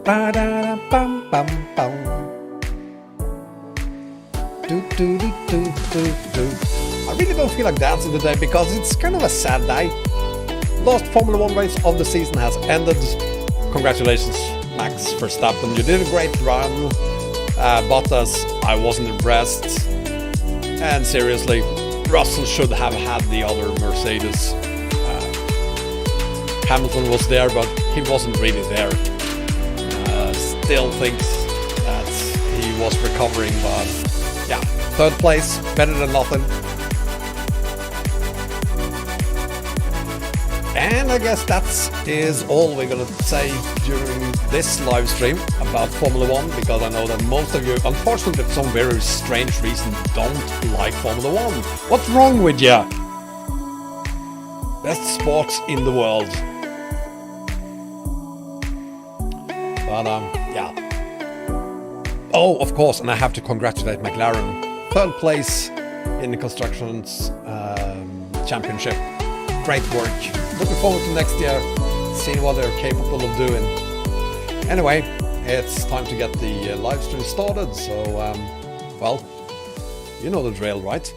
Ba-da-da-bum-bum-bum. Do. I really don't feel like dancing today because it's kind of a sad day. Last Formula 1 race of the season has ended. Congratulations, Max Verstappen. You did a great run. Bottas, I wasn't impressed. And seriously, Russell should have had the other Mercedes. Hamilton was there, but he wasn't really there. Still thinks that he was recovering, but yeah, third place, better than nothing. And I guess that is all we're gonna say during this live stream about Formula 1, because I know that most of you, unfortunately for some very strange reason, don't like Formula 1. What's wrong with you? Best sport in the world. But yeah. Oh, of course, and I have to congratulate McLaren. Third place in the Constructions Championship. Great work. Looking forward to next year, seeing what they're capable of doing. Anyway, it's time to get the live stream started, so, well, you know the drill, right?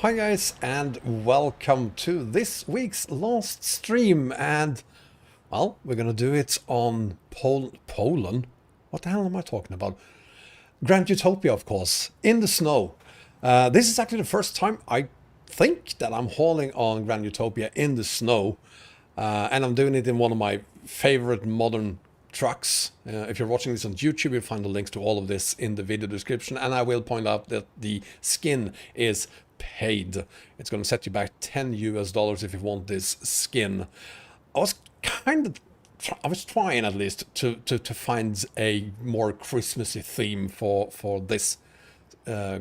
Hi guys, and welcome to this week's last stream, and well, we're gonna do it on Poland? What the hell am I talking about? Grand Utopia, of course, in the snow. This is actually the first time I think that I'm hauling on Grand Utopia in the snow, and I'm doing it in one of my favorite modern trucks. If you're watching this on YouTube, you'll find the links to all of this in the video description, and I will point out that the skin is paid. It's going to set you back $10 if you want this skin. I was trying at least to find a more Christmassy theme for this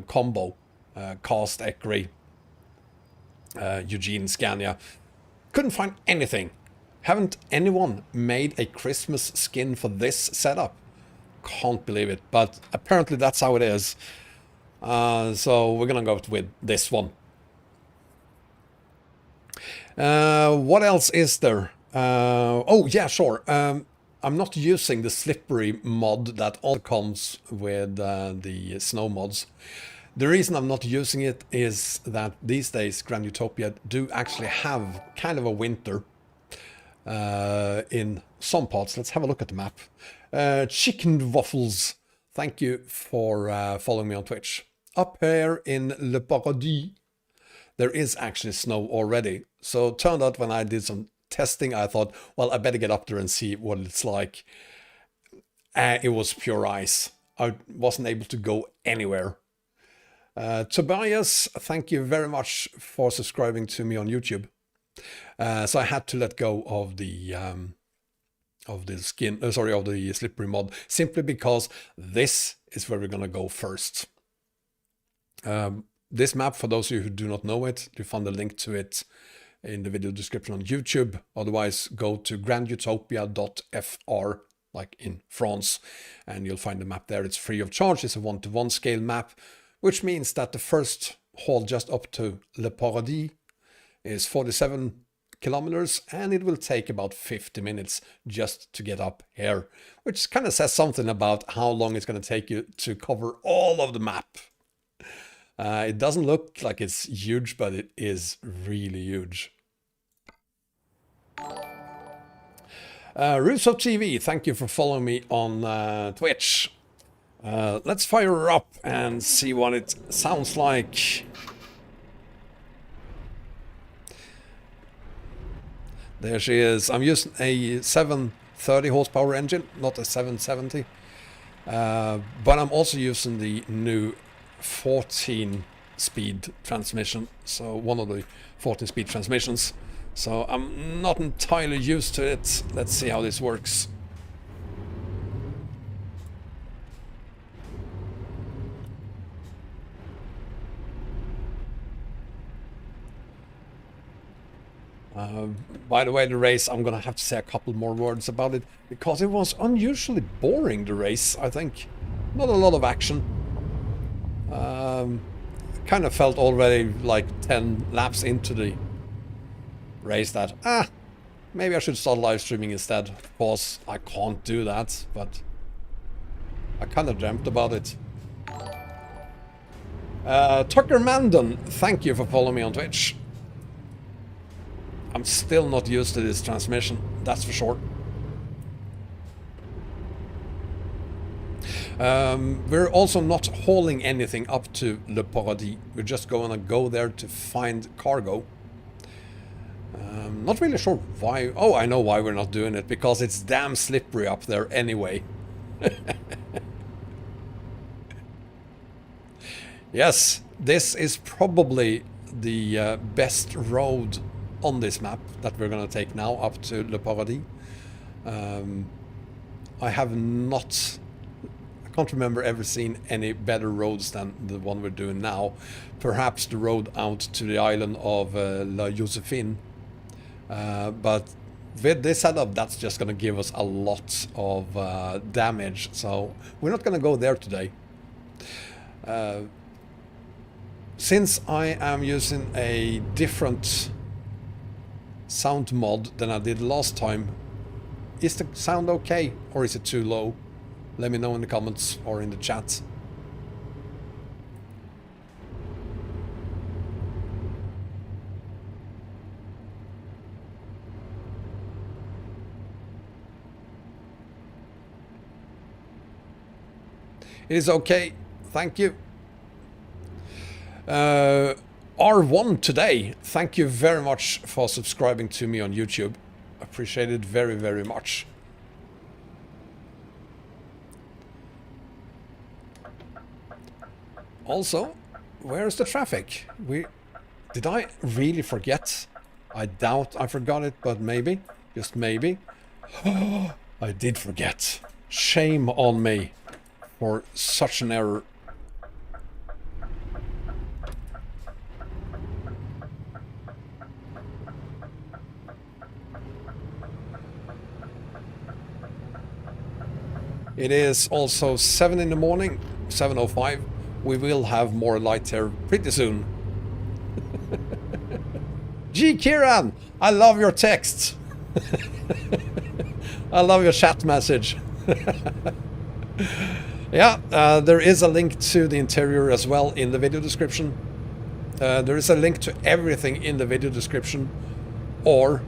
combo, Kast, Eugene, Scania. Couldn't find anything. Haven't anyone made a Christmas skin for this setup? Can't believe it, but apparently that's how it is. So we're gonna go with this one. What else is there? Oh yeah, sure. I'm not using the slippery mod that all comes with the snow mods. The reason I'm not using it is that these days Grand Utopia do actually have kind of a winter in some parts. Let's have a look at the map. Chicken Waffles, thank you for following me on Twitch. Up here in Le Paradis, there is actually snow already. So it turned out when I did some testing, I thought, well, I better get up there and see what it's like. It was pure ice. I wasn't able to go anywhere. Tobias, thank you very much for subscribing to me on YouTube. So I had to let go of the slippery mod, simply because this is where we're gonna go first. This map, for those of you who do not know it, you find the link to it in the video description on YouTube. Otherwise, go to grandutopia.fr like in France, and you'll find the map there. It's free of charge. It's a 1-to-1 scale map, which means that the first haul just up to Le Paradis is 47 kilometers, and it will take about 50 minutes just to get up here, which kind of says something about how long it's going to take you to cover all of the map. It doesn't look like it's huge, but it is really huge. Russo TV, thank you for following me on Twitch. Let's fire her up and see what it sounds like. There she is. I'm using a 730 horsepower engine, not a 770. But I'm also using the new 14-speed transmission. So one of the 14-speed transmissions. So I'm not entirely used to it. Let's see how this works. By the way, the race, I'm gonna have to say a couple more words about it, because it was unusually boring, the race, I think. Not a lot of action. Kind of felt already like 10 laps into the race that, maybe I should start live streaming instead. Of course, I can't do that, but I kind of dreamt about it. Tucker Mandon, thank you for following me on Twitch. I'm still not used to this transmission, that's for sure. We're also not hauling anything up to Le Paradis. We're just going to go there to find cargo. Not really sure why. Oh, I know why we're not doing it. Because it's damn slippery up there anyway. Yes, this is probably the best road on this map that we're going to take now up to Le Paradis. I have not... I can't remember ever seen any better roads than the one we're doing now. Perhaps the road out to the island of La Josephine. But with this setup, that's just going to give us a lot of damage. So we're not going to go there today. Since I am using a different sound mod than I did last time, is the sound okay or is it too low? Let me know in the comments or in the chat. It is okay, thank you. R1 today, thank you very much for subscribing to me on YouTube. Appreciate it very, very much. Also, where's the traffic? Did I really forget? I doubt I forgot it, but maybe, just maybe. I did forget. Shame on me for such an error. It is also 7 in the morning, 7:05. We will have more light here pretty soon. G. Kiran, I love your text. I love your chat message. Yeah, there is a link to the interior as well in the video description. There is a link to everything in the video description. Or,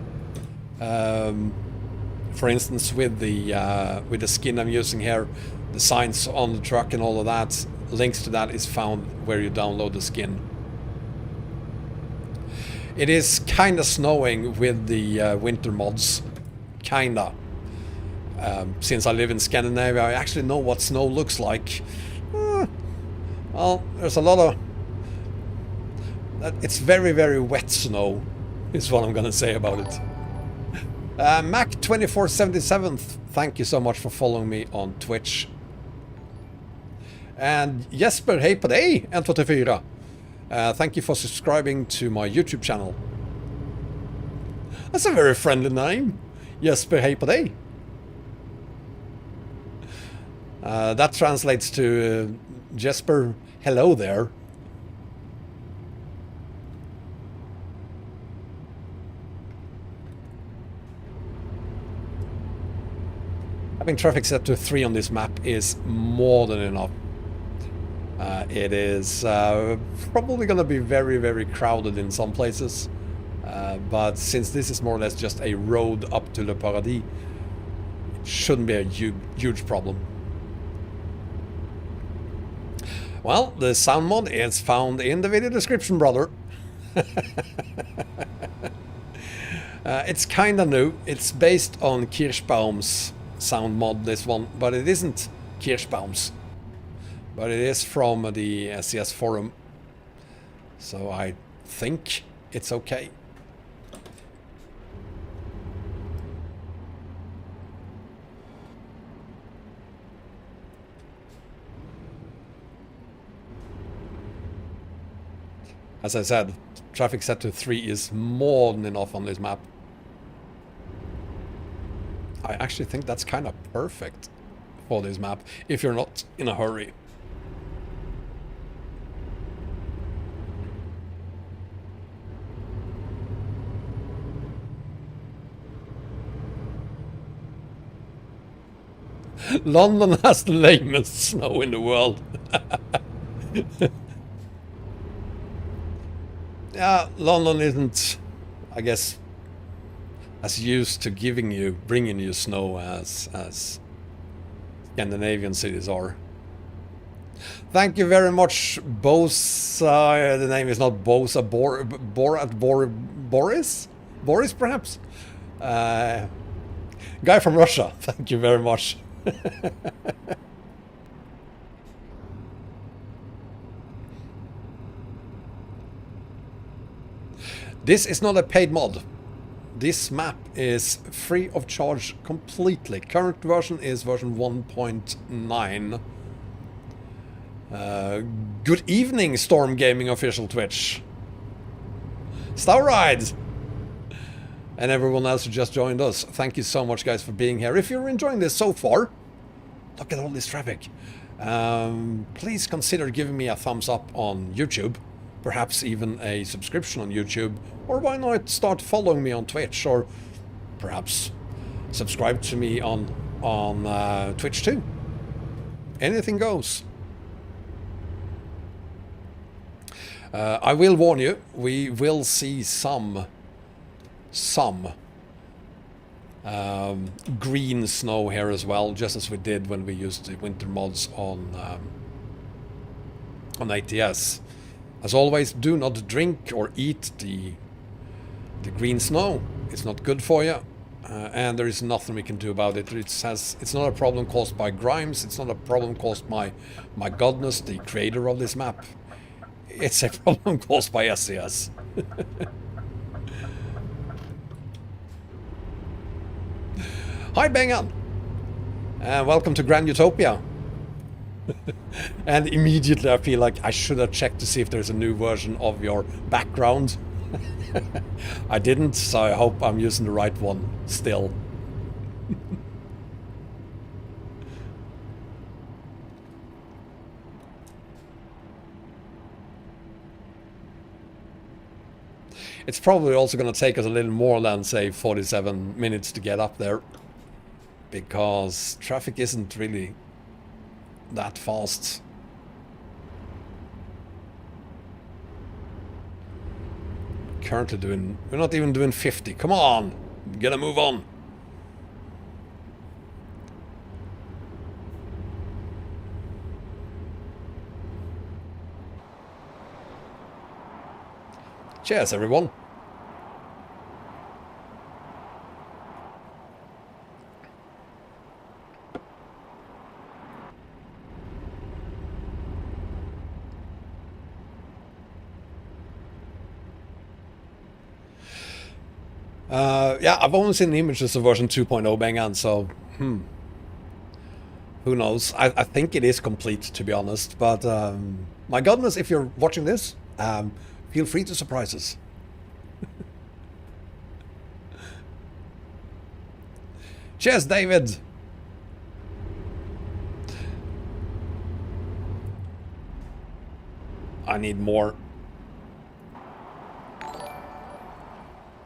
for instance, with the skin I'm using here, the signs on the truck and all of that, links to that is found where you download the skin. It is kind of snowing with the winter mods, kinda. Since I live in Scandinavia, I actually know what snow looks like. Well, there's a lot of... It's very, very wet snow, is what I'm gonna say about it. Mac2477, thank you so much for following me on Twitch. And Jesper, hej på dig, 124. Thank you for subscribing to my YouTube channel. That's a very friendly name. Jesper, hej på dig. That translates to Jesper, hello there. Having traffic set to 3 on this map is more than enough. It is probably going to be very, very crowded in some places. But since this is more or less just a road up to Le Paradis, it shouldn't be a huge problem. Well, the sound mod is found in the video description, brother. It's kinda new. It's based on Kirschbaum's sound mod, this one, but it isn't Kirschbaum's. But it is from the SCS forum. So I think it's okay. As I said, traffic set to 3 is more than enough on this map. I actually think that's kind of perfect for this map, if you're not in a hurry. London has the lamest snow in the world. Yeah, London isn't, I guess, as used to bringing you snow as Scandinavian cities are. Thank you very much, Bose. The name is not Bose, Boris? Boris, perhaps? Guy from Russia. Thank you very much. This is not a paid mod. This map is free of charge completely. Current version is version 1.9. Good evening, Storm Gaming official Twitch. Starride! And everyone else who just joined us. Thank you so much, guys, for being here. If you're enjoying this so far, look at all this traffic. Please consider giving me a thumbs up on YouTube. Perhaps even a subscription on YouTube. Or why not start following me on Twitch? Or perhaps subscribe to me on Twitch too. Anything goes. I will warn you, we will see some green snow here as well, just as we did when we used the winter mods on ATS. As always, do not drink or eat the green snow. It's not good for you, and there is nothing we can do about it. It's not a problem caused by Grimes. It's not a problem caused by MyGodness, the creator of this map. It's a problem caused by SCS. Hi, Bengan! Welcome to Grand Utopia. And immediately I feel like I should have checked to see if there's a new version of your background. I didn't, so I hope I'm using the right one still. It's probably also going to take us a little more than, say, 47 minutes to get up there. Because traffic isn't really that fast. Currently we're not even doing 50. Come on, get a move on. Cheers, everyone. Yeah, I've only seen images of version 2.0 Bengan, so who knows? I think it is complete, to be honest. But my goodness, if you're watching this, feel free to surprise us. Cheers, David. I need more.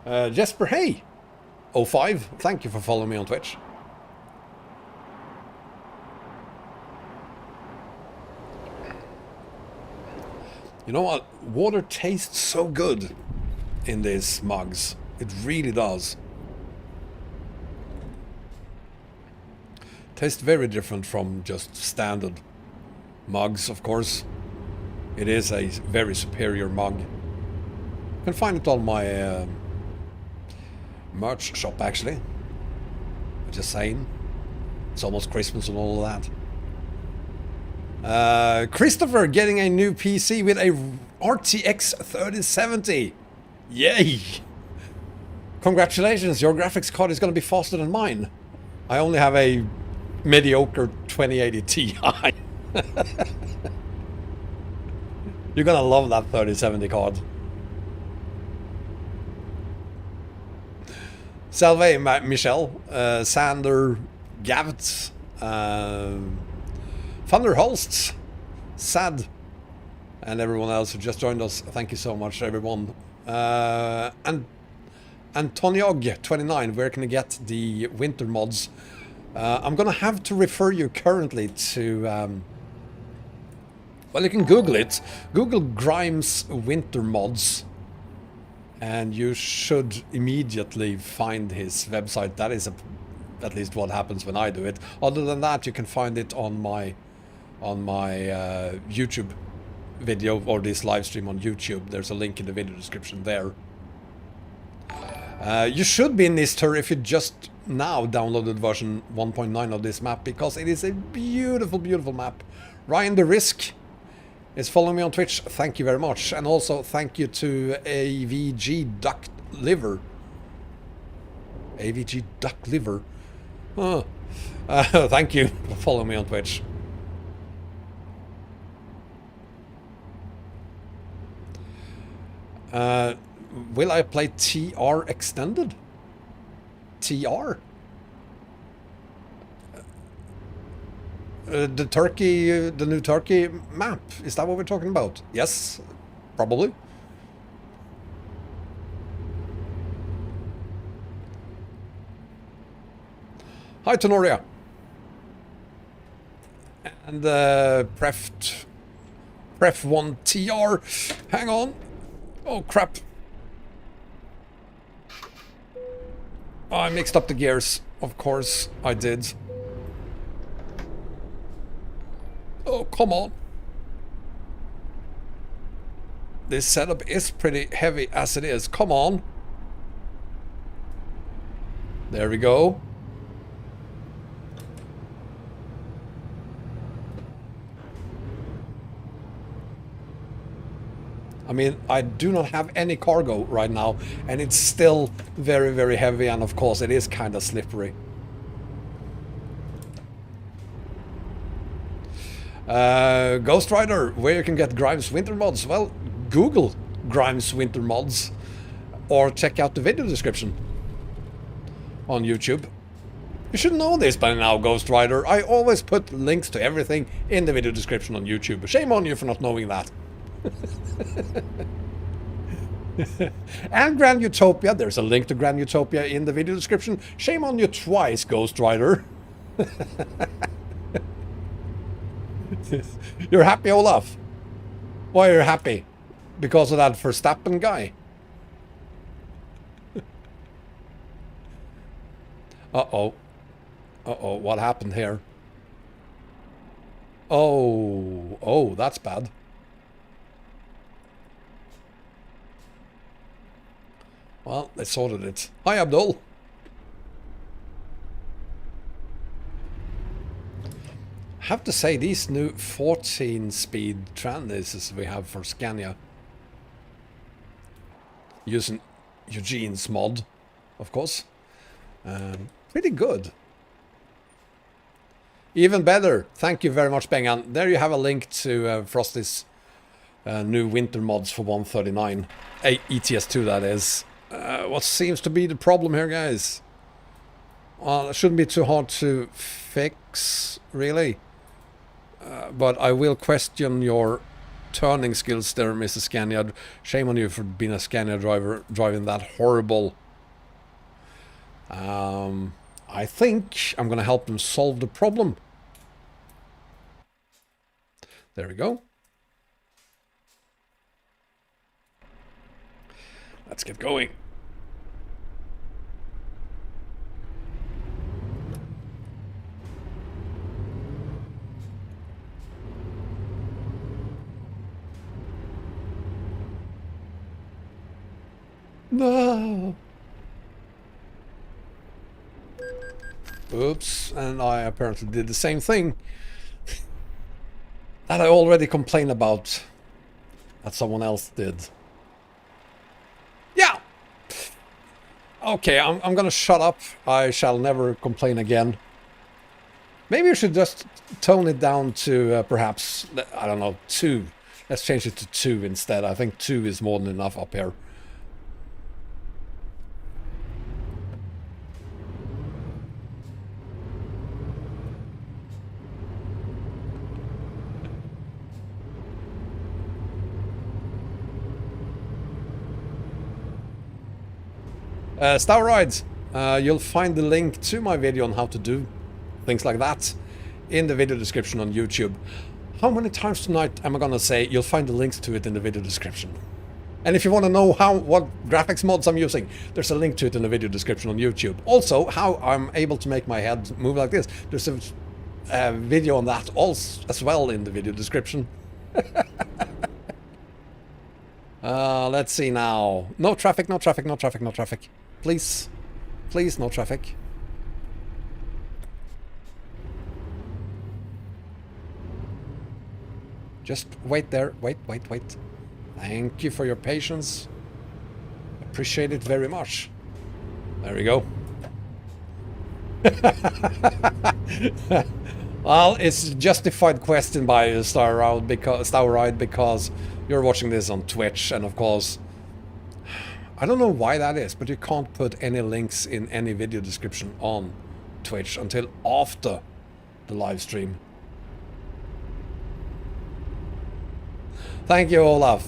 Jesper, hey! 05, thank you for following me on Twitch. You know what? Water tastes so good in these mugs. It really does. Tastes very different from just standard mugs, of course. It is a very superior mug. You can find it on my merch shop, actually. Just saying. It's almost Christmas and all of that. Christopher getting a new PC with a RTX 3070. Yay! Congratulations, your graphics card is going to be faster than mine. I only have a mediocre 2080 Ti. You're going to love that 3070 card. Salve, Michelle, Sander, Gavit, Thunder Holsts, Sad, and everyone else who just joined us. Thank you so much, everyone. And Antoniog29, where can I get the winter mods? I'm gonna have to refer you currently to, well, you can Google it. Google Grimes winter mods, and you should immediately find his website. That is at least what happens when I do it. Other than that, you can find it on my YouTube video, or this live stream on YouTube. There's a link in the video description there. You should be in this tour if you just now downloaded version 1.9 of this map, because it is a beautiful, beautiful map. Ryan the Risk is following me on Twitch. Thank you very much. And also thank you to AVG Duck Liver. AVG Duck Liver. Oh. Thank you for following me on Twitch. Will I play TR Extended? TR? The Turkey, the new Turkey map. Is that what we're talking about? Yes, probably. Hi, Tenoria. And Pref 1 TR. Hang on. Oh, crap. Oh, I mixed up the gears. Of course I did. Oh, come on. This setup is pretty heavy as it is. Come on. There we go. I mean, I do not have any cargo right now, and it's still very, very heavy, and of course it is kind of slippery. Ghost Rider, where you can get Grimes winter mods? Well, Google Grimes winter mods, or check out the video description on YouTube. You should know this by now, Ghost Rider. I always put links to everything in the video description on YouTube. Shame on you for not knowing that. And Grand Utopia, there's a link to Grand Utopia in the video description. Shame on you twice, Ghost Rider. You're happy, Olaf? Why are you happy? Because of that Verstappen guy? Uh-oh. Uh-oh, what happened here? Oh, that's bad. Well, they sorted it. Hi, Abdul. I have to say, these new 14-speed transists we have for Scania, using Eugene's mod, of course, pretty good. Even better. Thank you very much, Bengan. There you have a link to Frosty's new winter mods for 139. ETS2, that is. What seems to be the problem here, guys? Well, it shouldn't be too hard to fix, really. But I will question your turning skills there, Mr. Scania. Shame on you for being a Scania driver, driving that horrible. I think I'm gonna help them solve the problem. There we go. Let's get going. No. Oops, and I apparently did the same thing that I already complained about that someone else did. Yeah! Okay, I'm gonna shut up. I shall never complain again. Maybe you should just tone it down to perhaps, I don't know, 2. Let's change it to 2 instead. I think 2 is more than enough up here. Steroids, you'll find the link to my video on how to do things like that in the video description on YouTube. How many times tonight am I gonna say you'll find the links to it in the video description? And if you want to know what graphics mods I'm using, there's a link to it in the video description on YouTube. Also, how I'm able to make my head move like this, there's a video on that also as well in the video description. Let's see now. No traffic, no traffic, no traffic, no traffic. Please. Please, no traffic. Just wait there. Wait, wait, wait. Thank you for your patience. Appreciate it very much. There we go. Well, it's a justified question by Starride because you're watching this on Twitch, and of course, I don't know why that is, but you can't put any links in any video description on Twitch until after the live stream. Thank you, Olaf.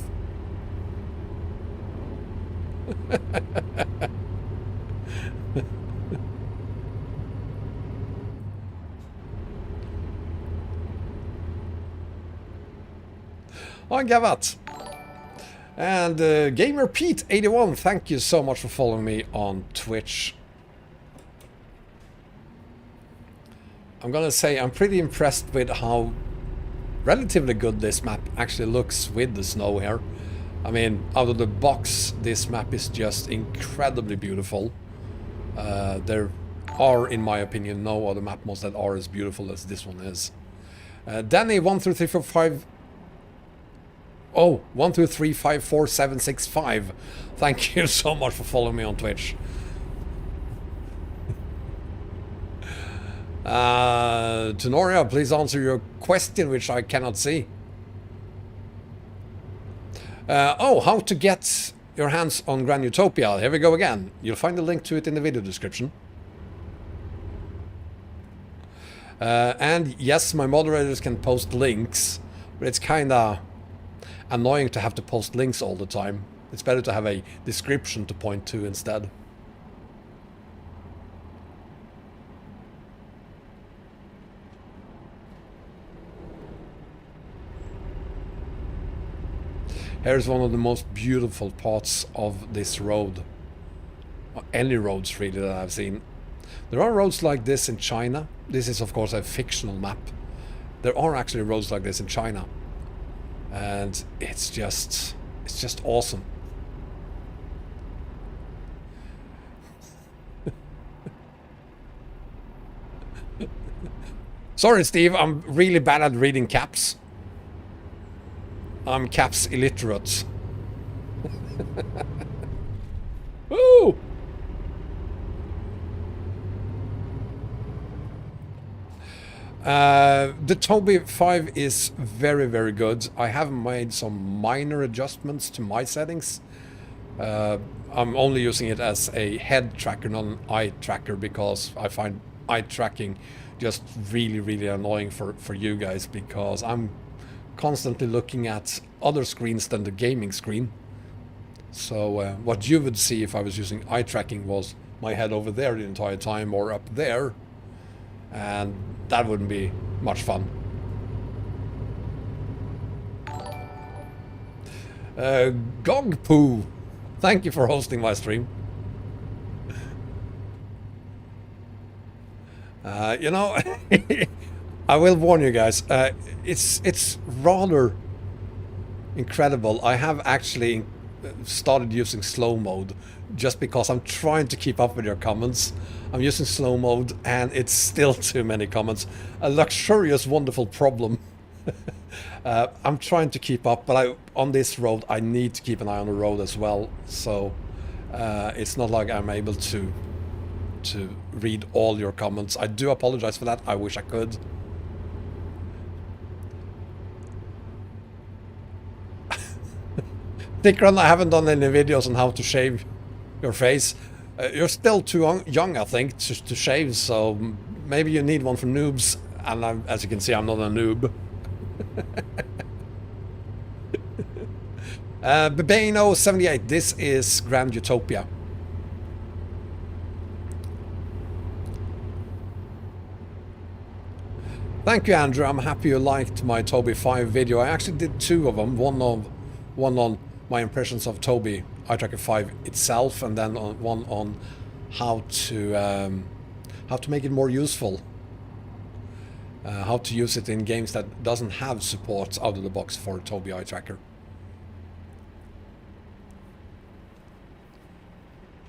Hi, Gavat. And Gamer Pete 81, thank you so much for following me on Twitch. I'm gonna say I'm pretty impressed with how relatively good this map actually looks with the snow here. I mean, out of the box, this map is just incredibly beautiful. There are, in my opinion, no other map mods that are as beautiful as this one is. Danny 12345. Oh, 123547765. Thank you so much for following me on Twitch. Tenoria, please answer your question, which I cannot see. Oh, how to get your hands on Grand Utopia. Here we go again. You'll find the link to it in the video description. And yes, my moderators can post links, but it's kinda annoying to have to post links all the time. It's better to have a description to point to instead. Here's one of the most beautiful parts of this road. Or any roads really that I've seen. There are roads like this in China. This is of course a fictional map. There are actually roads like this in China. And it's just awesome. Sorry, Steve, I'm really bad at reading caps. I'm caps illiterate. Woo! The Toby 5 is very, very good. I have made some minor adjustments to my settings. I'm only using it as a head tracker, not an eye tracker, because I find eye tracking just really, really annoying for you guys, because I'm constantly looking at other screens than the gaming screen. So what you would see if I was using eye tracking was my head over there the entire time, or up there, and that wouldn't be much fun. Gogpoo, thank you for hosting my stream. You know, I will warn you guys, it's rather incredible. I have actually started using slow mode just because I'm trying to keep up with your comments. I'm using slow mode and it's still too many comments. A luxurious, wonderful problem. I'm trying to keep up, but on this road I need to keep an eye on the road as well. So it's not like I'm able to read all your comments. I do apologize for that. I wish I could. Dickrun, I haven't done any videos on how to shave your face. You're still too young, I think, to shave, so maybe you need one for noobs. And as you can see, I'm not a noob. Babano78, this is Grand Utopia. Thank you, Andrew. I'm happy you liked my Toby 5 video. I actually did two of them. One on my impressions of Toby Eye Tracker 5 itself, and then one on how to make it more useful. How to use it in games that doesn't have support out of the box for Toby Eye Tracker.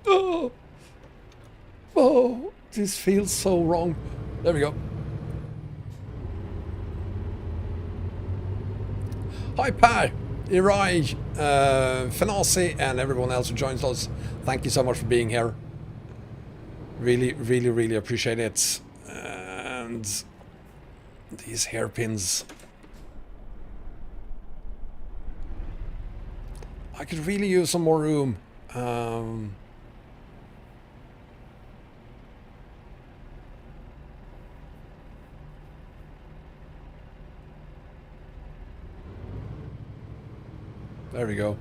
Oh, this feels so wrong. There we go. Hi Pai, Irai, Fanasi, and everyone else who joins us. Thank you so much for being here. Really, really, really appreciate it. And these hairpins. I could really use some more room. There we go.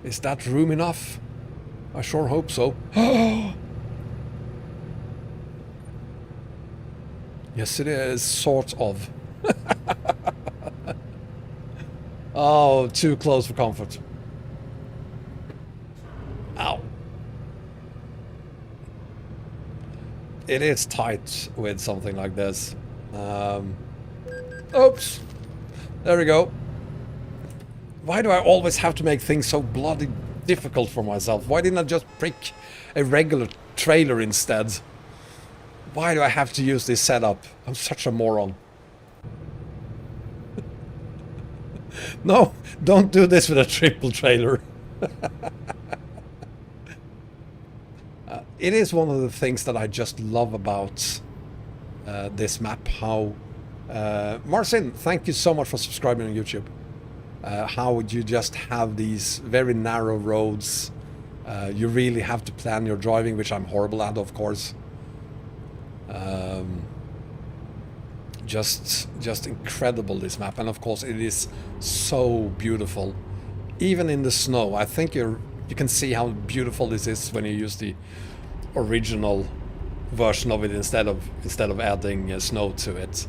Is that room enough? I sure hope so. Yes, it is, sort of. Oh, too close for comfort. Ow. It is tight with something like this. Oops. There we go. Why do I always have to make things so bloody difficult for myself? Why didn't I just pick a regular trailer instead? Why do I have to use this setup? I'm such a moron. No, don't do this with a triple trailer. It is one of the things that I just love about this map. How Marcin, thank you so much for subscribing on YouTube. How would you just have these very narrow roads? You really have to plan your driving, which I'm horrible at, of course. Just incredible, this map, and of course it is so beautiful, even in the snow. I think you can see how beautiful this is when you use the original version of it instead of adding snow to it.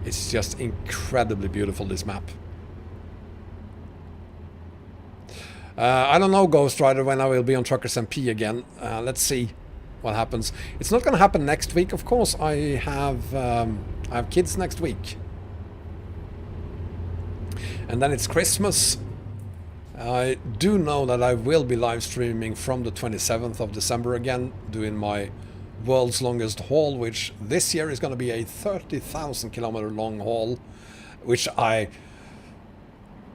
It's just incredibly beautiful, this map. I don't know, Ghost Rider, when I will be on Truckers MP again. Let's see what happens. It's not going to happen next week, of course. I have kids next week, and then it's Christmas. I do know that I will be live streaming from the 27th of December again, doing my world's longest haul, which this year is going to be a 30,000 kilometer long haul, which I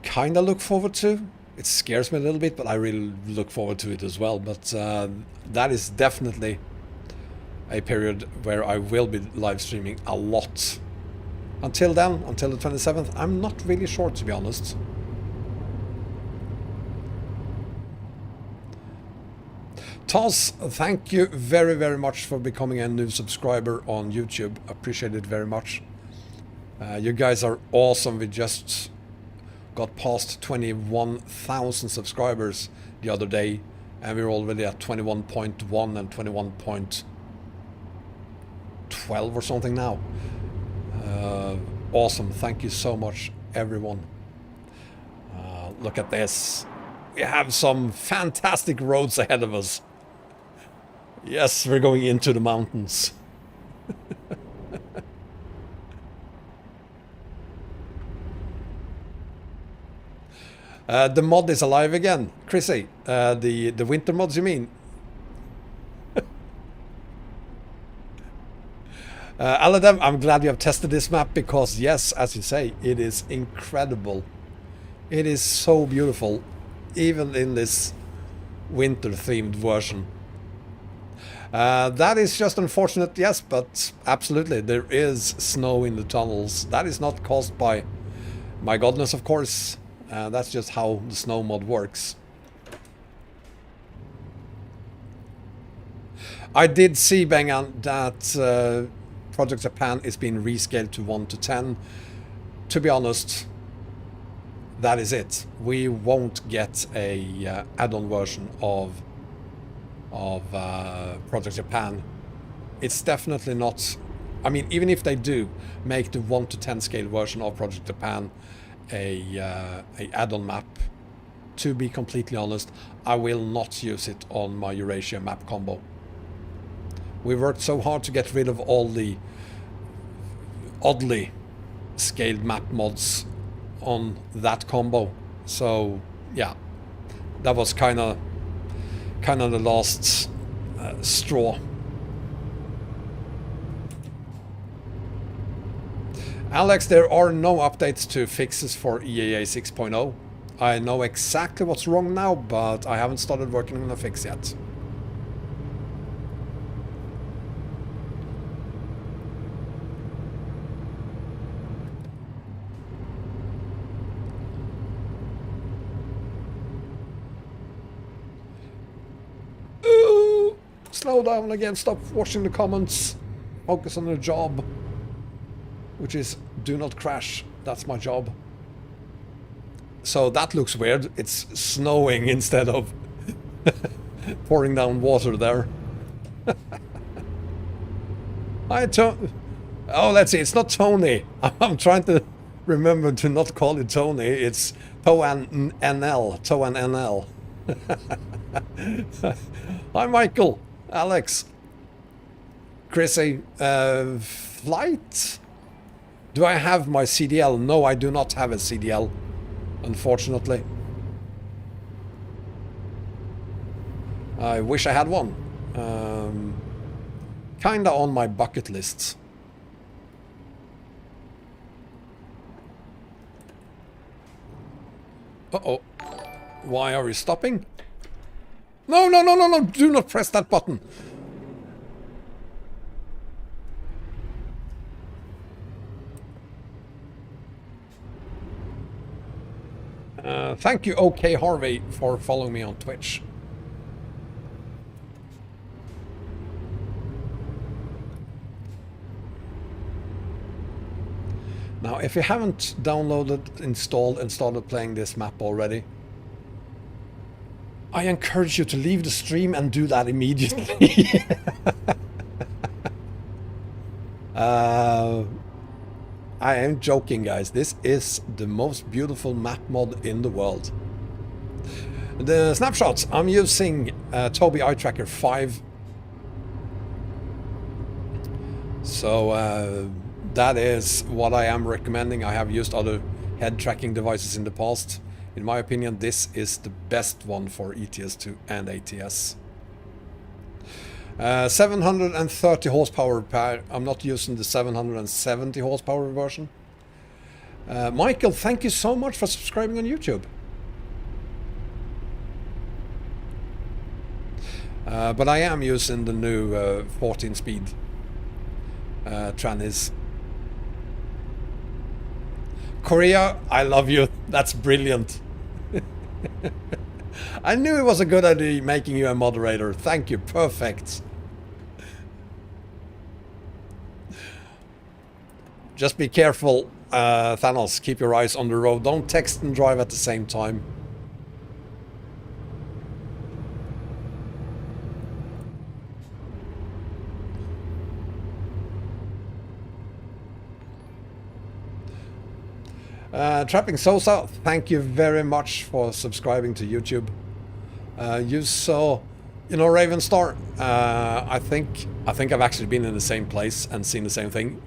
kind of look forward to. It scares me a little bit, but I really look forward to it as well. But that is definitely a period where I will be live streaming a lot. Until then, until the 27th, I'm not really sure, to be honest. Toss, thank you very, very much for becoming a new subscriber on YouTube. Appreciate it very much. You guys are awesome. We just got past 21,000 subscribers the other day, and we're already at 21.1 and 21.12 or something now. Awesome. Thank you so much, everyone. Look at this. We have some fantastic roads ahead of us. Yes, we're going into the mountains. The mod is alive again. Chrissy, the winter mods, you mean? Aladem, I'm glad you have tested this map because, yes, as you say, it is incredible. It is so beautiful, even in this winter-themed version. That is just unfortunate, yes, but absolutely, there is snow in the tunnels. That is not caused by MyGodness, of course. That's just how the snow mod works. I did see, Bengan, that Project Japan is being rescaled to 1 to 10. To be honest, that is it. We won't get a add-on version of Project Japan. It's definitely not. I mean, even if they do make the 1 to 10 scale version of Project Japan a add-on map, to be completely honest, I will not use it on my Eurasia map combo. We worked so hard to get rid of all the oddly scaled map mods on that combo, so yeah, that was kind of the last straw. Alex, there are no updates to fixes for EAA 6.0. I know exactly what's wrong now, but I haven't started working on a fix yet. Ooh, slow down again, stop watching the comments, focus on the job, which is do not crash. That's my job. So that looks weird. It's snowing instead of pouring down water there. Oh, let's see. It's not Tony. I'm trying to remember to not call it Tony. It's Toan NL. Toan NL. Hi, Michael. Alex. Chrissy. Flight? Do I have my CDL? No, I do not have a CDL, unfortunately. I wish I had one. Kinda on my bucket list. Uh-oh. Why are we stopping? No, no, no, no, no! Do not press that button! Thank you, OK Harvey, for following me on Twitch. Now, if you haven't downloaded, installed, and started playing this map already, I encourage you to leave the stream and do that immediately. I am joking, guys. This is the most beautiful map mod in the world. The snapshots, I'm using Tobii Eye Tracker 5. So that is what I am recommending. I have used other head tracking devices in the past. In my opinion, this is the best one for ETS2 and ATS. 730 horsepower repair. I'm not using the 770 horsepower version. Michael, thank you so much for subscribing on YouTube. But I am using the new 14 speed trannies. Korea, I love you. That's brilliant. I knew it was a good idea making you a moderator. Thank you. Perfect. Just be careful, Thanos. Keep your eyes on the road. Don't text and drive at the same time. Trapping Sosa, thank you very much for subscribing to YouTube. You saw, you know, Ravenstar. I think I've actually been in the same place and seen the same thing.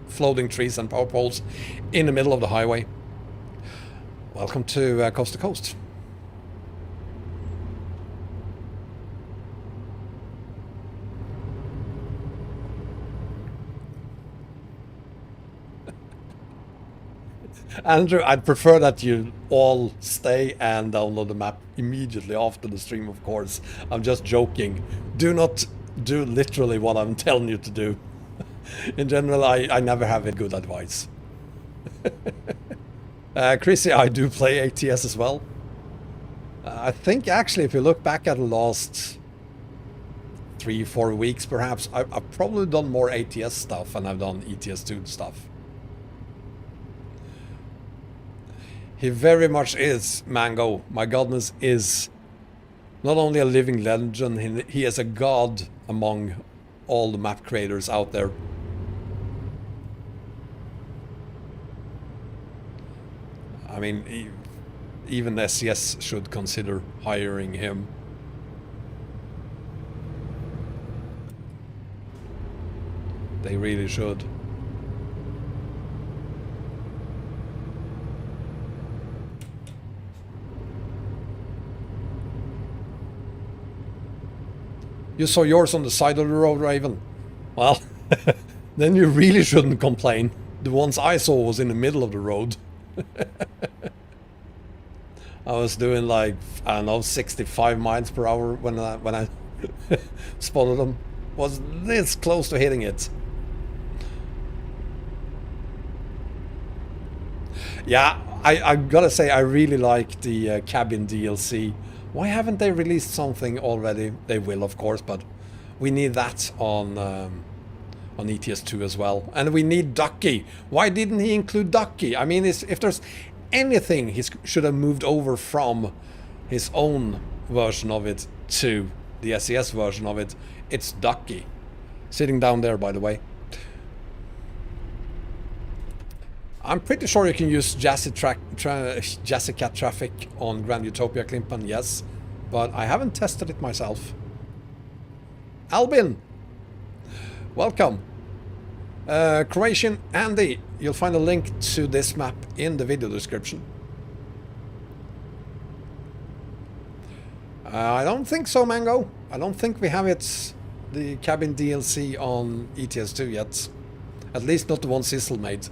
Floating trees and power poles in the middle of the highway. Welcome to Coast to Coast. Andrew, I'd prefer that you all stay and download the map immediately after the stream, of course. I'm just joking. Do not do literally what I'm telling you to do. In general, I never have a good advice. Chrissy, I do play ATS as well. I think actually if you look back at the last 3-4 weeks perhaps, I've probably done more ATS stuff than I've done ETS2 stuff. He very much is, Mango. MyGodness is not only a living legend, he is a god among all the map creators out there. I mean, even SCS should consider hiring him. They really should. You saw yours on the side of the road, Raven? Well, then you really shouldn't complain. The ones I saw was in the middle of the road. I was doing like, I don't know, 65 miles per hour when I spotted them. Was this close to hitting it. Yeah, I gotta say I really like the cabin DLC. Why haven't they released something already? They will, of course, but we need that on ETS2 as well. And we need Ducky. Why didn't he include Ducky? I mean, if there's anything he should have moved over from his own version of it to the SES version of it, it's Ducky. Sitting down there, by the way. I'm pretty sure you can use Jessica traffic on Grand Utopia, Klimpan, yes. But I haven't tested it myself. Albin! Welcome. Croatian Andy, you'll find a link to this map in the video description. I don't think so, Mango. I don't think we have it, the cabin DLC on ETS2 yet. At least not the one Sissel made.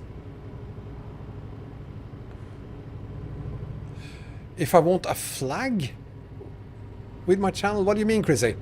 If I want a flag with my channel, what do you mean, Chrissy?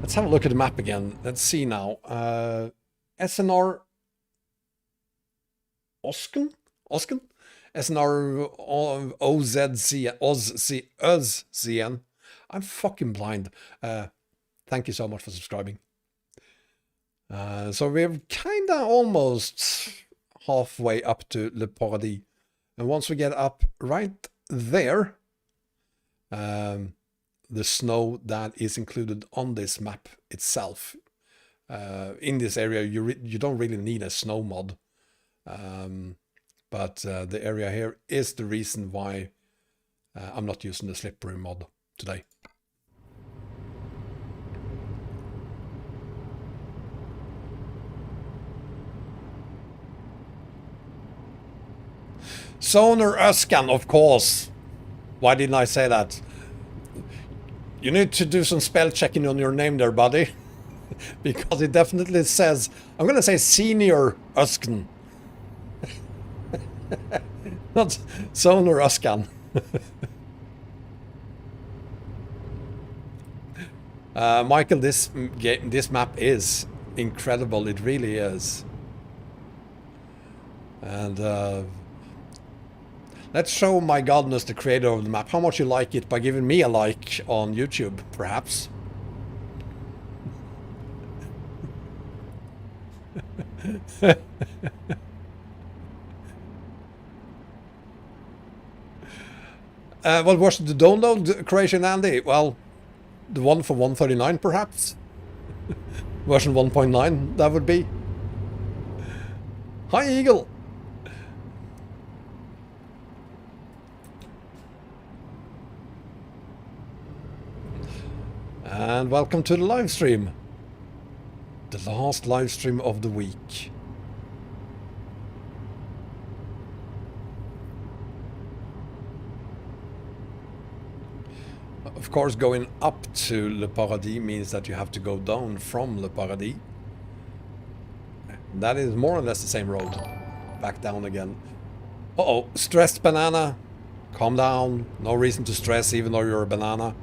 Let's have a look at the map again. Let's see now. SNR Osken? SNR OZCN. I'm fucking blind. Thank you so much for subscribing. So we're kinda almost halfway up to Le Paradis. And once we get up right there, the snow that is included on this map itself. In this area, you don't really need a snow mod. But the area here is the reason why I'm not using the slippery mod today. Soner Özkan, of course. Why didn't I say that? You need to do some spell checking on your name there, buddy. Because it definitely says, I'm going to say senior Uskan. Not Sonar Uskan. Michael, this map is incredible. It really is. And let's show MyGodness, the creator of the map, how much you like it by giving me a like on YouTube, perhaps. What was the download, Croatian Andy? Well, the one for 139 perhaps? Version 1.9, that would be. Hi Eagle! And welcome to the live stream. The last live stream of the week. Of course, going up to Le Paradis means that you have to go down from Le Paradis. That is more or less the same road. Back down again. Uh-oh, stressed banana. Calm down. No reason to stress even though you're a banana.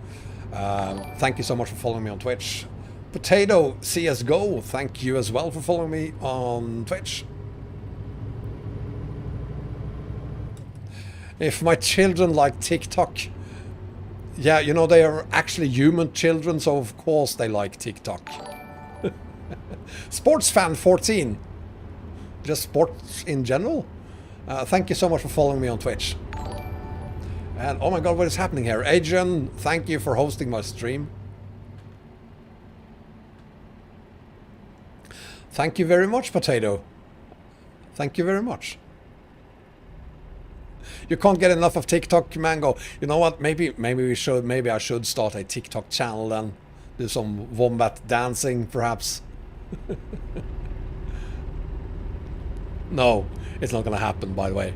Thank you so much for following me on Twitch. Potato CSGO, thank you as well for following me on Twitch. If my children like TikTok, yeah, you know, they are actually human children, so of course they like TikTok. Sportsfan 14, just sports in general. Thank you so much for following me on Twitch. And oh my god, what is happening here? Adrian, thank you for hosting my stream. Thank you very much, Potato. Thank you very much. You can't get enough of TikTok, Mango. You know what? Maybe I should start a TikTok channel and do some Wombat dancing, perhaps. No, it's not gonna happen, by the way.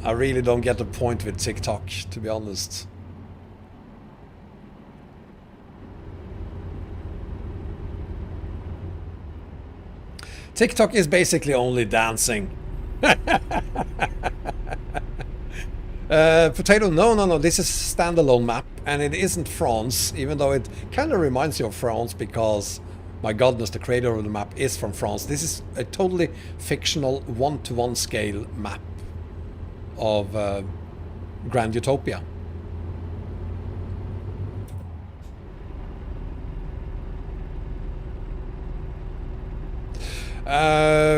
I really don't get the point with TikTok, to be honest. TikTok is basically only dancing. Potato, no, this is a standalone map, and it isn't France, even though it kind of reminds you of France, because MyGodness, the creator of the map, is from France. This is a totally fictional one-to-one scale map of Grand Utopia.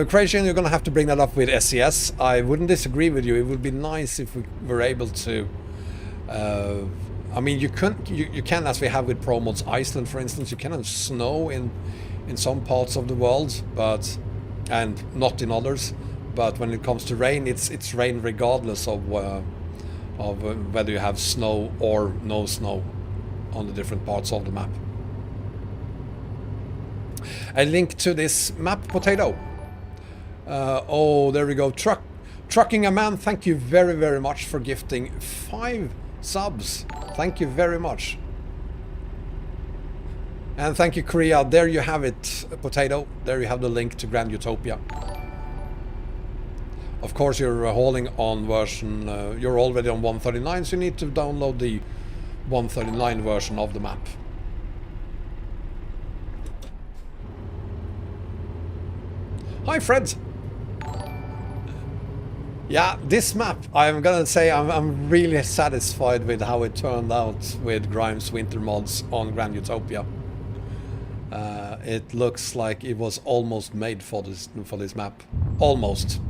Croatian, you're gonna have to bring that up with SES. I wouldn't disagree with you. It would be nice if we were able to. I mean, you can, as we have with Pro Mods Iceland, for instance, you can have snow in some parts of the world, and not in others. But when it comes to rain, it's rain regardless of whether you have snow or no snow on the different parts of the map. A link to this map, Potato. Oh, there we go. Trucking a man, thank you very, very much for gifting 5 subs. Thank you very much. And thank you, Korea. There you have it, Potato. There you have the link to Grand Utopia. Of course, you're hauling on version, you're already on 139, so you need to download the 139 version of the map. Hi, Fred. Yeah, this map, I'm gonna say I'm really satisfied with how it turned out with Grimes Winter Mods on Grand Utopia. It looks like it was almost made for this map. Almost.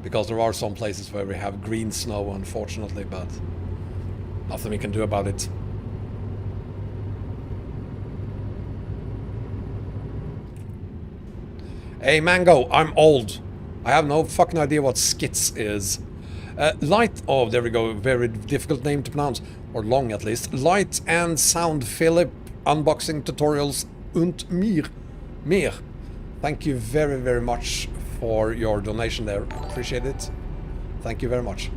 Because there are some places where we have green snow, unfortunately, but nothing we can do about it. Hey, Mango, I'm old. I have no fucking idea what skits is. Light, oh, there we go, very difficult name to pronounce, or long at least. Light and Sound Philip, unboxing tutorials, und mir. Thank you very, very much for your donation there. Appreciate it. Thank you very much.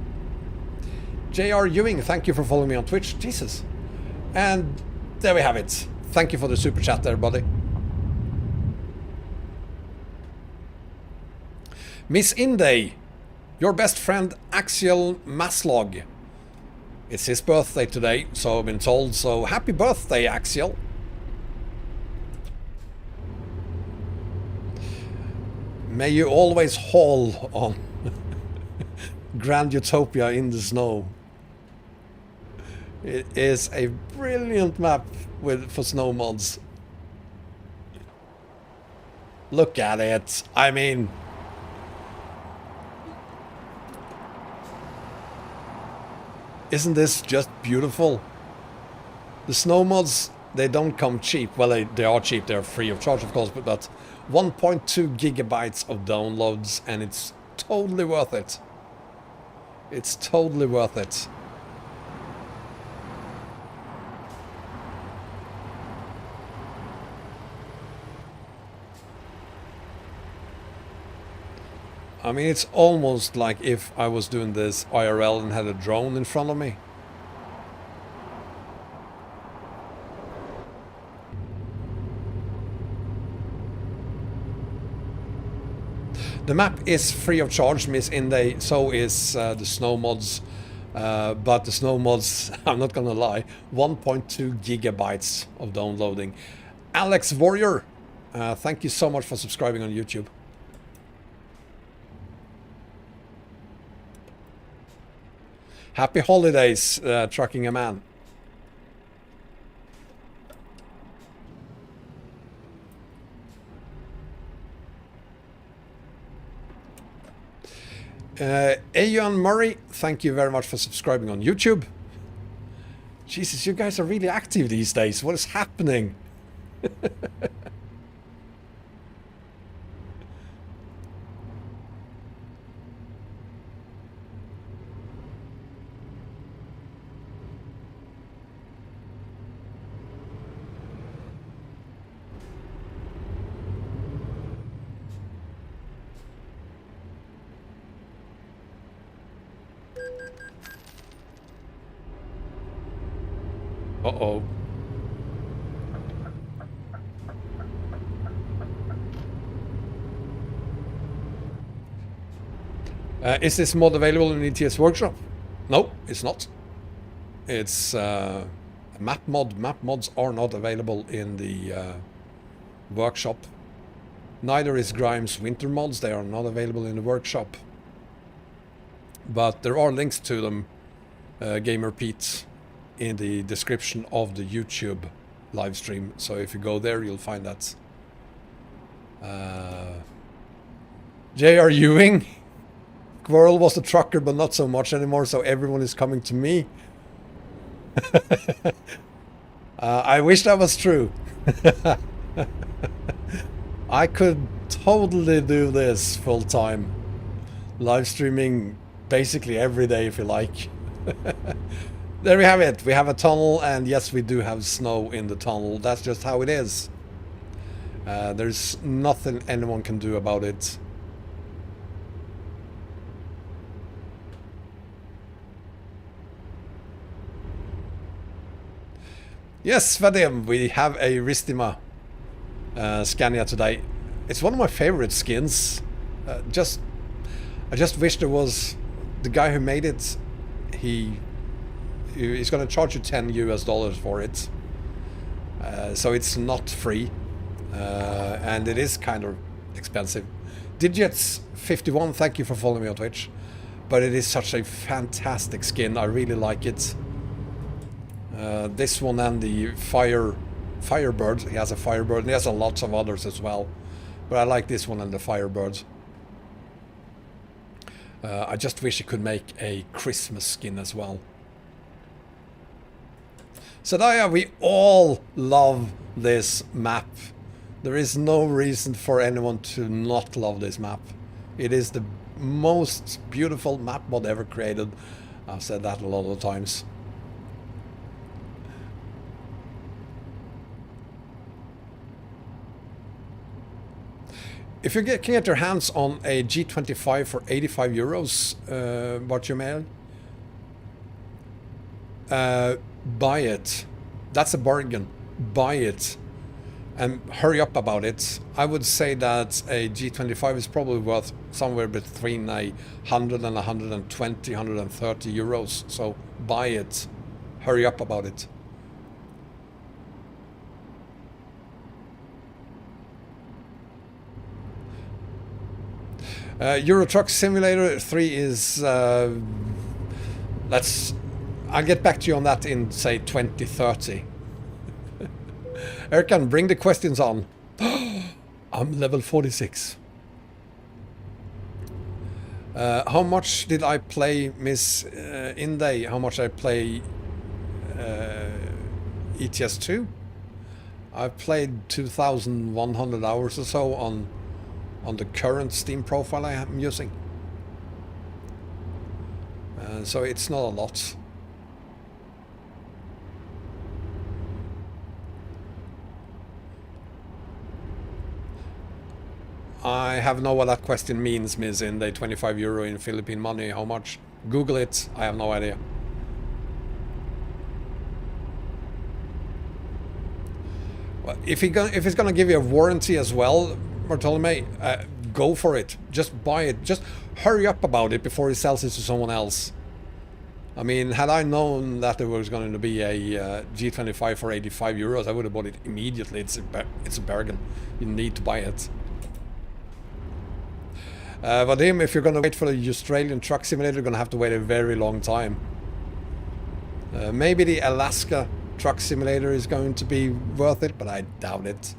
J.R. Ewing, thank you for following me on Twitch. Jesus. And there we have it. Thank you for the super chat there, buddy. Miss Inday, your best friend Axial Maslog. It's his birthday today, so I've been told. So happy birthday, Axial. May you always haul on Grand Utopia in the snow. It is a brilliant map for snow mods. Look at it. I mean, isn't this just beautiful? The snow mods, they don't come cheap. Well, they are cheap. They're free of charge, of course, but 1.2 gigabytes of downloads, and it's totally worth it. It's totally worth it. I mean, it's almost like if I was doing this IRL and had a drone in front of me. The map is free of charge, Miss Inday, so is the snow mods. But the snow mods, I'm not gonna lie, 1.2 gigabytes of downloading. Alex Warrior, thank you so much for subscribing on YouTube. Happy holidays, Trucking a Man. Eugene Murray, thank you very much for subscribing on YouTube. Jesus, you guys are really active these days. What is happening? Uh-oh. Is this mod available in ETS Workshop? No, it's not. It's a map mod. Map mods are not available in the workshop. Neither is Grimes Winter mods. They are not available in the workshop. But there are links to them, Gamer Pete, in the description of the YouTube live stream. So if you go there, you'll find that. J.R. Ewing. Squirrel was the trucker, but not so much anymore, so everyone is coming to me. I wish that was true. I could totally do this full time. Live streaming basically every day if you like. There we have it. We have a tunnel, and yes, we do have snow in the tunnel. That's just how it is. There's nothing anyone can do about it. Yes, Vadim, we have a Ristima Scania today. It's one of my favorite skins. I just wish there was the guy who made it. He's going to charge you $10 for it. So it's not free, and it is kind of expensive. Digits51, thank you for following me on Twitch. But it is such a fantastic skin. I really like it. This one and the Firebird. He has a Firebird, and he has a lots of others as well. But I like this one and the Firebird. I just wish he could make a Christmas skin as well. Sadaya, we all love this map. There is no reason for anyone to not love this map. It is the most beautiful map mod ever created. I've said that a lot of times. If you can get your hands on a G25 for 85 euros, Bartolomeo, Buy it. That's a bargain. Buy it. And hurry up about it. I would say that a G25 is probably worth somewhere between 100 and 120, 130 euros. So buy it. Hurry up about it. Euro Truck Simulator 3 is... I'll get back to you on that in, say, 2030. Erkan, bring the questions on. I'm level 46. How much did I play Miss Inday? How much I play ETS2? I played 2,100 hours or so on the current Steam profile I am using. So it's not a lot. I have no what that question means, Ms. In the 25 euro in Philippine money. How much? Google it. I have no idea. Well, if he's gonna give you a warranty as well, Bartolome, go for it. Just buy it. Just hurry up about it before he sells it to someone else. I mean, had I known that there was going to be a G25 for 85 euros, I would have bought it immediately. It's a bargain. You need to buy it. Vadim, if you're going to wait for the Australian Truck Simulator, you're going to have to wait a very long time. Maybe the Alaska Truck Simulator is going to be worth it, but I doubt it.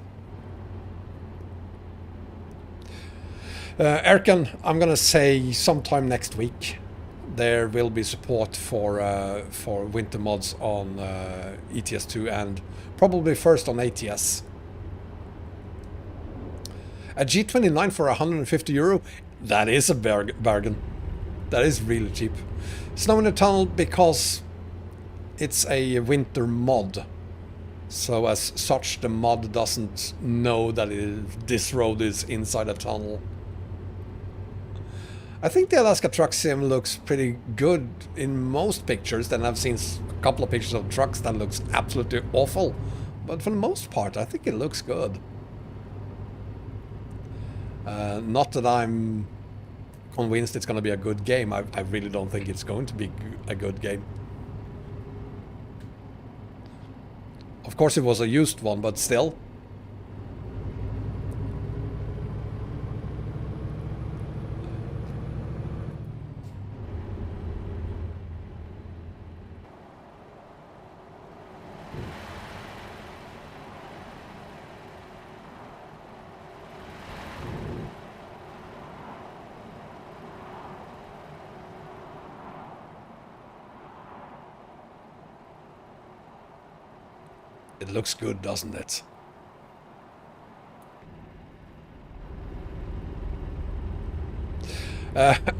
Erkan, I'm going to say sometime next week there will be support for winter mods on ETS2 and probably first on ATS. A G29 for 150 euro? That is a bargain. That is really cheap. Snow in the tunnel because it's a winter mod. So as such, the mod doesn't know that this road is inside a tunnel. I think the Alaska Truck Sim looks pretty good in most pictures. Then I've seen a couple of pictures of trucks that looks absolutely awful. But for the most part, I think it looks good. Not that I'm convinced it's going to be a good game. I really don't think it's going to be a good game. Of course it was a used one, but still. It looks good, doesn't it?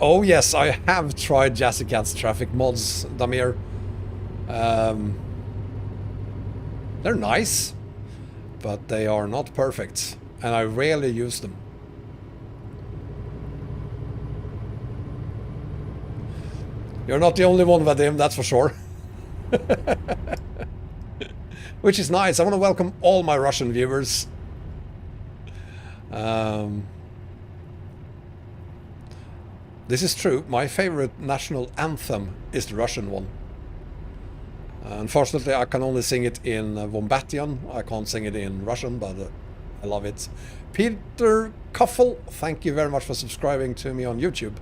Oh yes, I have tried Jazzicat's traffic mods, Damir. They're nice, but they are not perfect, and I rarely use them. You're not the only one, Vadim, that's for sure. Which is nice. I want to welcome all my Russian viewers. This is true. My favorite national anthem is the Russian one. Unfortunately, I can only sing it in Wombatian. I can't sing it in Russian, but I love it. Peter Koffel, thank you very much for subscribing to me on YouTube.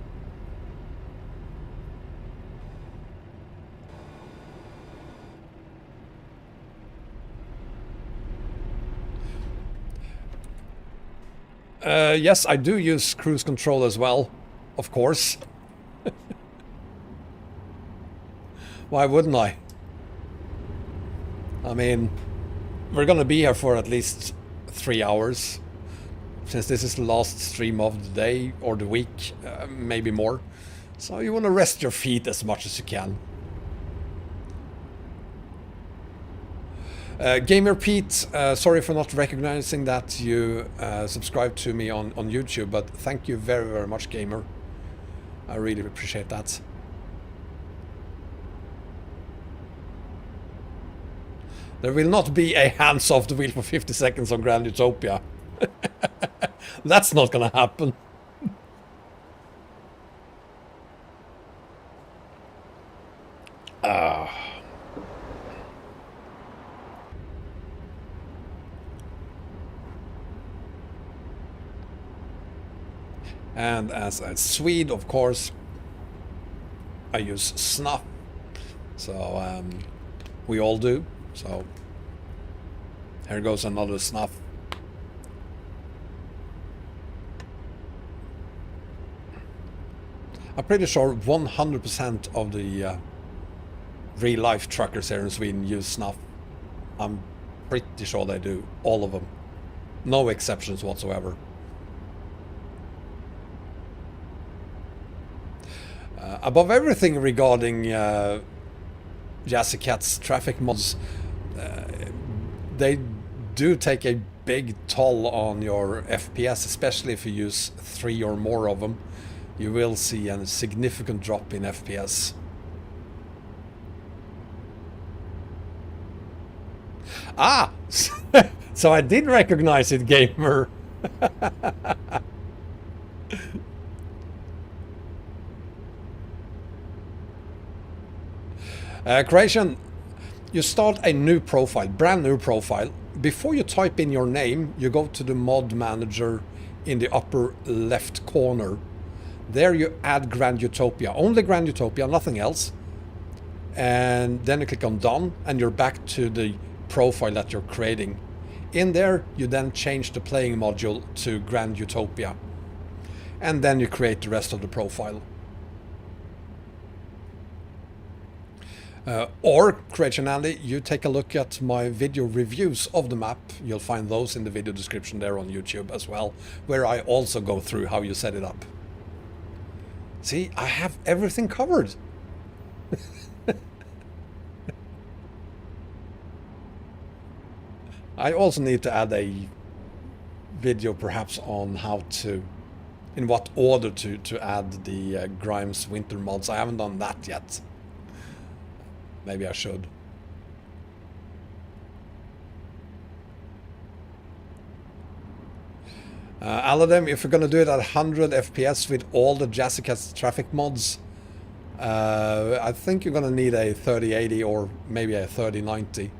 Yes, I do use cruise control as well, of course. Why wouldn't I? I mean, we're gonna be here for at least 3 hours, since this is the last stream of the day or the week, maybe more. So you want to rest your feet as much as you can. Gamer Pete, sorry for not recognizing that you subscribed to me on YouTube, but thank you very, very much, Gamer. I really appreciate that. There will not be a hands off the wheel for 50 seconds on Grand Utopia. That's not gonna happen. And as a Swede, of course, I use snuff. So we all do. So here goes another snuff. I'm pretty sure 100% of the real life truckers here in Sweden use snuff. I'm pretty sure they do. All of them. No exceptions whatsoever. Above everything regarding Jazzy Cat's traffic mods, they do take a big toll on your FPS, especially if you use 3 or more of them. You will see a significant drop in FPS. Ah! So I did recognize it, gamer. Creation, you start a new profile, brand new profile. Before you type in your name, you go to the mod manager in the upper left corner. There you add Grand Utopia, only Grand Utopia, nothing else. And then you click on done and you're back to the profile that you're creating. In there, you then change the playing module to Grand Utopia. And then you create the rest of the profile. Or, Creation Andy, you take a look at my video reviews of the map. You'll find those in the video description there on YouTube as well, where I also go through how you set it up. See, I have everything covered. I also need to add a video perhaps on how to, in what order to add the Grimes winter mods. I haven't done that yet. Maybe I should. Addon, if you're gonna do it at 100 FPS with all the Jazzy Cat's traffic mods, I think you're gonna need a 3080 or maybe a 3090.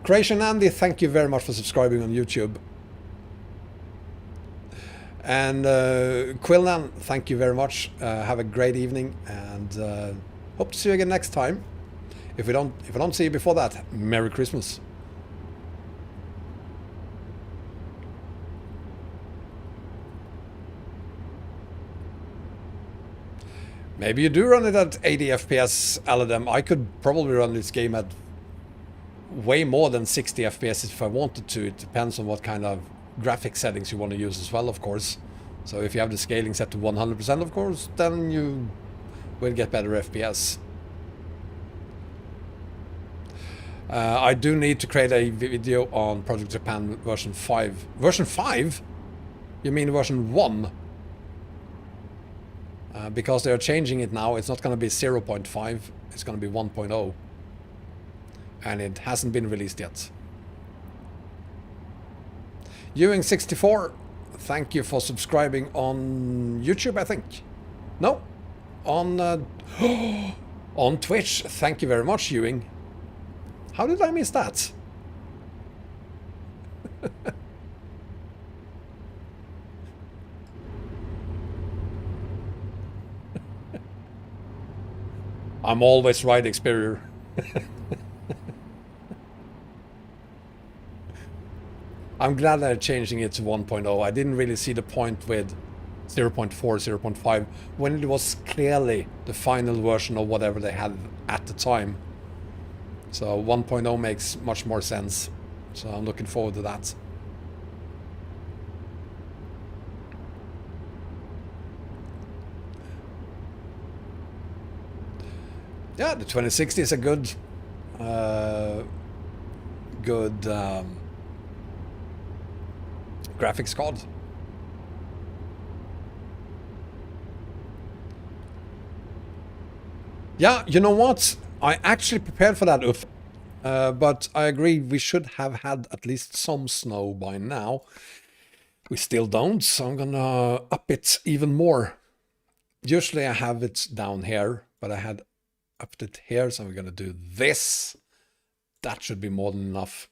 Creation Andy, thank you very much for subscribing on YouTube. And Quillan, thank you very much. Have a great evening, and hope to see you again next time. If I don't see you before that, Merry Christmas. Maybe you do run it at 80 FPS, Aladem. I could probably run this game at way more than 60 FPS if I wanted to. It depends on what kind of graphic settings you want to use as well, of course. So if you have the scaling set to 100%, of course, then you will get better FPS. I do need to create a video on Project Japan version 5. Version 5? You mean version 1? Because they are changing it now. It's not going to be 0.5. It's going to be 1.0. And it hasn't been released yet. Ewing64, thank you for subscribing on YouTube, I think. No, on on Twitch. Thank you very much, Ewing. How did I miss that? I'm always right, Xperior. I'm glad they're changing it to 1.0. I didn't really see the point with 0.4, 0.5 when it was clearly the final version of whatever they had at the time. So 1.0 makes much more sense. So I'm looking forward to that. Yeah, the 2060 is a good graphics card. Yeah, you know what? I actually prepared for that, Uff. But I agree we should have had at least some snow by now. We still don't, so I'm gonna up it even more. Usually I have it down here, but I had upped it here, so we're gonna do this. That should be more than enough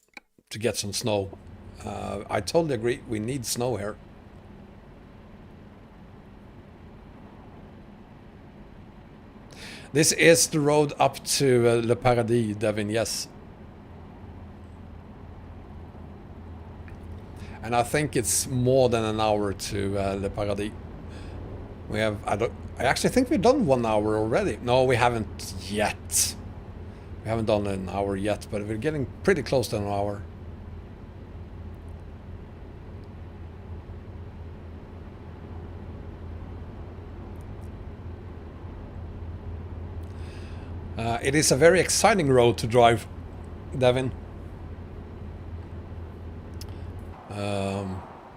to get some snow. I totally agree, we need snow here. This is the road up to Le Paradis, Devin, yes. And I think it's more than an hour to Le Paradis. We have, I actually think we've done 1 hour already. No, we haven't yet. We haven't done an hour yet, but we're getting pretty close to an hour. It is a very exciting road to drive, Devin.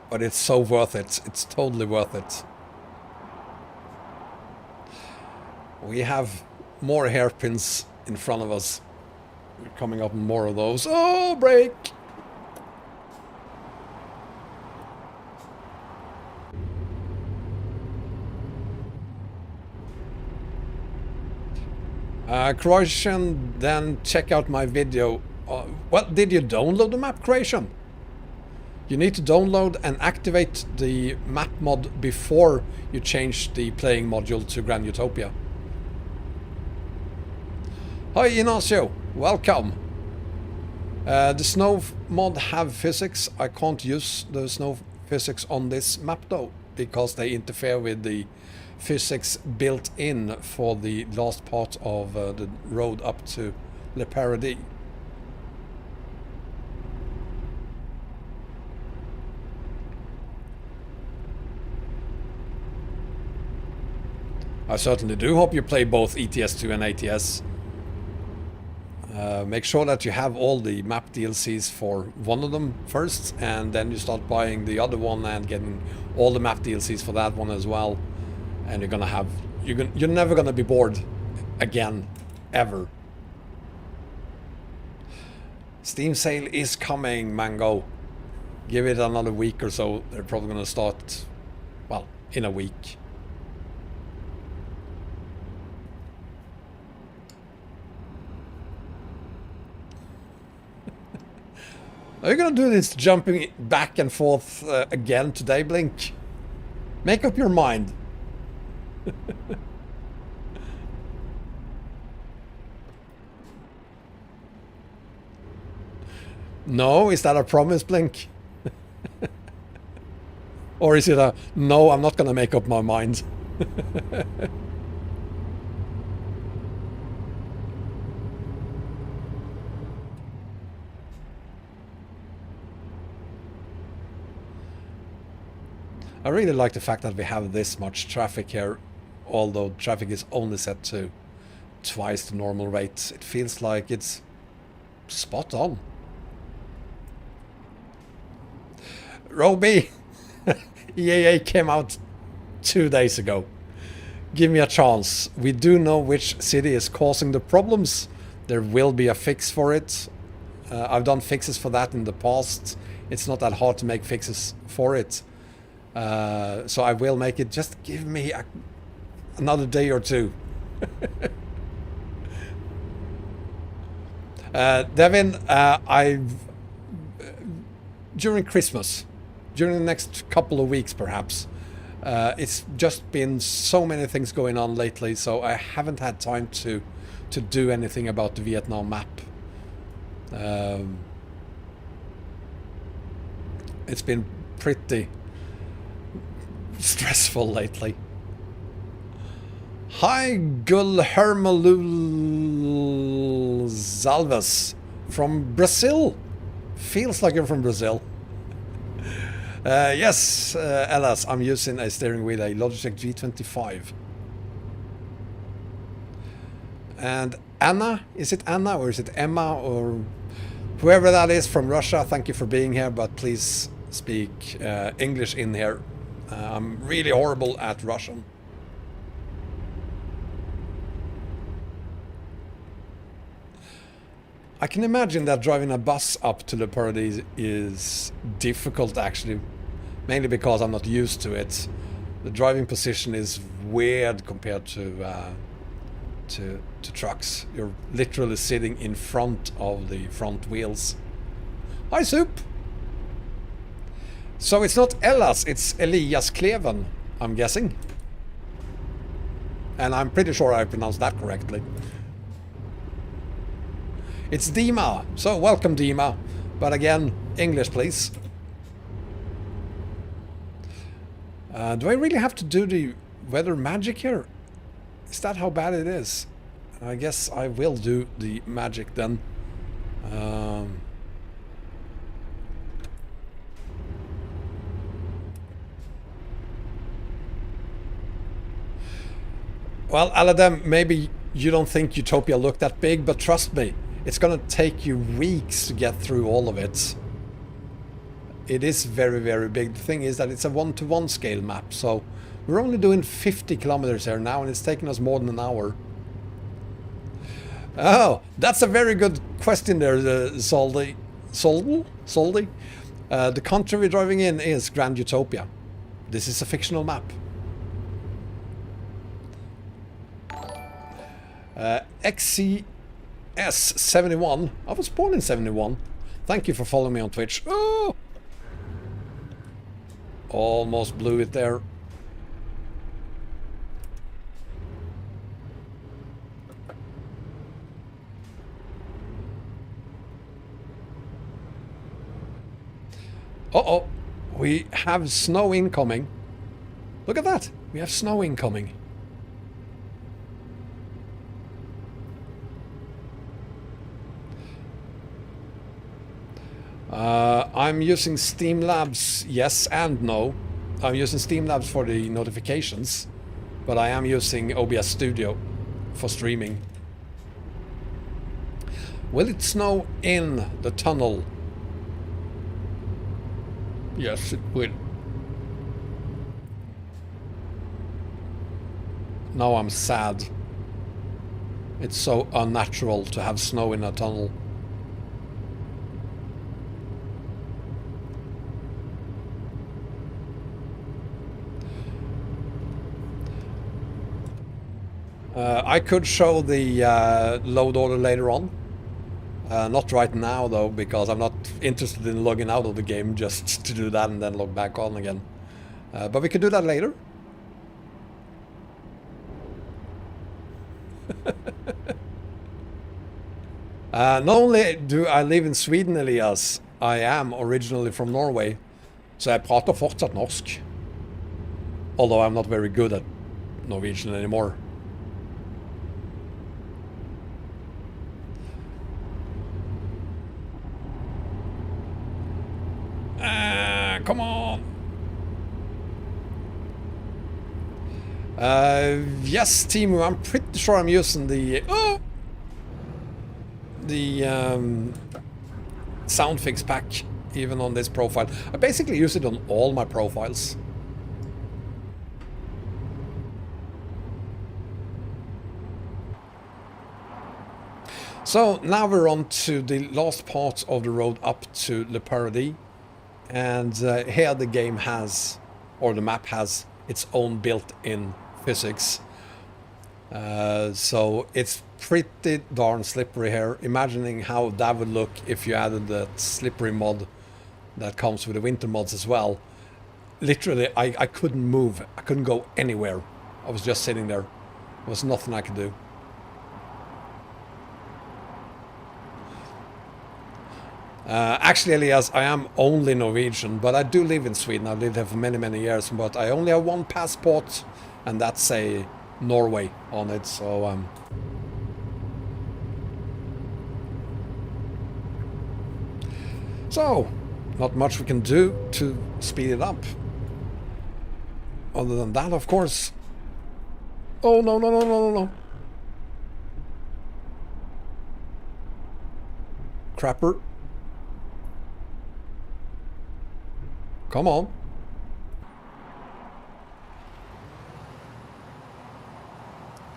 But it's so worth it. It's totally worth it. We have more hairpins in front of us. We're coming up more of those. Oh, brake! Croatian, then check out my video. Well, did you download the map, Croatian? You need to download and activate the map mod before you change the playing module to Grand Utopia. Hi Ignacio, welcome. The snow mod have physics. I can't use the snow physics on this map though, because they interfere with the physics built in for the last part of the road up to Le Paradis. I certainly do hope you play both ETS2 and ATS. Make sure that you have all the map DLCs for one of them first, and then you start buying the other one and getting all the map DLCs for that one as well. And you're gonna have, you're never gonna be bored again, ever. Steam sale is coming, Mango. Give it another week or so. They're probably gonna start, well, in a week. Are you gonna do this jumping back and forth again today, Blink? Make up your mind. No, is that a promise, Blink? Or is it a no, I'm not gonna make up my mind? I really like the fact that we have this much traffic here, although traffic is only set to twice the normal rate. It feels like it's spot on. Roby, EAA came out 2 days ago. Give me a chance. We do know which city is causing the problems. There will be a fix for it. I've done fixes for that in the past. It's not that hard to make fixes for it. So I will make it. Just give me another day or two. Devin, during Christmas, during the next couple of weeks perhaps, it's just been so many things going on lately, so I haven't had time to do anything about the Vietnam map. It's been pretty stressful lately. Hi Gulhermalul Zalvas from Brazil. Feels like you're from Brazil. Yes, Ellis, I'm using a steering wheel, a Logitech G25. And Anna, is it Anna or is it Emma or whoever that is from Russia? Thank you for being here, but please speak English in here. I'm really horrible at Russian. I can imagine that driving a bus up to the Paradise is difficult actually, mainly because I'm not used to it. The driving position is weird compared to trucks. You're literally sitting in front of the front wheels. Hi, Soup! So it's not Ellas, it's Elias Kleven, I'm guessing. And I'm pretty sure I pronounced that correctly. It's Dima, so welcome Dima. But again, English please. Do I really have to do the weather magic here? Is that how bad it is? I guess I will do the magic then. Well, Aladem, maybe you don't think Utopia looked that big, but trust me, it's gonna take you weeks to get through all of it. It is very, very big. The thing is that it's a 1-to-1 scale map, so we're only doing 50 kilometers here now, and it's taking us more than an hour. Oh, that's a very good question there, Soldi. Soldi? The country we're driving in is Grand Utopia. This is a fictional map. XCS71. I was born in 71. Thank you for following me on Twitch. Oh! Almost blew it there. Uh-oh. We have snow incoming. Look at that. We have snow incoming. I'm using Steamlabs, yes and no. I'm using Steamlabs for the notifications, but I am using OBS Studio for streaming. Will it snow in the tunnel? Yes, it will. Now I'm sad. It's so unnatural to have snow in a tunnel. I could show the load order later on. Not right now though, because I'm not interested in logging out of the game just to do that and then log back on again. But we could do that later. Not only do I live in Sweden, Elias, I am originally from Norway. Så jeg prater fortsatt norsk. Although I'm not very good at Norwegian anymore. Come on! Yes, Timu, I'm pretty sure I'm using the sound fix pack even on this profile. I basically use it on all my profiles. So now we're on to the last part of the road up to Le Paradis. And here the game has, or the map has, its own built-in physics. So it's pretty darn slippery here. Imagining how that would look if you added that slippery mod that comes with the winter mods as well. Literally, I couldn't move. I couldn't go anywhere. I was just sitting there. There was nothing I could do. Actually, Elias, I am only Norwegian, but I do live in Sweden. I've lived here for many, many years, but I only have one passport, and that's a Norway on it, so... So, not much we can do to speed it up. Other than that, of course. Oh, no, no, no, no, no, no. Crapper. Come on.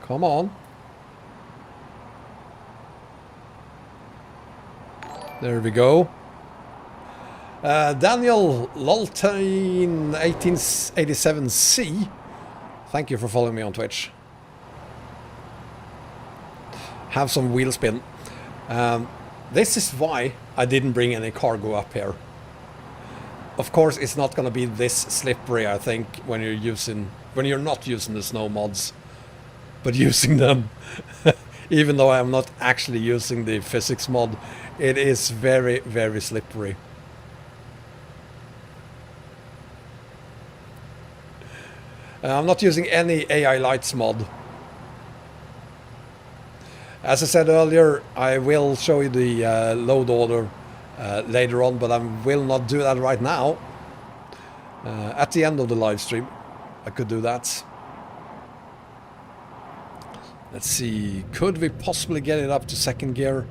Come on. There we go. Daniel Loltain 1887C. Thank you for following me on Twitch. Have some wheel spin. This is why I didn't bring any cargo up here. Of course, it's not going to be this slippery, I think, when you're not using the snow mods, but using them. Even though I'm not actually using the physics mod, it is very, very slippery. I'm not using any AI lights mod. As I said earlier, I will show you the load order later on, but I will not do that right now. At the end of the live stream, I could do that. Let's see, could we possibly get it up to second gear?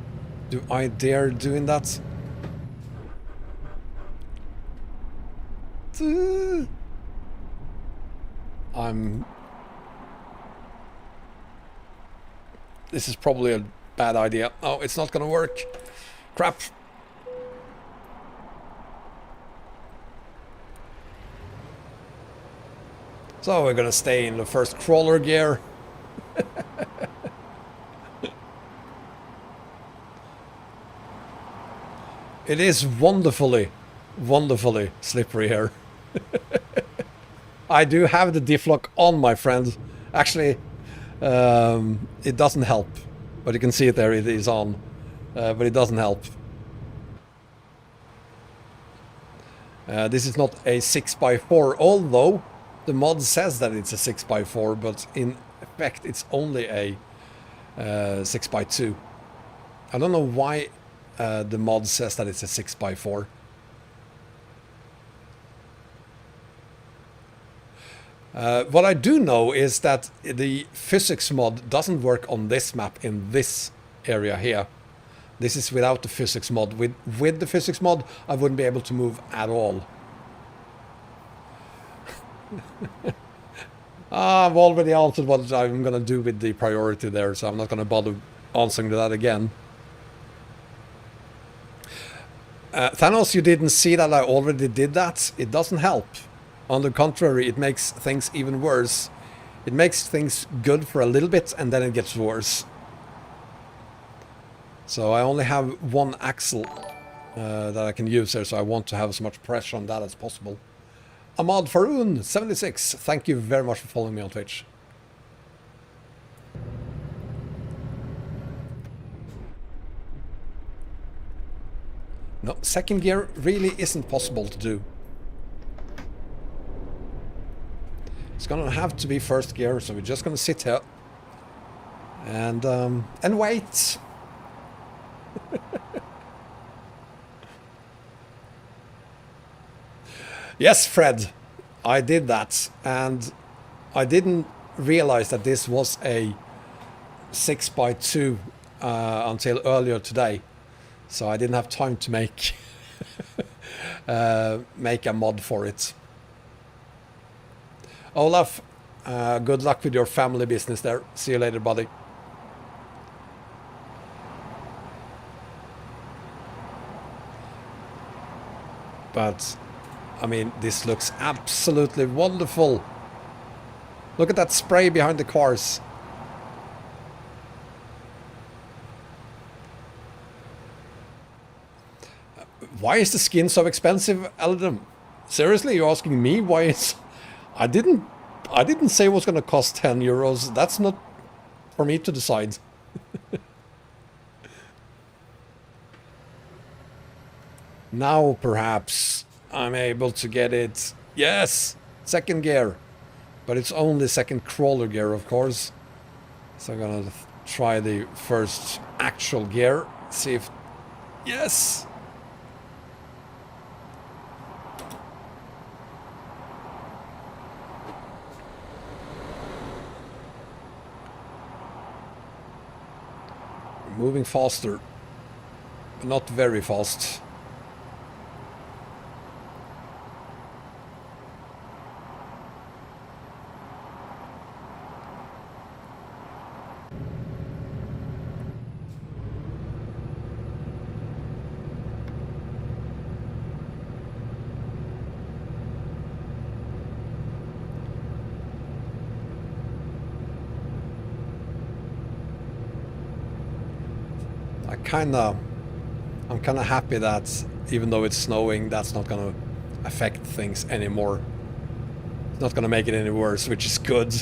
Do I dare doing that? This is probably a bad idea. Oh, it's not gonna work. Crap. So we're gonna stay in the first crawler gear. It is wonderfully, wonderfully slippery here. I do have the diff lock on, my friend. Actually, it doesn't help. But you can see it there, it is on. But it doesn't help. This is not a 6x4, although the mod says that it's a 6x4, but in effect it's only a 6x2. I don't know why the mod says that it's a 6x4. What I do know is that the physics mod doesn't work on this map in this area here. This is without the physics mod. With the physics mod, I wouldn't be able to move at all. I've already answered what I'm going to do with the priority there, so I'm not going to bother answering to that again. Thanos, you didn't see that I already did that? It doesn't help. On the contrary, it makes things even worse. It makes things good for a little bit and then it gets worse. So I only have one axle that I can use there, so I want to have as much pressure on that as possible. Ahmad Faroon, 76, thank you very much for following me on Twitch. No, second gear really isn't possible to do. It's gonna have to be first gear, so we're just gonna sit here and wait. Yes, Fred, I did that, and I didn't realize that this was a 6x2 until earlier today, so I didn't have time to make make a mod for it. Olaf, good luck with your family business there. See you later, buddy. But, I mean, this looks absolutely wonderful. Look at that spray behind the cars. Why is the skin so expensive, Eldon? Seriously, you're asking me why it's... I didn't say it was going to cost 10 euros. That's not for me to decide. Now perhaps I'm able to get it. Yes, second gear. But it's only second crawler gear, of course. So I'm going to try the first actual gear. See if... Yes! Moving faster, but not very fast. kind of happy that even though it's snowing, that's not gonna affect things anymore. It's not gonna make it any worse, which is good,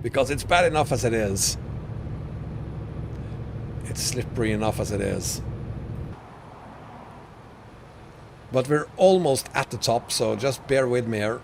because it's bad enough as it is. It's slippery enough as it is. But we're almost at the top, so just bear with me here.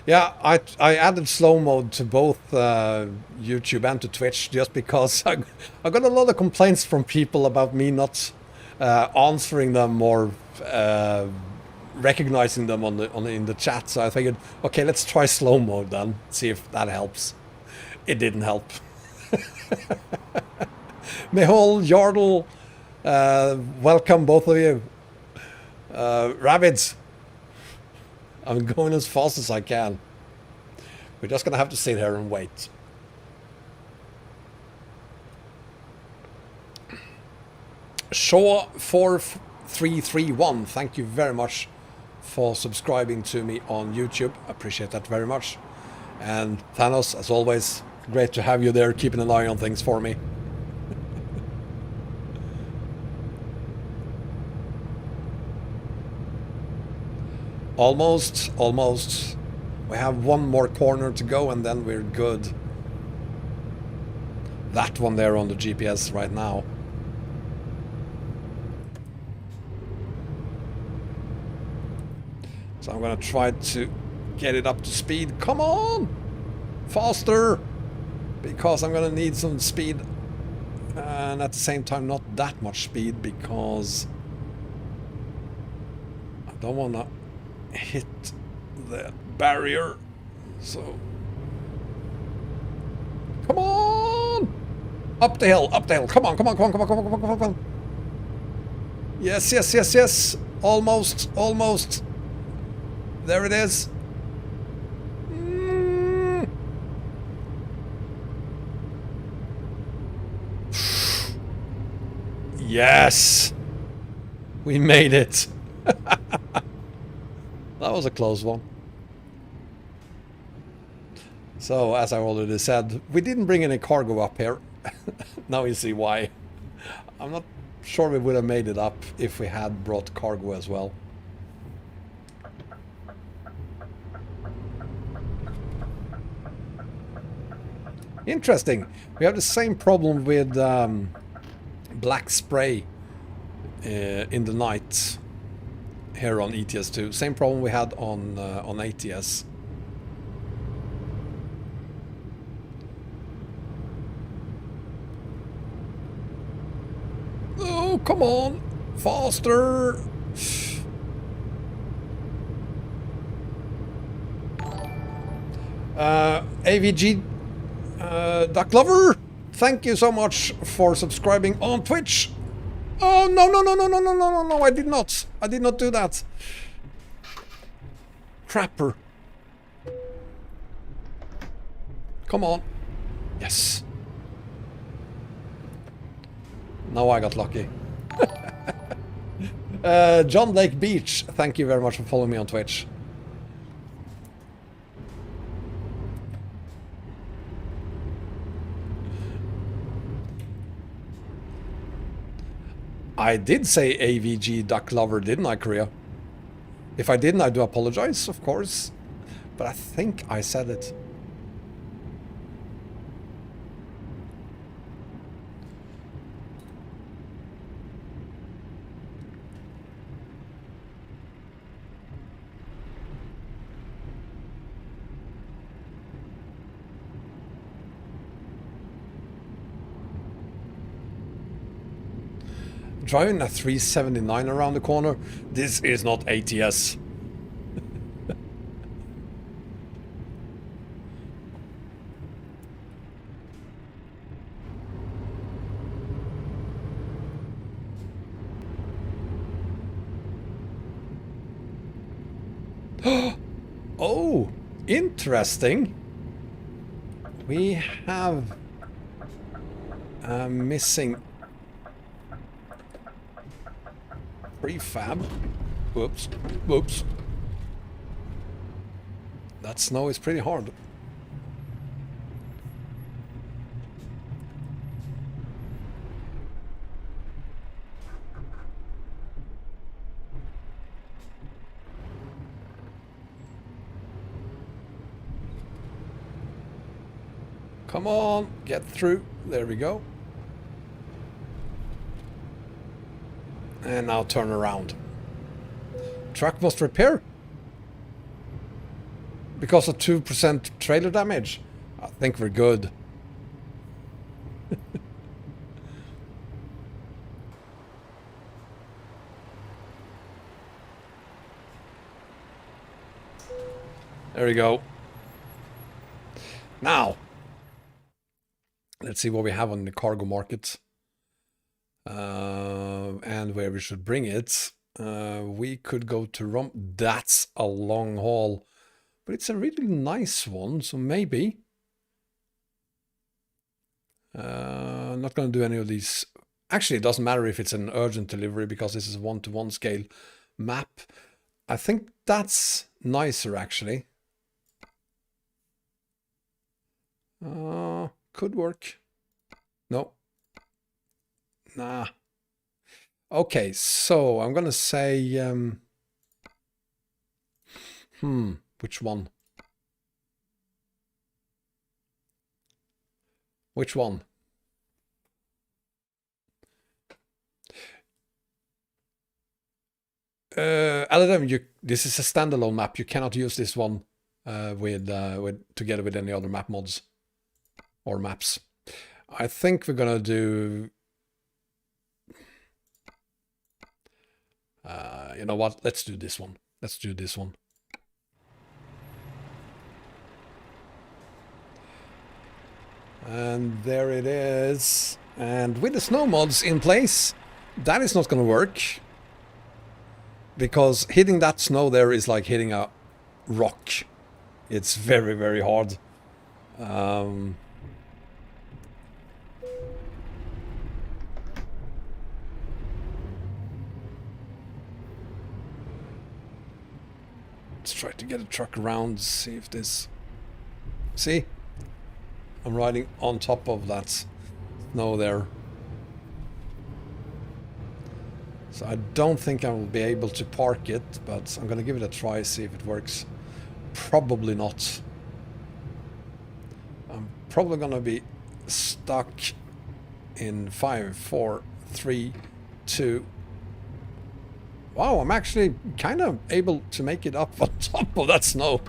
Yeah, I added slow mode to both YouTube and to Twitch just because I got a lot of complaints from people about me not answering them or recognizing them in the chat. So I figured, okay, let's try slow mode then, see if that helps. It didn't help. Mehol, Yardle, welcome both of you. Rabbids. I'm going as fast as I can. We're just gonna have to sit here and wait. Shaw4331, thank you very much for subscribing to me on YouTube. I appreciate that very much. And Thanos, as always, great to have you there keeping an eye on things for me. Almost. We have one more corner to go and then we're good. That one there on the GPS right now. So I'm gonna try to get it up to speed. Come on! Faster! Because I'm gonna need some speed. And at the same time not that much speed because I don't wanna hit the barrier, so come on, up the hill, come on, yes, almost, there it is. Yes, we made it. That was a close one. So, as I already said, we didn't bring any cargo up here. Now you see why. I'm not sure we would have made it up if we had brought cargo as well. Interesting. We have the same problem with black spray in the night. Here on ETS2, same problem we had on ATS. Oh, come on, faster! AVG Duck Lover, thank you so much for subscribing on Twitch. Oh, no, I did not do that. Crapper. Come on. Yes. Now I got lucky. John Lake Beach, thank you very much for following me on Twitch. I did say AVG Duck Lover, didn't I, Korea? If I didn't, I do apologize, of course. But I think I said it. Driving a 379 around the corner. This is not ATS. Oh, interesting. We have a missing Prefab. Whoops. Whoops. That snow is pretty hard. Come on, get through. There we go. And now turn around. Truck must repair. Because of 2% trailer damage. I think we're good. There we go. Now, let's see what we have on the cargo market. And where we should bring it. We could go to Rome. That's a long haul. But it's a really nice one, so maybe. Not going to do any of these. Actually, it doesn't matter if it's an urgent delivery because this is a 1-to-1 scale map. I think that's nicer, actually. Could work. No. Nah. Okay, so I'm going to say... which one? Which one? Addon, this is a standalone map. You cannot use this one together with any other map mods or maps. I think we're gonna do. You know what? Let's do this one. Let's do this one. And there it is. And with the snow mods in place, that is not going to work. Because hitting that snow there is like hitting a rock. It's very, very hard. Let's try to get a truck around, see if this... See? I'm riding on top of that snow there. So I don't think I will be able to park it, but I'm going to give it a try, see if it works. Probably not. I'm probably going to be stuck in 5, 4, 3, 2. Wow, I'm actually kind of able to make it up on top of that snow.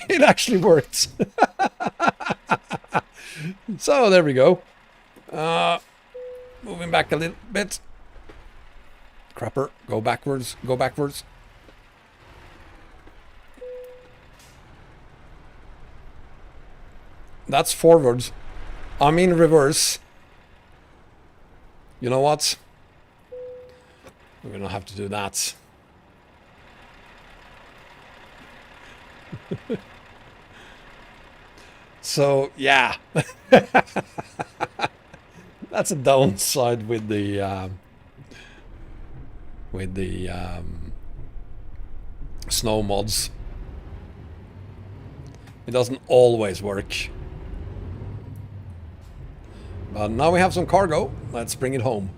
It actually worked. So there we go. Moving back a little bit. Crapper, go backwards, go backwards. That's forwards. I mean reverse. You know what? We're gonna have to do that. So, yeah. That's a downside with the snow mods. It doesn't always work. But now we have some cargo. Let's bring it home.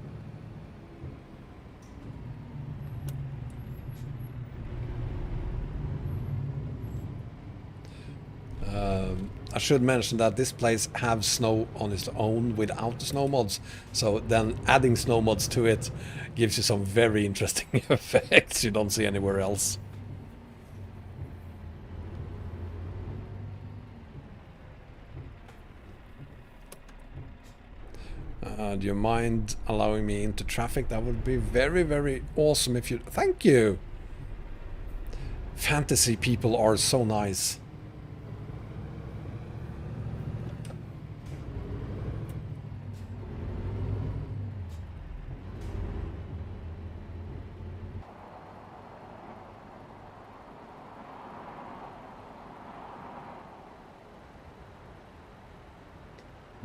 I should mention that this place has snow on its own without the snow mods. So then adding snow mods to it gives you some very interesting effects you don't see anywhere else. Do you mind allowing me into traffic? That would be very, very awesome if you... Thank you! Fantasy people are so nice.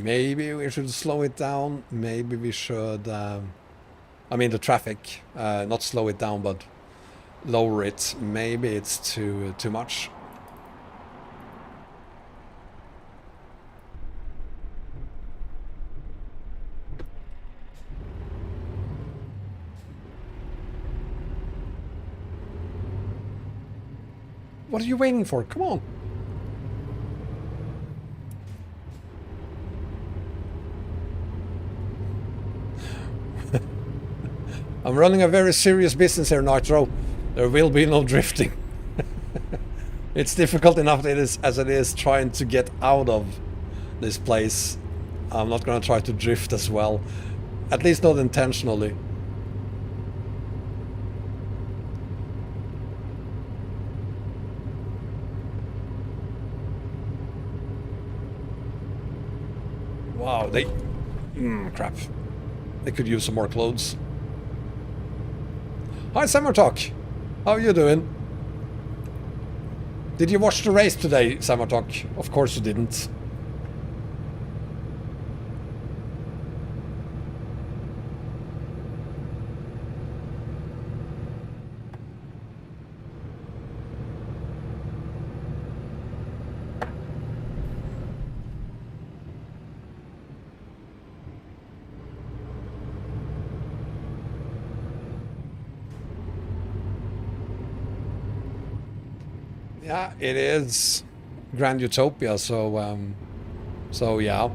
Maybe we should slow it down. Maybe we should... I mean the traffic. Not slow it down, but lower it. Maybe it's too much. What are you waiting for? Come on. I'm running a very serious business here, Nitro. There will be no drifting. It's difficult enough as it is trying to get out of this place. I'm not going to try to drift as well. At least not intentionally. Wow, they... crap. They could use some more clothes. Hi, Summer Talk. How are you doing? Did you watch the race today, Summer Talk? Of course you didn't. Yeah, it is Grand Utopia, so yeah.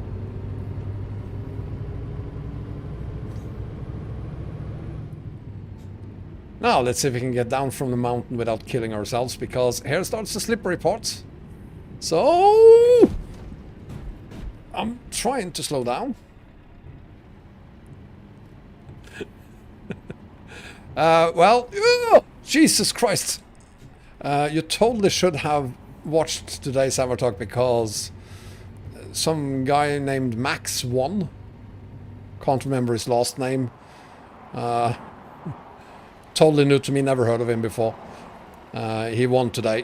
Now, let's see if we can get down from the mountain without killing ourselves, because here starts the slippery part. So... I'm trying to slow down. Well, Jesus Christ. You totally should have watched today's Avatar, because some guy named Max won. Can't remember his last name. Totally new to me, never heard of him before. He won today.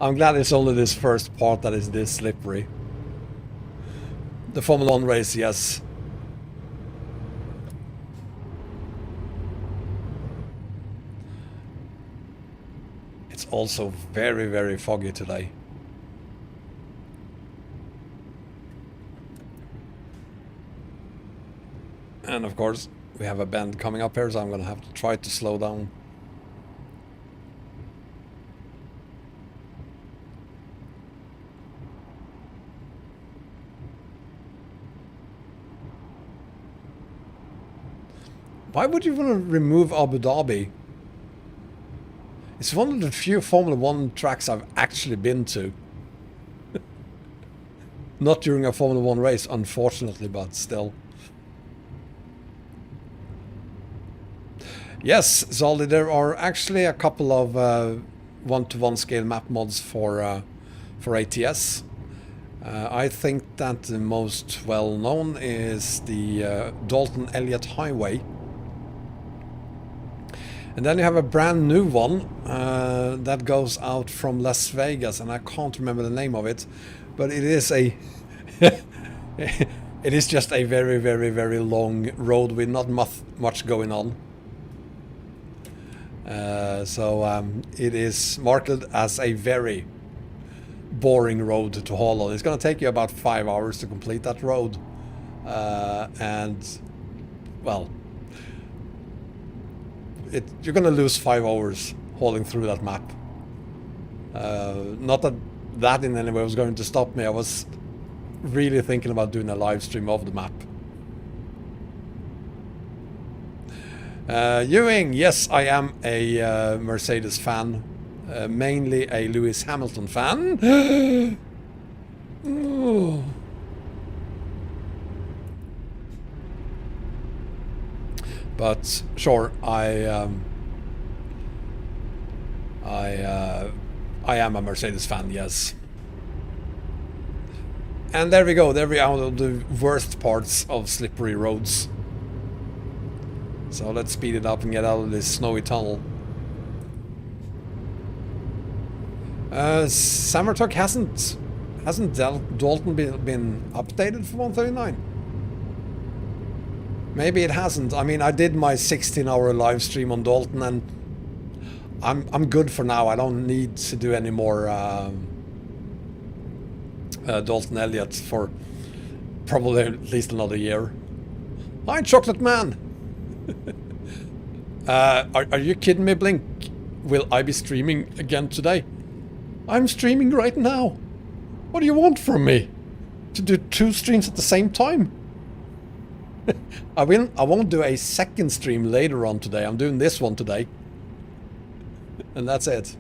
I'm glad it's only this first part that is this slippery. The Formula 1 race, yes. It's also very, very foggy today. And of course, we have a bend coming up here, so I'm going to have to try to slow down. Why would you want to remove Abu Dhabi? It's one of the few Formula 1 tracks I've actually been to. Not during a Formula 1 race, unfortunately, but still. Yes, Zoldy, there are actually a couple of one-to-one scale map mods for ATS. I think that the most well-known is the Dalton Elliott Highway. And then you have a brand new one that goes out from Las Vegas, and I can't remember the name of it, but it is a it is just a very, very, very long road with not much going on. So it is marketed as a very boring road to haul on. It's going to take you about 5 hours to complete that road, and well, you're going to lose 5 hours hauling through that map. Not that in any way was going to stop me. I was really thinking about doing a live stream of the map. Ewing, yes, I am a Mercedes fan. Mainly a Lewis Hamilton fan. But sure, I am a Mercedes fan, yes. And there we go, there we are, out of the worst parts of slippery roads. So let's speed it up and get out of this snowy tunnel. Samertuck hasn't Dalton been updated for 139? Maybe it hasn't. I mean, I did my 16-hour live stream on Dalton, and I'm good for now. I don't need to do any more Dalton Elliott for probably at least another year. Hi, Chocolate Man. Are you kidding me, Blink? Will I be streaming again today? I'm streaming right now. What do you want from me? To do 2 streams at the same time? I won't do a second stream later on today. I'm doing this one today. And that's it.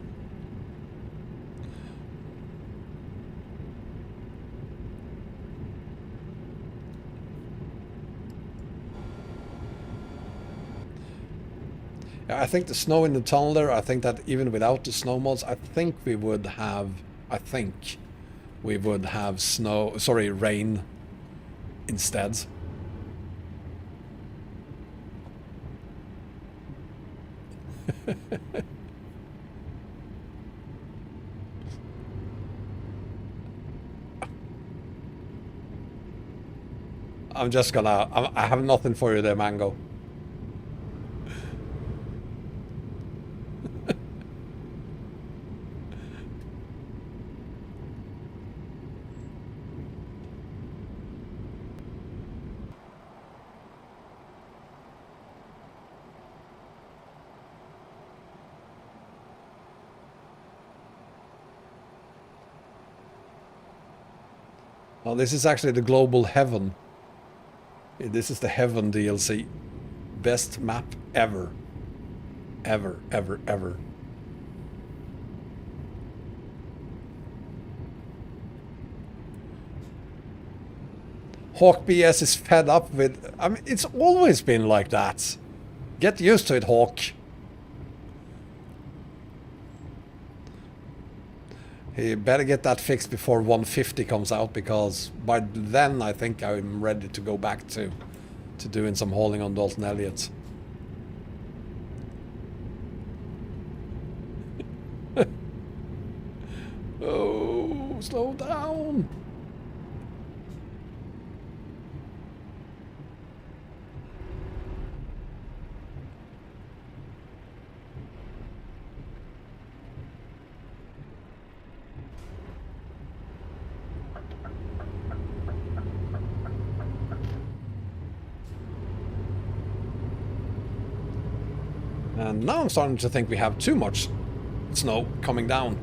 I think the snow in the tunnel there, I think that even without the snow mods, I think we would have rain instead. I'm just gonna, I have nothing for you there, Mango. Oh, this is actually the global heaven. This is the heaven DLC. Best map ever. Ever, ever, ever. Hawk BS is fed up with... I mean, it's always been like that. Get used to it, Hawk. You better get that fixed before 150 comes out, because by then I think I'm ready to go back to doing some hauling on Dalton Elliott. Oh, slow down. And now I'm starting to think we have too much snow coming down.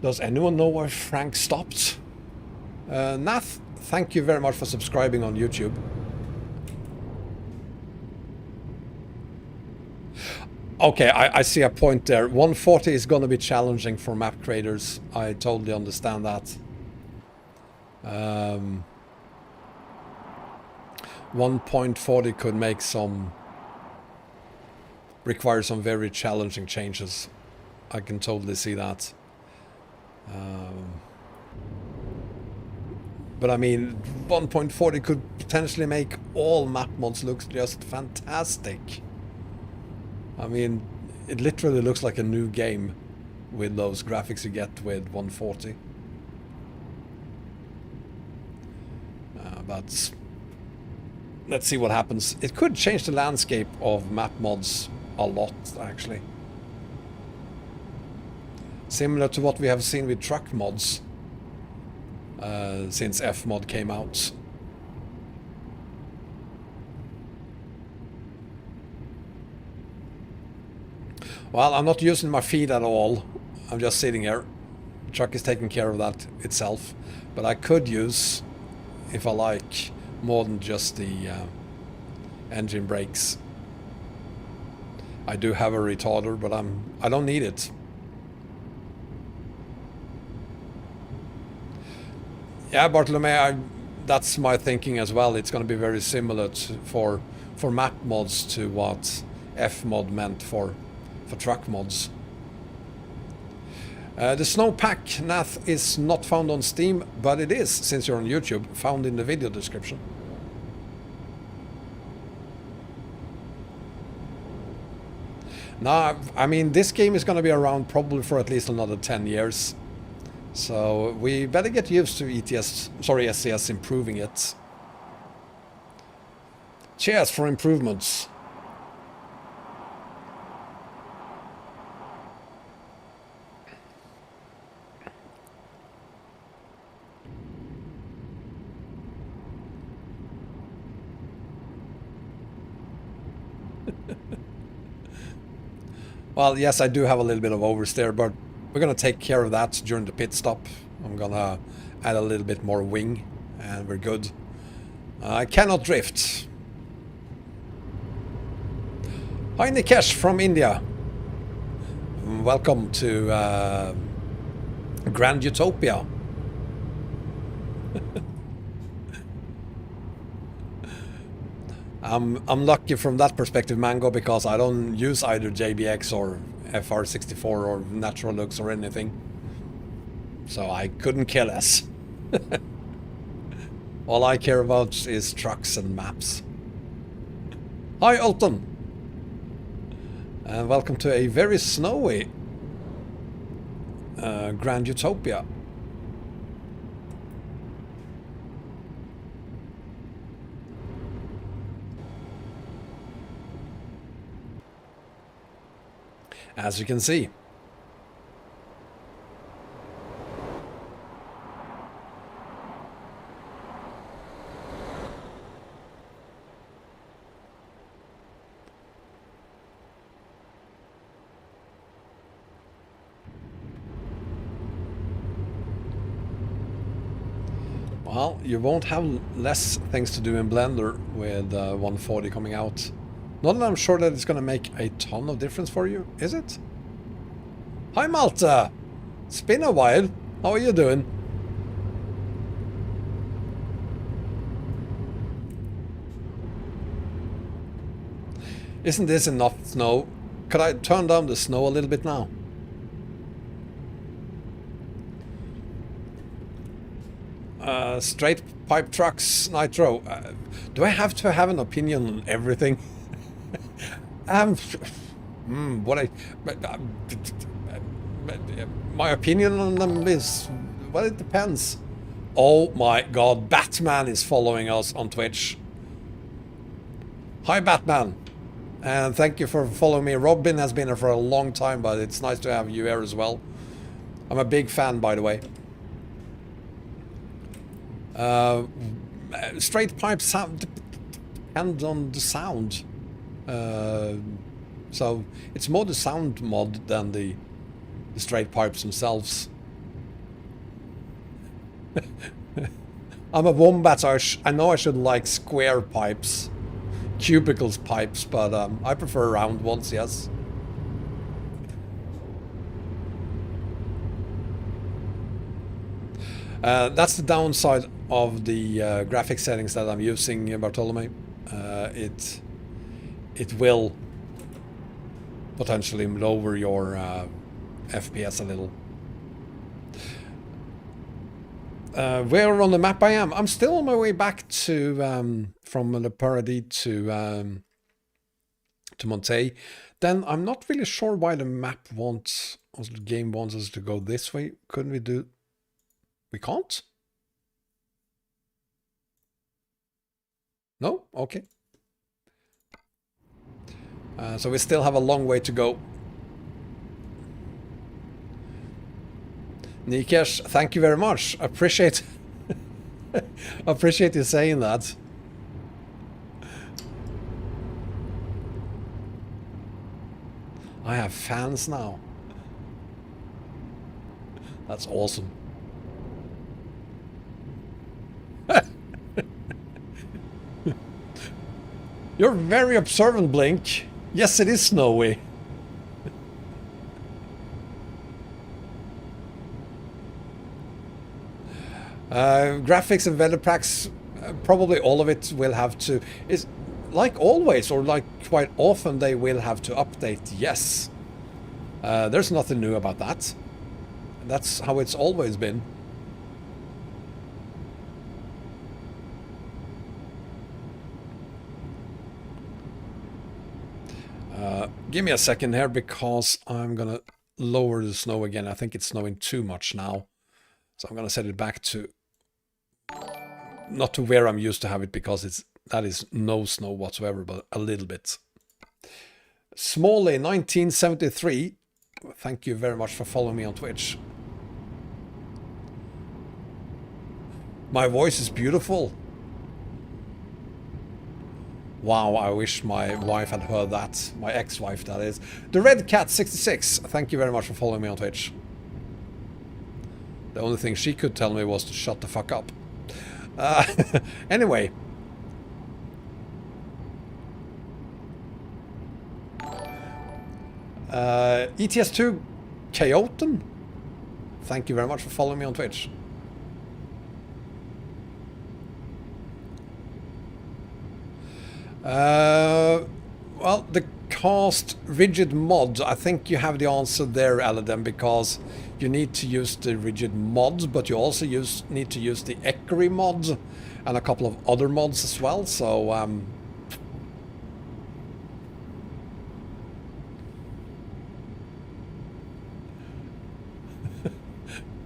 Does anyone know why Frank stopped? Nath, thank you very much for subscribing on YouTube. Okay, I see a point there. 140 is going to be challenging for map creators. I totally understand that. 1.40 could make require some very challenging changes. I can totally see that. But I mean, 1.40 could potentially make all map mods look just fantastic. I mean, it literally looks like a new game with those graphics you get with 140. But let's see what happens. It could change the landscape of map mods a lot, actually. Similar to what we have seen with truck mods since F mod came out. Well, I'm not using my feet at all. I'm just sitting here. The truck is taking care of that itself. But I could use, if I like, more than just the engine brakes. I do have a retarder, but I don't need it. Yeah, Bartolome, that's my thinking as well. It's going to be very similar for map mods to what Fmod meant for truck mods. The snowpack Nath is not found on Steam, but it is, since you're on YouTube, found in the video description. Now, I mean, this game is going to be around probably for at least another 10 years. So we better get used to SCS improving it. Cheers for improvements. Well, yes, I do have a little bit of oversteer, but we're going to take care of that during the pit stop. I'm going to add a little bit more wing, and we're good. I cannot drift. Hi, Nikesh from India. Welcome to Grand Utopia. I'm lucky from that perspective, Mango, because I don't use either JBX or FR64 or Natural Looks or anything. So I couldn't care less. All I care about is trucks and maps. Hi, Alton. And welcome to a very snowy Grand Utopia. As you can see. Well, you won't have less things to do in Blender with 140 coming out. Not that I'm sure that it's going to make a ton of difference for you, is it? Hi, Malta! It's been a while. How are you doing? Isn't this enough snow? Could I turn down the snow a little bit now? Straight pipe trucks, nitro. Do I have to have an opinion on everything? My opinion on them is, well, it depends. Oh my god, Batman is following us on Twitch. Hi, Batman. And thank you for following me. Robin has been here for a long time, but it's nice to have you here as well. I'm a big fan, by the way. Straight pipe sound depends on the sound. So it's more the sound mod than the straight pipes themselves. I'm a Wombat, so I know I should like square pipes, cubicles pipes, but I prefer round ones, yes. That's the downside of the graphic settings that I'm using, Bartolome. It will potentially lower your FPS a little. Where on the map I am? I'm still on my way back to from Le Paradis to Monteil. Then I'm not really sure why the map wants, or the game wants us to go this way. Couldn't we do? We can't? No? Okay. So we still have a long way to go. Nikesh, thank you very much. Appreciate appreciate you saying that. I have fans now. That's awesome. You're very observant, Blink. Yes, it is snowy. Graphics and weather packs, probably all of it will have to, is like always, or like quite often, they will have to update, yes. There's nothing new about that. That's how it's always been. Give me a second here, because I'm gonna lower the snow again. I think it's snowing too much now. So I'm gonna set it back to, not to where I'm used to have it, because that is no snow whatsoever, but a little bit. Smalley 1973, thank you very much for following me on Twitch. My voice is beautiful. Wow, I wish my wife had heard that. My ex-wife, that is. The Red Cat 66, thank you very much for following me on Twitch. The only thing she could tell me was to shut the fuck up. Anyway. ETS2 Chaoten, thank you very much for following me on Twitch. Well, the Kast rigid mod, I think you have the answer there, Aladdin, because you need to use the rigid mods, but you also need to use the Equerry mod and a couple of other mods as well, so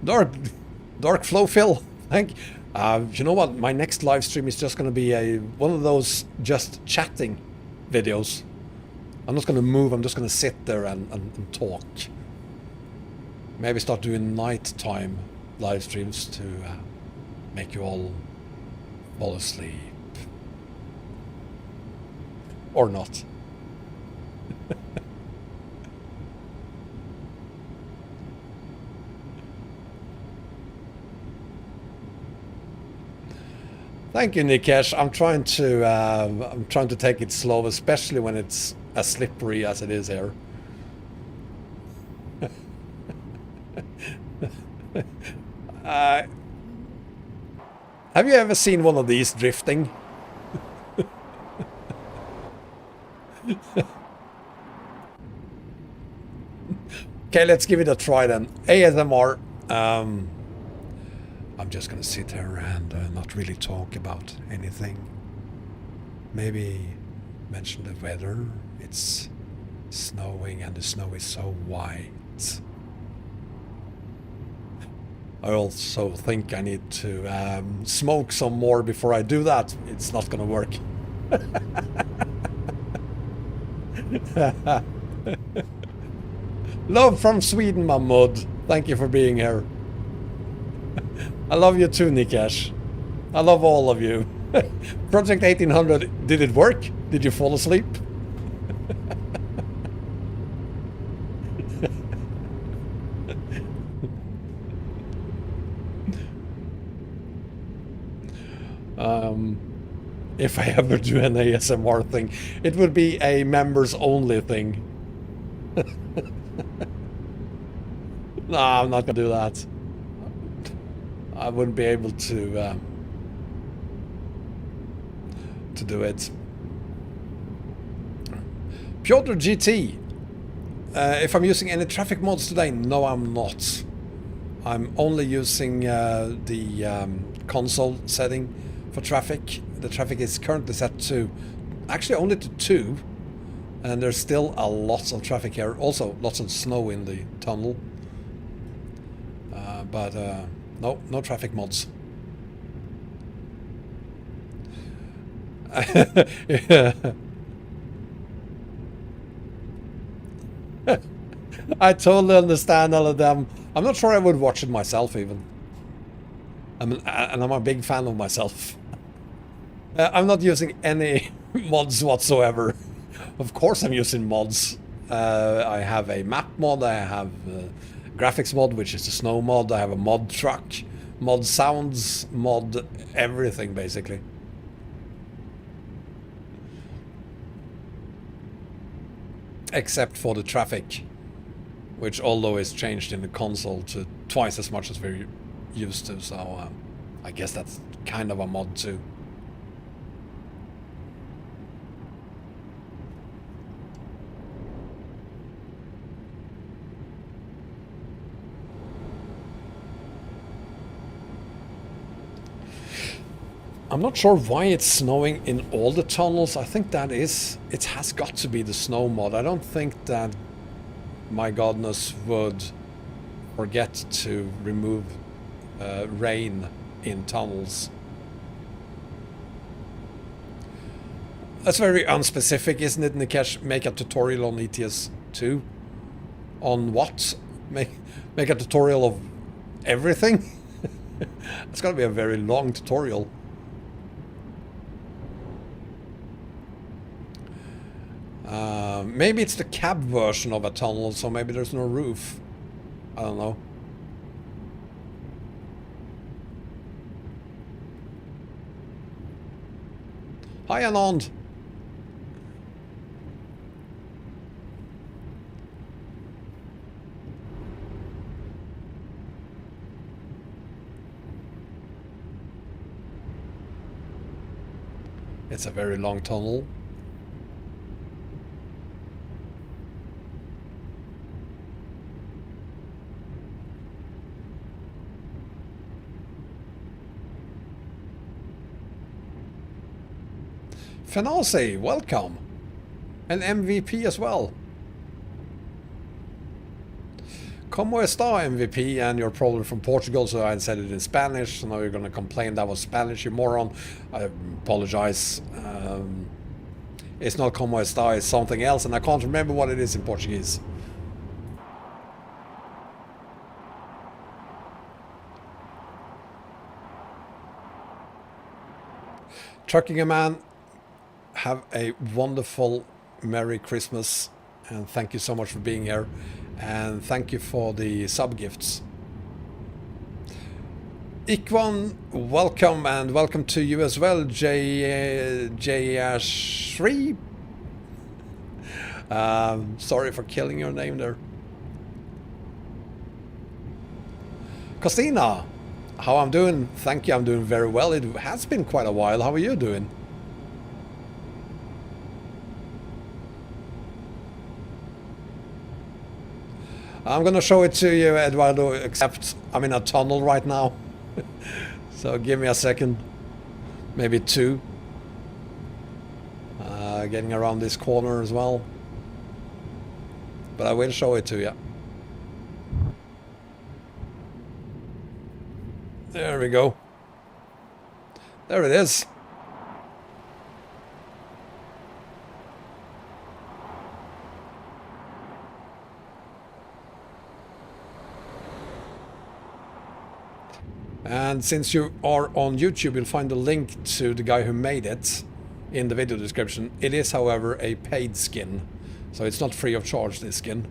Dark Flow Phil, thank you. You know what? My next live stream is just going to be one of those just chatting videos. I'm not going to move. I'm just going to sit there and talk. Maybe start doing nighttime live streams to make you all fall asleep. Or not. Thank you, Nikesh. I'm trying to take it slow, especially when it's as slippery as it is here. Have you ever seen one of these drifting? Okay, let's give it a try then. ASMR. I'm just gonna sit here and not really talk about anything. Maybe mention the weather. It's snowing and the snow is so white. I also think I need to smoke some more before I do that. It's not gonna work. Love from Sweden, Mahmoud. Thank you for being here. I love you too, Nikesh. I love all of you. Project 1800, did it work? Did you fall asleep? If I ever do an ASMR thing, it would be a members only thing. No, I'm not gonna do that. I wouldn't be able to do it. Piotr GT, if I'm using any traffic mods today, no, I'm not. I'm only using the console setting for traffic. The traffic is currently set to, actually only to 2, and there's still a lot of traffic here. Also, lots of snow in the tunnel. But no traffic mods. Yeah. I totally understand all of them. I'm not sure I would watch it myself even. And I'm a big fan of myself. I'm not using any mods whatsoever. Of course I'm using mods. I have a map mod, I have a graphics mod, which is the snow mod, I have a mod truck, mod sounds, mod everything basically. except for the traffic, which although is changed in the console to twice as much as we're used to, so I guess that's kind of a mod too. I'm not sure why it's snowing in all the tunnels. I think that it has got to be the snow mod. I don't think that MyGodness would forget to remove rain in tunnels. That's very unspecific, isn't it, Nikesh? Make a tutorial on ETS2? On what? Make a tutorial of everything? It's gonna be a very long tutorial. Maybe it's the cab version of a tunnel, so maybe there's no roof. I don't know. Hi, Anand. It's a very long tunnel. Fenase, welcome. An MVP as well. Como está, MVP? And you're probably from Portugal, so I said it in Spanish. So now you're going to complain that was Spanish, you moron. I apologize. It's not como está, it's something else, and I can't remember what it is in Portuguese. Trucking a man, have a wonderful Merry Christmas, and thank you so much for being here, and thank you for the sub gifts. Ikwan, welcome, and welcome to you as well, Jayashri. Sorry for killing your name there. Costina, how I'm doing? Thank you, I'm doing very well. It has been quite a while. How are you doing? I'm gonna show it to you, Eduardo, except I'm in a tunnel right now. So give me a second. Maybe two. Getting around this corner as well. But I will show it to you. There we go. There it is. And since you are on YouTube, you'll find the link to the guy who made it in the video description. It is, however, a paid skin. So it's not free of charge, this skin.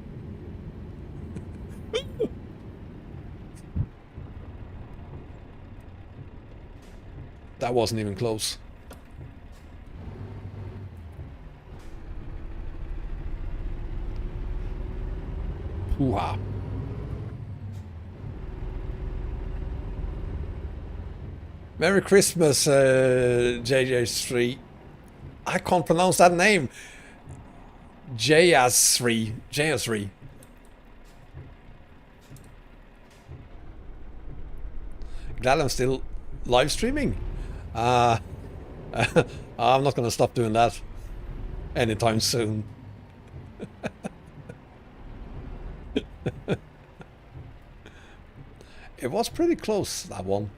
That wasn't even close. Hoo-ha. Merry Christmas, JJ3. I can't pronounce that name. JS3. JS3. Glad I'm still live streaming. I'm not going to stop doing that anytime soon. It was pretty close, that one.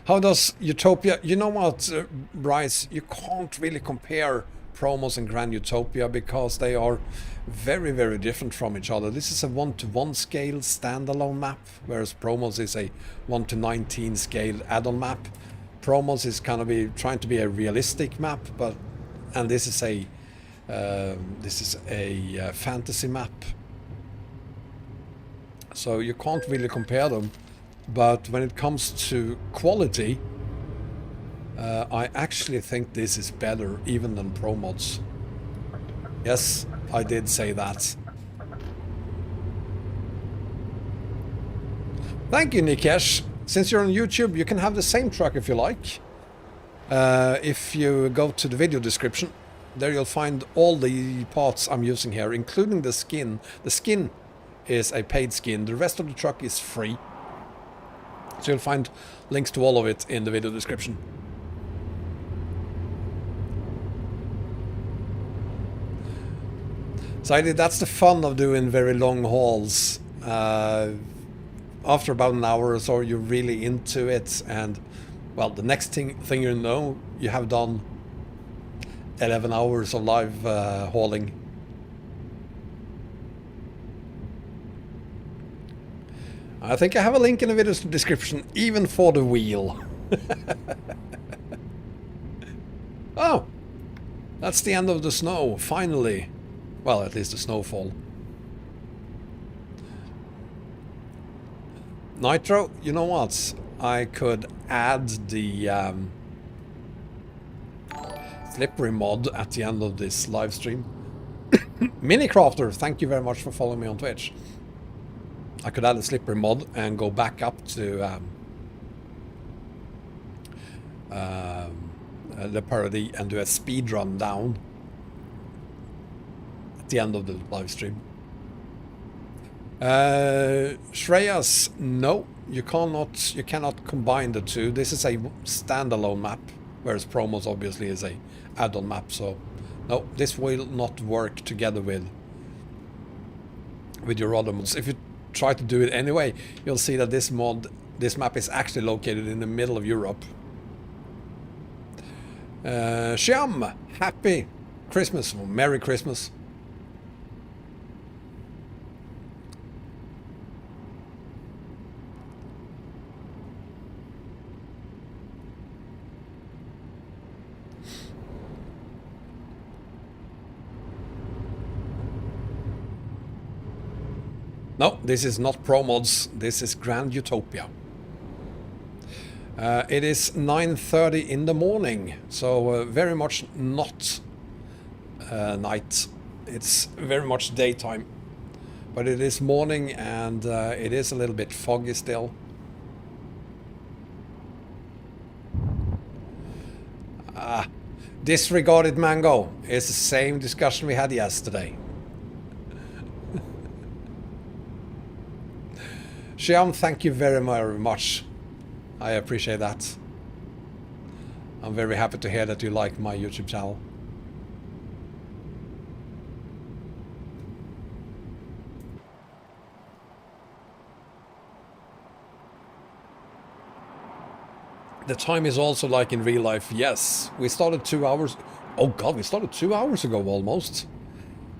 How does Utopia... You know what, Bryce? You can't really compare promos and Grand Utopia because they are very, very different from each other. This is a 1:1 scale standalone map, whereas promos is a 1:19 scale add-on map. Promos is kind of trying to be a realistic map, and this is a fantasy map. So you can't really compare them. But when it comes to quality, I actually think this is better even than Pro Mods. Yes, I did say that. Thank you, Nikesh. Since you're on YouTube, you can have the same truck if you like. If you go to the video description, there you'll find all the parts I'm using here, including the skin. The skin is a paid skin. The rest of the truck is free. So you'll find links to all of it in the video description. So that's the fun of doing very long hauls. After about an hour or so, you're really into it, and well, the next thing you know, you have done 11 hours of live hauling. I think I have a link in the video description, even for the wheel. Oh, that's the end of the snow, finally. Well, at least the snowfall. Nitro, you know what? I could add the slippery mod at the end of this live stream. Minicrafter, thank you very much for following me on Twitch. I could add a slippery mod and go back up to the parody and do a speed run down at the end of the live stream. Shreyas, no, you cannot combine the two. This is a standalone map, whereas Promos obviously is a add-on map, so no, this will not work together with your other mods. If you try to do it anyway, you'll see that this map is actually located in the middle of Europe. Shyam, happy Christmas, or Merry Christmas. No, this is not Pro Mods, this is Grand Utopia. It is 9:30 in the morning, so very much not night. It's very much daytime. But it is morning, and it is a little bit foggy still. Disregarded mango is the same discussion we had yesterday. Shyam, thank you very much. I appreciate that. I'm very happy to hear that you like my YouTube channel. The time is also like in real life. Yes, we started 2 hours. Oh God, we started 2 hours ago almost.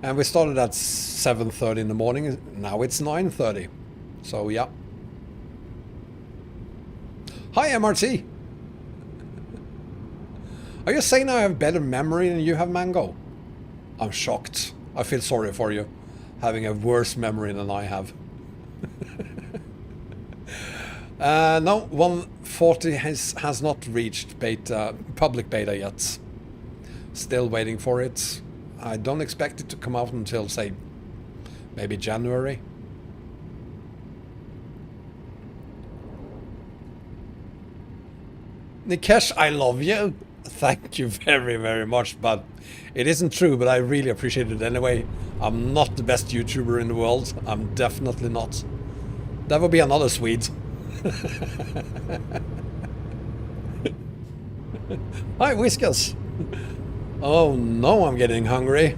And we started at 7:30 in the morning. Now it's 9:30. So yeah. Hi MRT. Are you saying I have better memory than you have, Mango? I'm shocked. I feel sorry for you, having a worse memory than I have. No, 140 has not reached public beta yet. Still waiting for it. I don't expect it to come out until, say, maybe January. Nikesh, I love you. Thank you very, very much, but it isn't true, but I really appreciate it anyway. I'm not the best YouTuber in the world. I'm definitely not. That would be another Swede. Hi, Whiskas. Oh no, I'm getting hungry.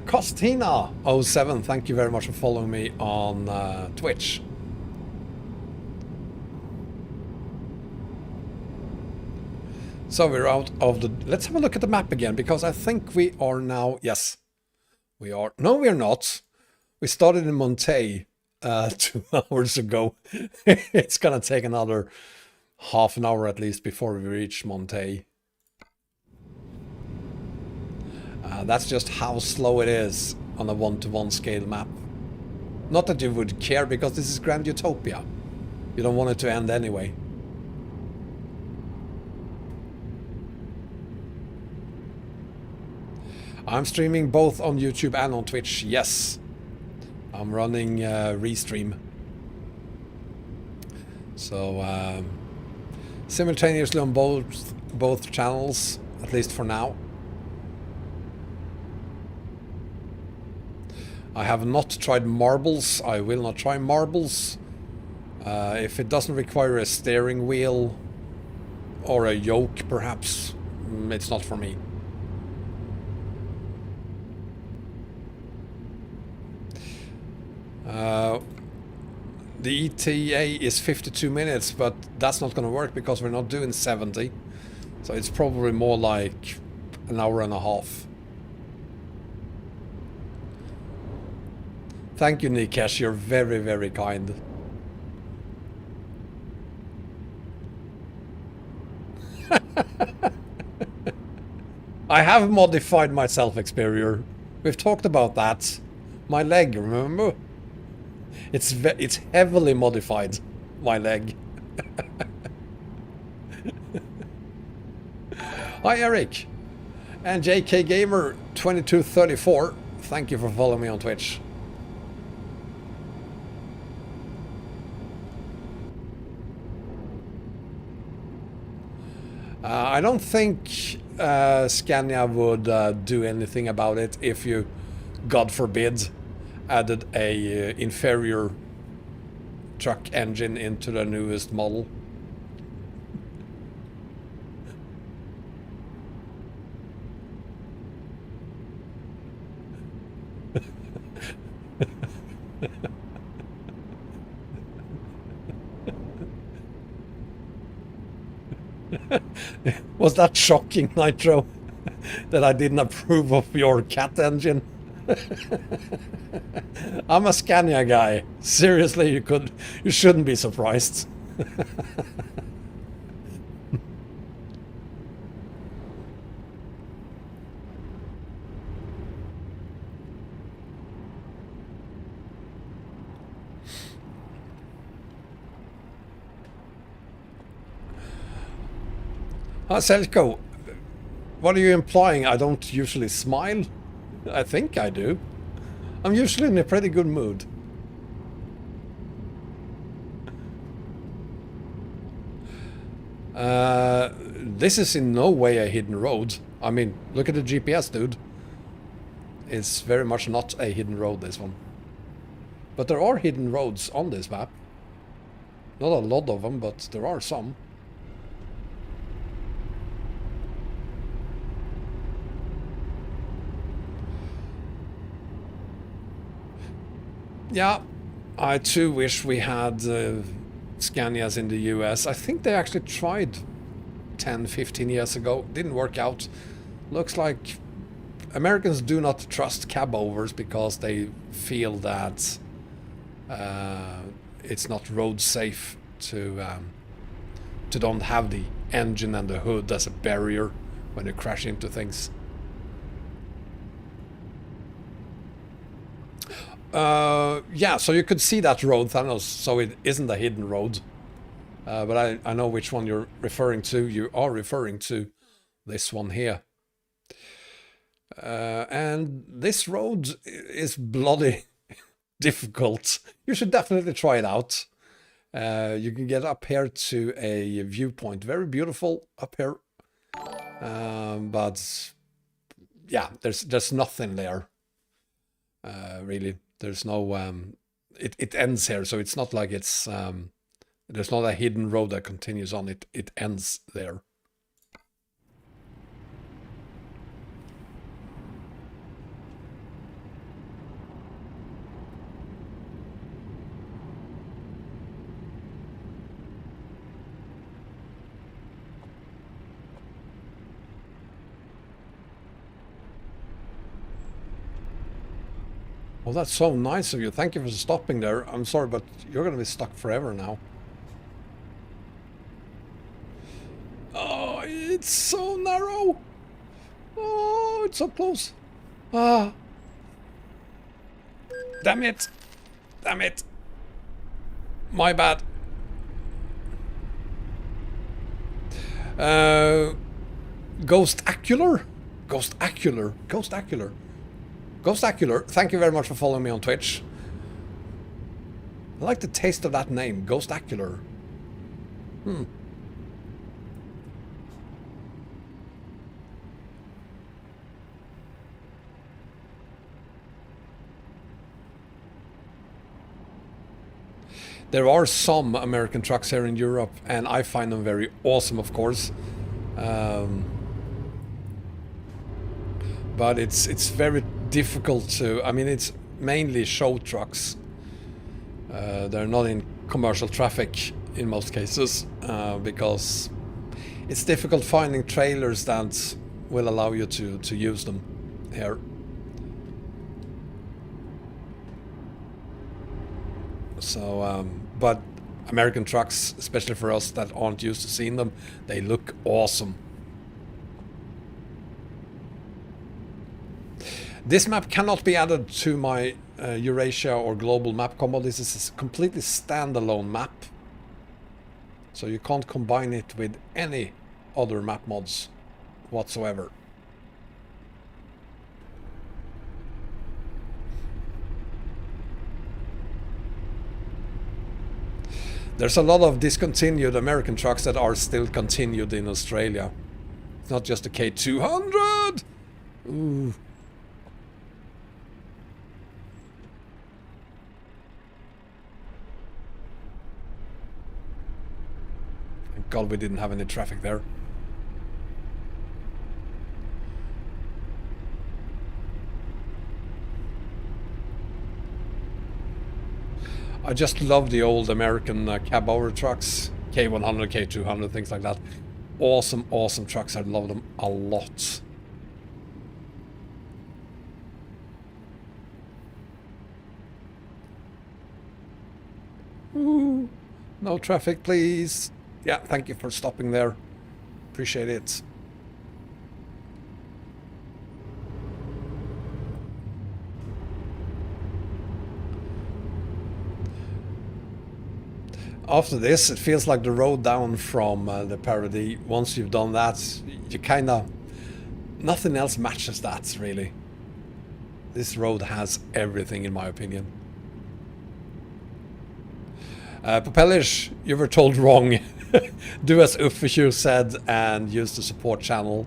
Kostina07, thank you very much for following me on Twitch. So we're out of the... Let's have a look at the map again, because I think we are now... Yes, we are. No, we're not. We started in Monte 2 hours ago. It's gonna take another half an hour at least before we reach Monte. That's just how slow it is on a 1-to-1 scale map. Not that you would care, because this is Grand Utopia. You don't want it to end anyway. I'm streaming both on YouTube and on Twitch, yes. I'm running Restream. So, simultaneously on both channels, at least for now. I have not tried marbles. I will not try marbles. If it doesn't require a steering wheel or a yoke, perhaps, it's not for me. The ETA is 52 minutes, but that's not going to work because we're not doing 70. So it's probably more like an hour and a half. Thank you, Nikesh. You're very, very kind. I have modified my self-exterior. We've talked about that. My leg, remember? It's heavily modified, my leg. Hi, Eric. And JK Gamer 2234. Thank you for following me on Twitch. I don't think Scania would do anything about it if you, God forbid, added a inferior truck engine into the newest model. Was that shocking, Nitro? That I didn't approve of your cat engine? I'm a Scania guy. Seriously, you shouldn't be surprised. Selko, what are you implying? I don't usually smile? I think I do. I'm usually in a pretty good mood. This is in no way a hidden road. I mean, look at the GPS, dude. It's very much not a hidden road, this one. But there are hidden roads on this map. Not a lot of them, but there are some. Yeah, I too wish we had Scanias in the US. I think they actually tried 10-15 years ago. Didn't work out. Looks like Americans do not trust cab overs because they feel that it's not road safe to don't have the engine and the hood as a barrier when you crash into things. Yeah, so you could see that road, Thanos, so it isn't a hidden road. But I know which one you're referring to. You are referring to this one here. And this road is bloody difficult. You should definitely try it out. You can get up here to a viewpoint. Very beautiful up here. But yeah, there's nothing there. Really. There's no, it ends here, so it's not like it's, there's not a hidden road that continues on, it ends there. Well, that's so nice of you. Thank you for stopping there. I'm sorry, but you're going to be stuck forever now. Oh, it's so narrow. Oh, it's so close. Ah. Damn it. Damn it. My bad. Ghost Acular? Ghost Acular. Ghost Acular. Ghost Acular, thank you very much for following me on Twitch. I like the taste of that name, Ghost Acular. There are some American trucks here in Europe, and I find them very awesome, of course. But it's very difficult to... I mean, it's mainly show trucks. They're not in commercial traffic in most cases, because it's difficult finding trailers that will allow you to use them here. So, but American trucks, especially for us that aren't used to seeing them, they look awesome. This map cannot be added to my Eurasia or global map combo. This is a completely standalone map. So you can't combine it with any other map mods whatsoever. There's a lot of discontinued American trucks that are still continued in Australia. It's not just the K200! Ooh. Thank God we didn't have any traffic there. I just love the old American cab-over trucks, K100, K200, things like that. Awesome, awesome trucks. I love them a lot. Ooh, no traffic, please. Yeah, thank you for stopping there. Appreciate it. After this, it feels like the road down from the parody. Once you've done that, you kind of... Nothing else matches that, really. This road has everything, in my opinion. Propellish, you were told wrong. Do as Uffichu said and use the support channel.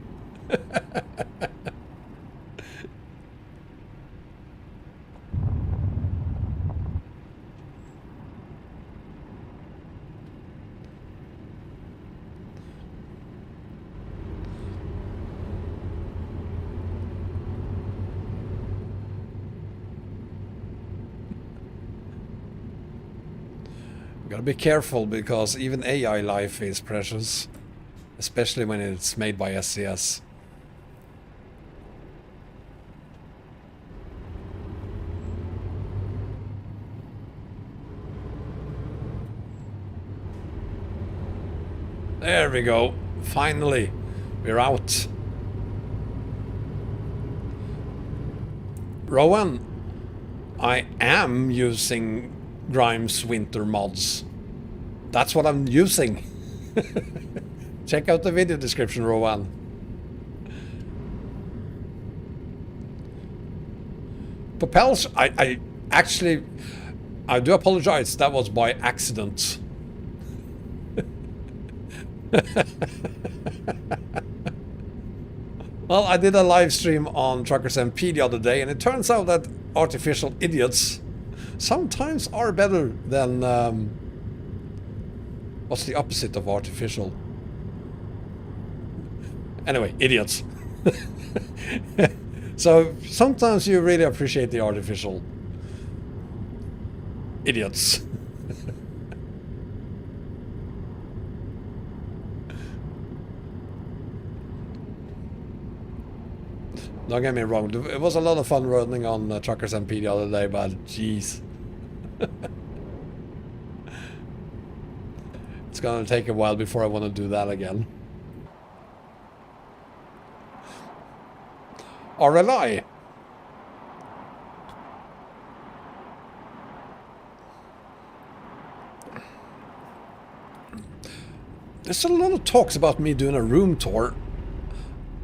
Gotta be careful because even AI life is precious, especially when it's made by SCS. There we go. Finally, we're out. Rowan, I am using Grimes winter mods. That's what I'm using. Check out the video description, Rowan. Propels, I actually, I do apologize. That was by accident. Well, I did a live stream on Truckers MP the other day, and it turns out that artificial idiots sometimes are better than... what's the opposite of artificial? Anyway, idiots. So sometimes you really appreciate the artificial idiots. Don't get me wrong, it was a lot of fun running on Truckers MP the other day, but jeez. It's gonna take a while before I want to do that again. RLI. There's a lot of talks about me doing a room tour.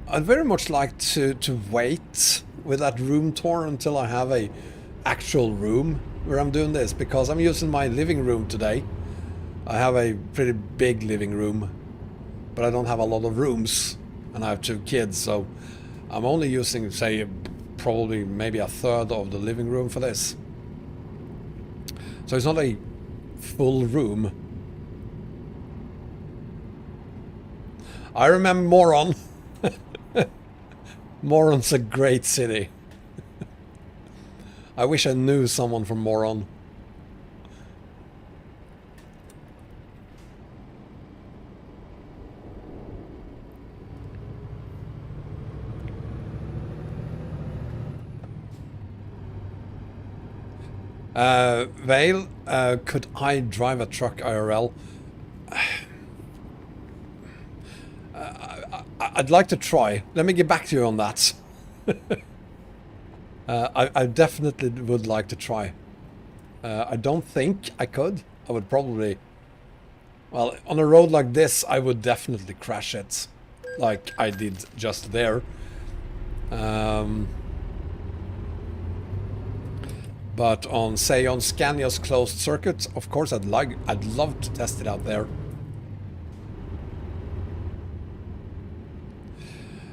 I'd very much like to wait with that room tour until I have a actual room where I'm doing this, because I'm using my living room today. I have a pretty big living room, but I don't have a lot of rooms, and I have 2 kids, so I'm only using, say, probably maybe a third of the living room for this. So it's not a full room. I remember Moron. Moron's a great city. I wish I knew someone from Moron. Vale, could I drive a truck IRL? I'd like to try. Let me get back to you on that. I definitely would like to try. I don't think I could. I would probably... Well, on a road like this, I would definitely crash it. Like I did just there. But on, say, on Scania's closed circuit, of course I'd love to test it out there.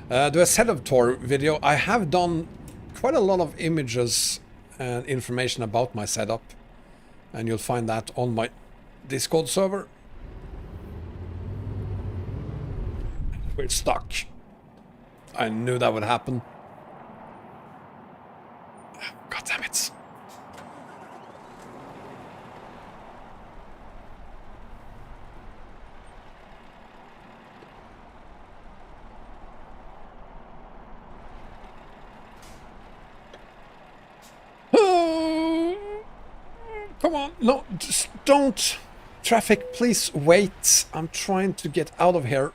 Do a setup tour video. I have done quite a lot of images and information about my setup, and you'll find that on my Discord server. We're stuck. I knew that would happen. God damn it. Come on, no, just don't. Traffic, please wait. I'm trying to get out of here.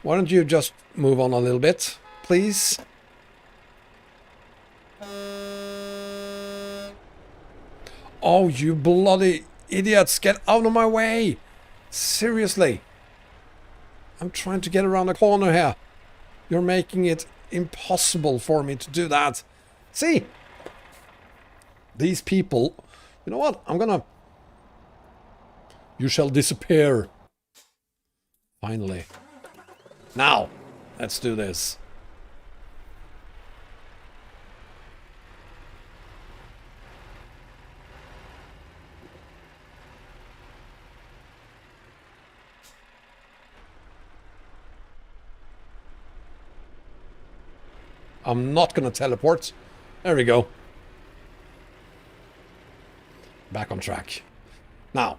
Why don't you just move on a little bit, please? Oh, you bloody idiots, get out of my way! Seriously. I'm trying to get around the corner here. You're making it impossible for me to do that. See? These people... You know what? I'm gonna... You shall disappear. Finally. Now, let's do this. I'm not going to teleport. There we go. Back on track. Now.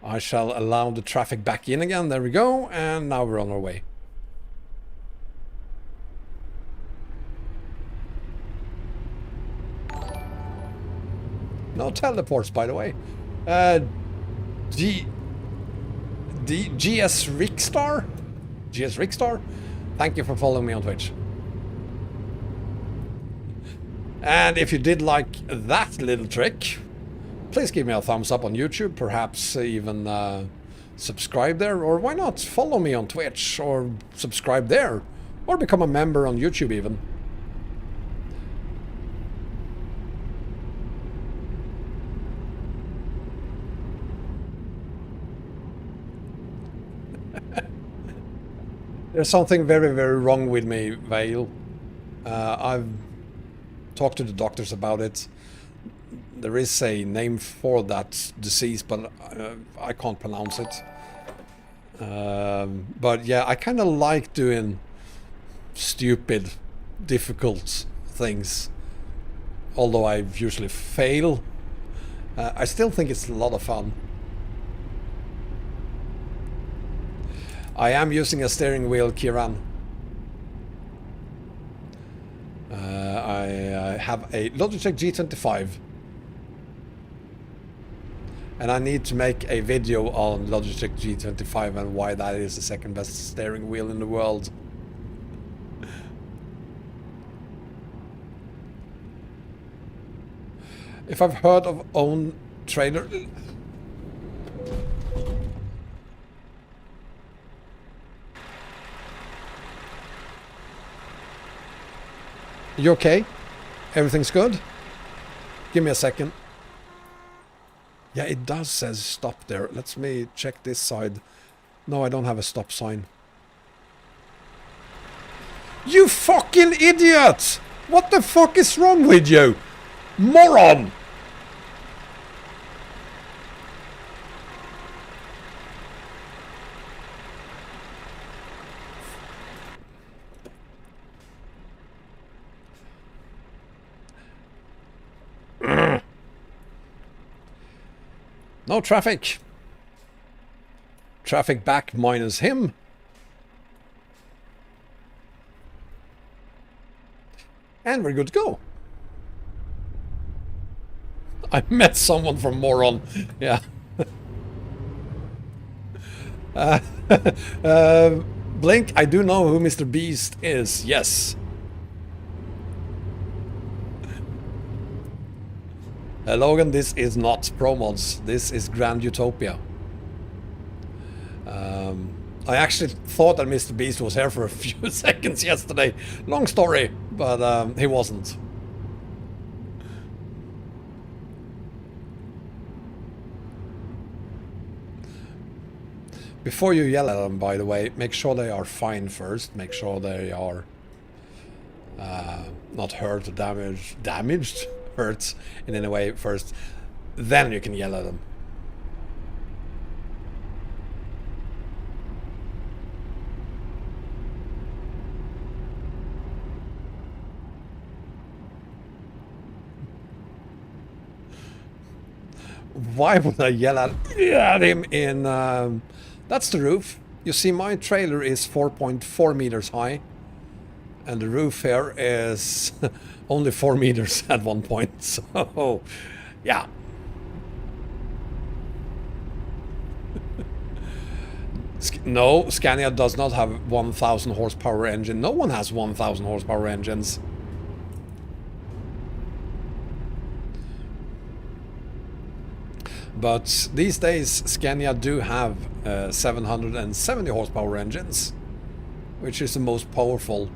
I shall allow the traffic back in again. There we go. And now we're on our way. No teleports, by the way. GS Rickstar? GS Rickstar? Thank you for following me on Twitch. And if you did like that little trick, please give me a thumbs up on YouTube, perhaps even subscribe there, or why not follow me on Twitch, or subscribe there, or become a member on YouTube even. There's something very, very wrong with me, Vale. I've talked to the doctors about it. There is a name for that disease, but I can't pronounce it. But yeah, I kind of like doing stupid, difficult things. Although I usually fail. I still think it's a lot of fun. I am using a steering wheel, Kiran. I have a Logitech G25. And I need to make a video on Logitech G25 and why that is the second best steering wheel in the world. If I've heard of own trailer... You okay? Everything's good? Give me a second. Yeah, it does says stop there. Let me check this side. No, I don't have a stop sign. You fucking idiot! What the fuck is wrong with you? Moron! No traffic. Traffic back minus him. And we're good to go. I met someone from Moron. Yeah. Blink, I do know who Mr. Beast is. Yes. Logan, this is not Pro Mods. This is Grand Utopia. I actually thought that Mr. Beast was here for a few seconds yesterday. Long story, but he wasn't. Before you yell at them, by the way, make sure they are fine first. Make sure they are not hurt or damaged, hurt in any way first. Then you can yell at them. Why would I yell at him in... that's the roof. You see, my trailer is 4.4 meters high. And the roof here is only 4 meters at one point. So, yeah. No, Scania does not have 1,000 horsepower engine. No one has 1,000 horsepower engines. But these days Scania do have 770 horsepower engines, which is the most powerful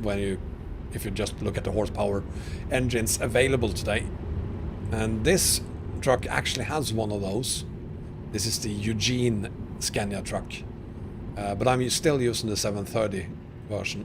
if you just look at the horsepower engines available today. And this truck actually has one of those. This is the Eugene Scania truck, but I'm still using the 730 version.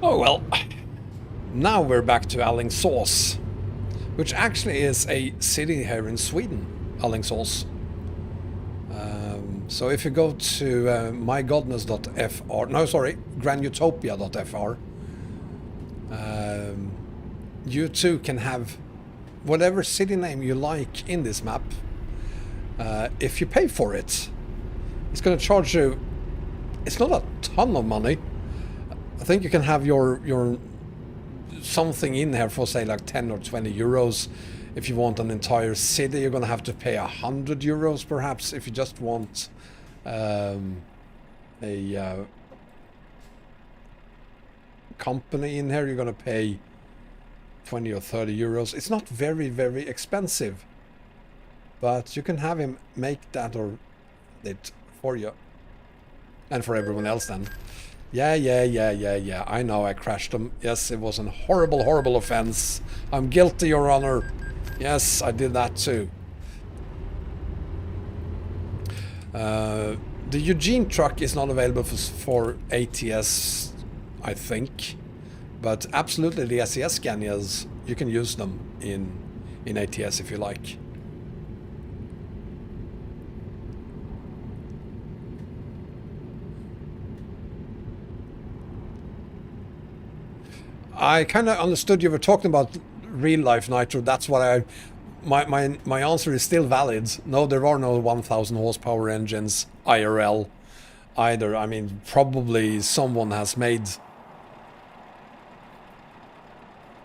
Oh well, now we're back to Alingsås, which actually is a city here in Sweden, Alingsås. So if you go to MyGodness.fr, no sorry, grandutopia.fr, you too can have whatever city name you like in this map. If you pay for it, it's going to charge you, it's not a ton of money. I think you can have your something in here for say like 10 or 20 euros. If you want an entire city, you're gonna have to pay 100 euros perhaps. If you just want a company in here, you're gonna pay 20 or 30 euros. It's not very, very expensive, but you can have him make that or it for you and for everyone else then. Yeah. I know I crashed them. Yes, it was a horrible, horrible offense. I'm guilty, Your Honor. Yes, I did that too. The Eugene truck is not available for ATS, I think. But absolutely the SES Scanias, you can use them in ATS if you like. I kind of understood you were talking about real life nitro. That's what I... My answer is still valid. No, there are no 1000 horsepower engines IRL either. I mean, probably someone has made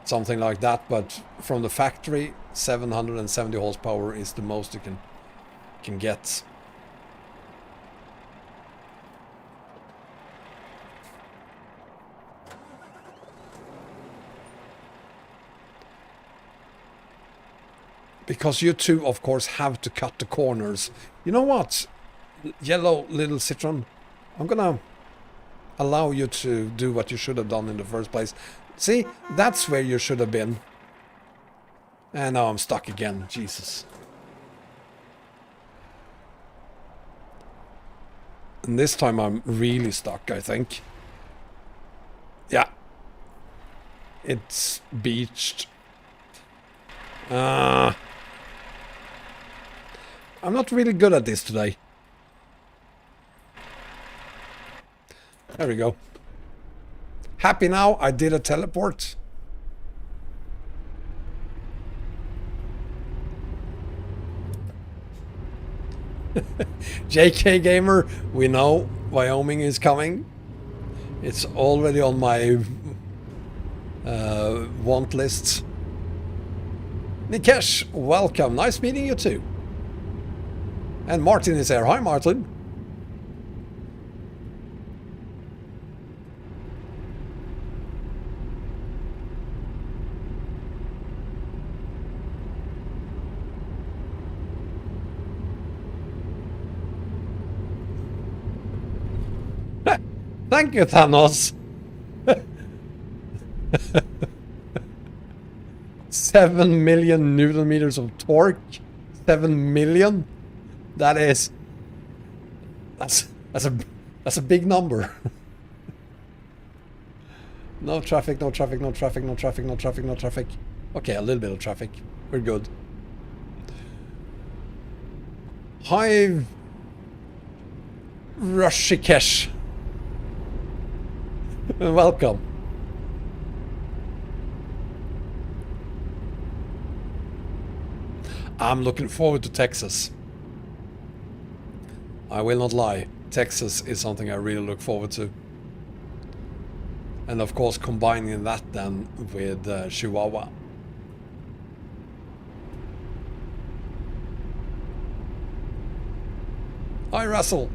something like that, but from the factory, 770 horsepower is the most you can get. Because you two, of course, have to cut the corners. You know what, yellow little citron? I'm gonna allow you to do what you should have done in the first place. See, that's where you should have been. And now I'm stuck again. Jesus. And this time I'm really stuck, I think. Yeah. It's beached. I'm not really good at this today. There we go. Happy now, I did a teleport. JK Gamer, we know Wyoming is coming. It's already on my want list. Nikesh, welcome. Nice meeting you too. And Martin is there. Hi, Martin. Thank you, Thanos. 7 million Newton meters of torque. 7 million. That's a big number. No traffic, no traffic, no traffic, no traffic, no traffic, no traffic. Okay, a little bit of traffic. We're good. Hi, Rashikesh. Welcome. I'm looking forward to Texas. I will not lie. Texas is something I really look forward to. And of course combining that then with Chihuahua. Hi, Russell.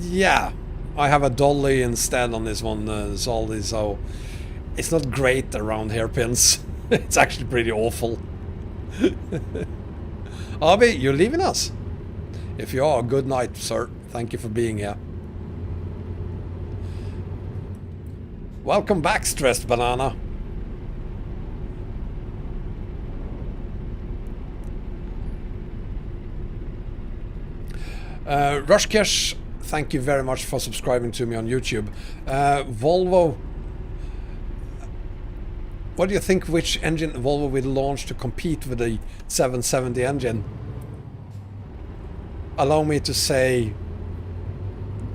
Yeah, I have a dolly instead on this one, Zoldy, so it's not great around hairpins. It's actually pretty awful. Avi, you're leaving us? If you are, good night, sir. Thank you for being here. Welcome back, Stressed Banana. Rushkesh, thank you very much for subscribing to me on YouTube. Volvo, what do you think, which engine Volvo will launch to compete with the 770 engine? Allow me to say,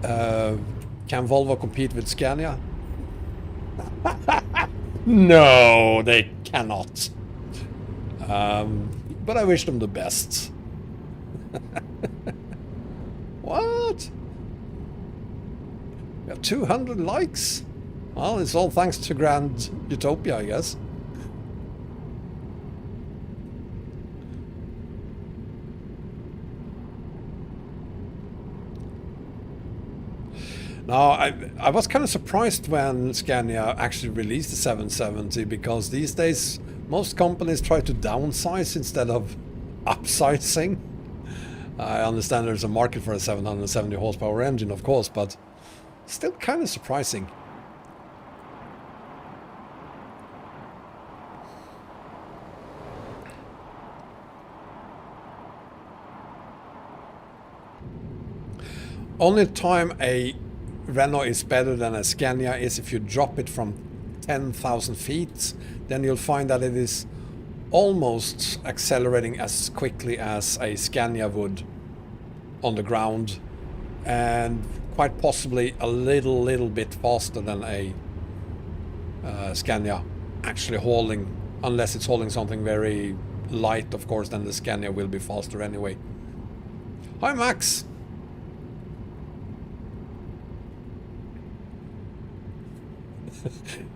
can Volvo compete with Scania? No, they cannot. But I wish them the best. What? We have 200 likes? Well, it's all thanks to Grand Utopia, I guess. Now, I was kind of surprised when Scania actually released the 770, because these days most companies try to downsize instead of upsizing. I understand there's a market for a 770 horsepower engine, of course, but still kind of surprising. Only time a Renault is better than a Scania is if you drop it from 10,000 feet, then you'll find that it is almost accelerating as quickly as a Scania would on the ground. and quite possibly a little bit faster than a Scania actually hauling, unless it's hauling something very light, of course, then the Scania will be faster anyway. Hi Max!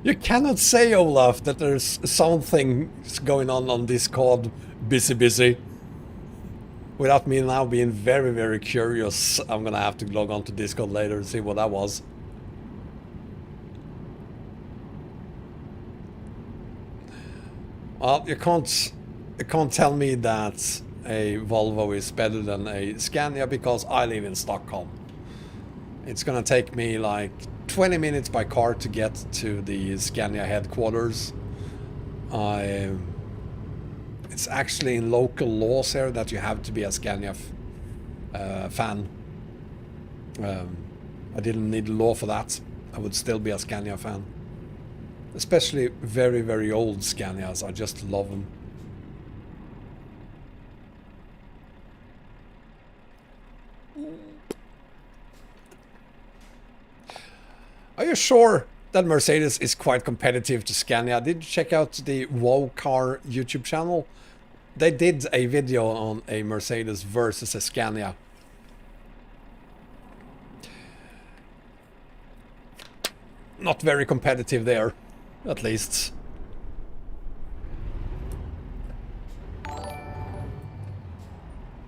You cannot say, Olaf, that there's something going on Discord, busy. Without me now being very curious, I'm gonna have to log on to Discord later and see what that was. Well, you can't tell me that a Volvo is better than a Scania because I live in Stockholm. It's gonna take me like 20 minutes by car to get to the Scania headquarters. It's actually in local laws here that you have to be a Scania fan. I didn't need law for that. I would still be a Scania fan. Especially very old Scanias. I just love them. Are you sure that Mercedes is quite competitive to Scania? Did you check out the Wow Car YouTube channel? They did a video on a Mercedes versus a Scania. Not very competitive there, at least.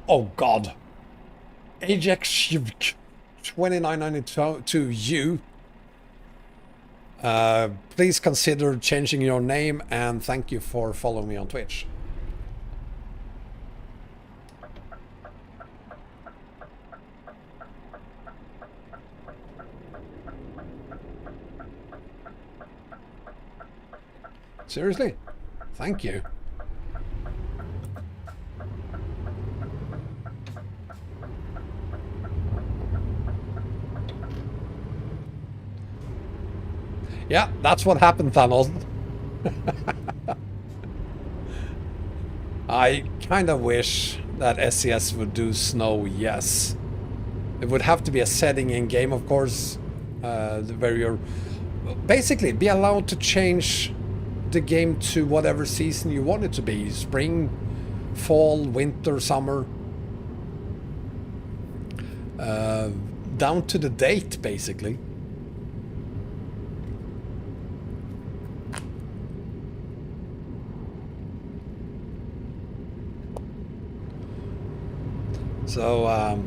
Oh god. Ajax 2992U. Please consider changing your name, and thank you for following me on Twitch. Seriously? Thank you. Yeah, that's what happened, Thanos. I kind of wish that SCS would do snow, yes. It would have to be a setting in game, of course. Basically, be allowed to change the game to whatever season you want it to be. Spring, fall, winter, summer. Down to the date, basically. So,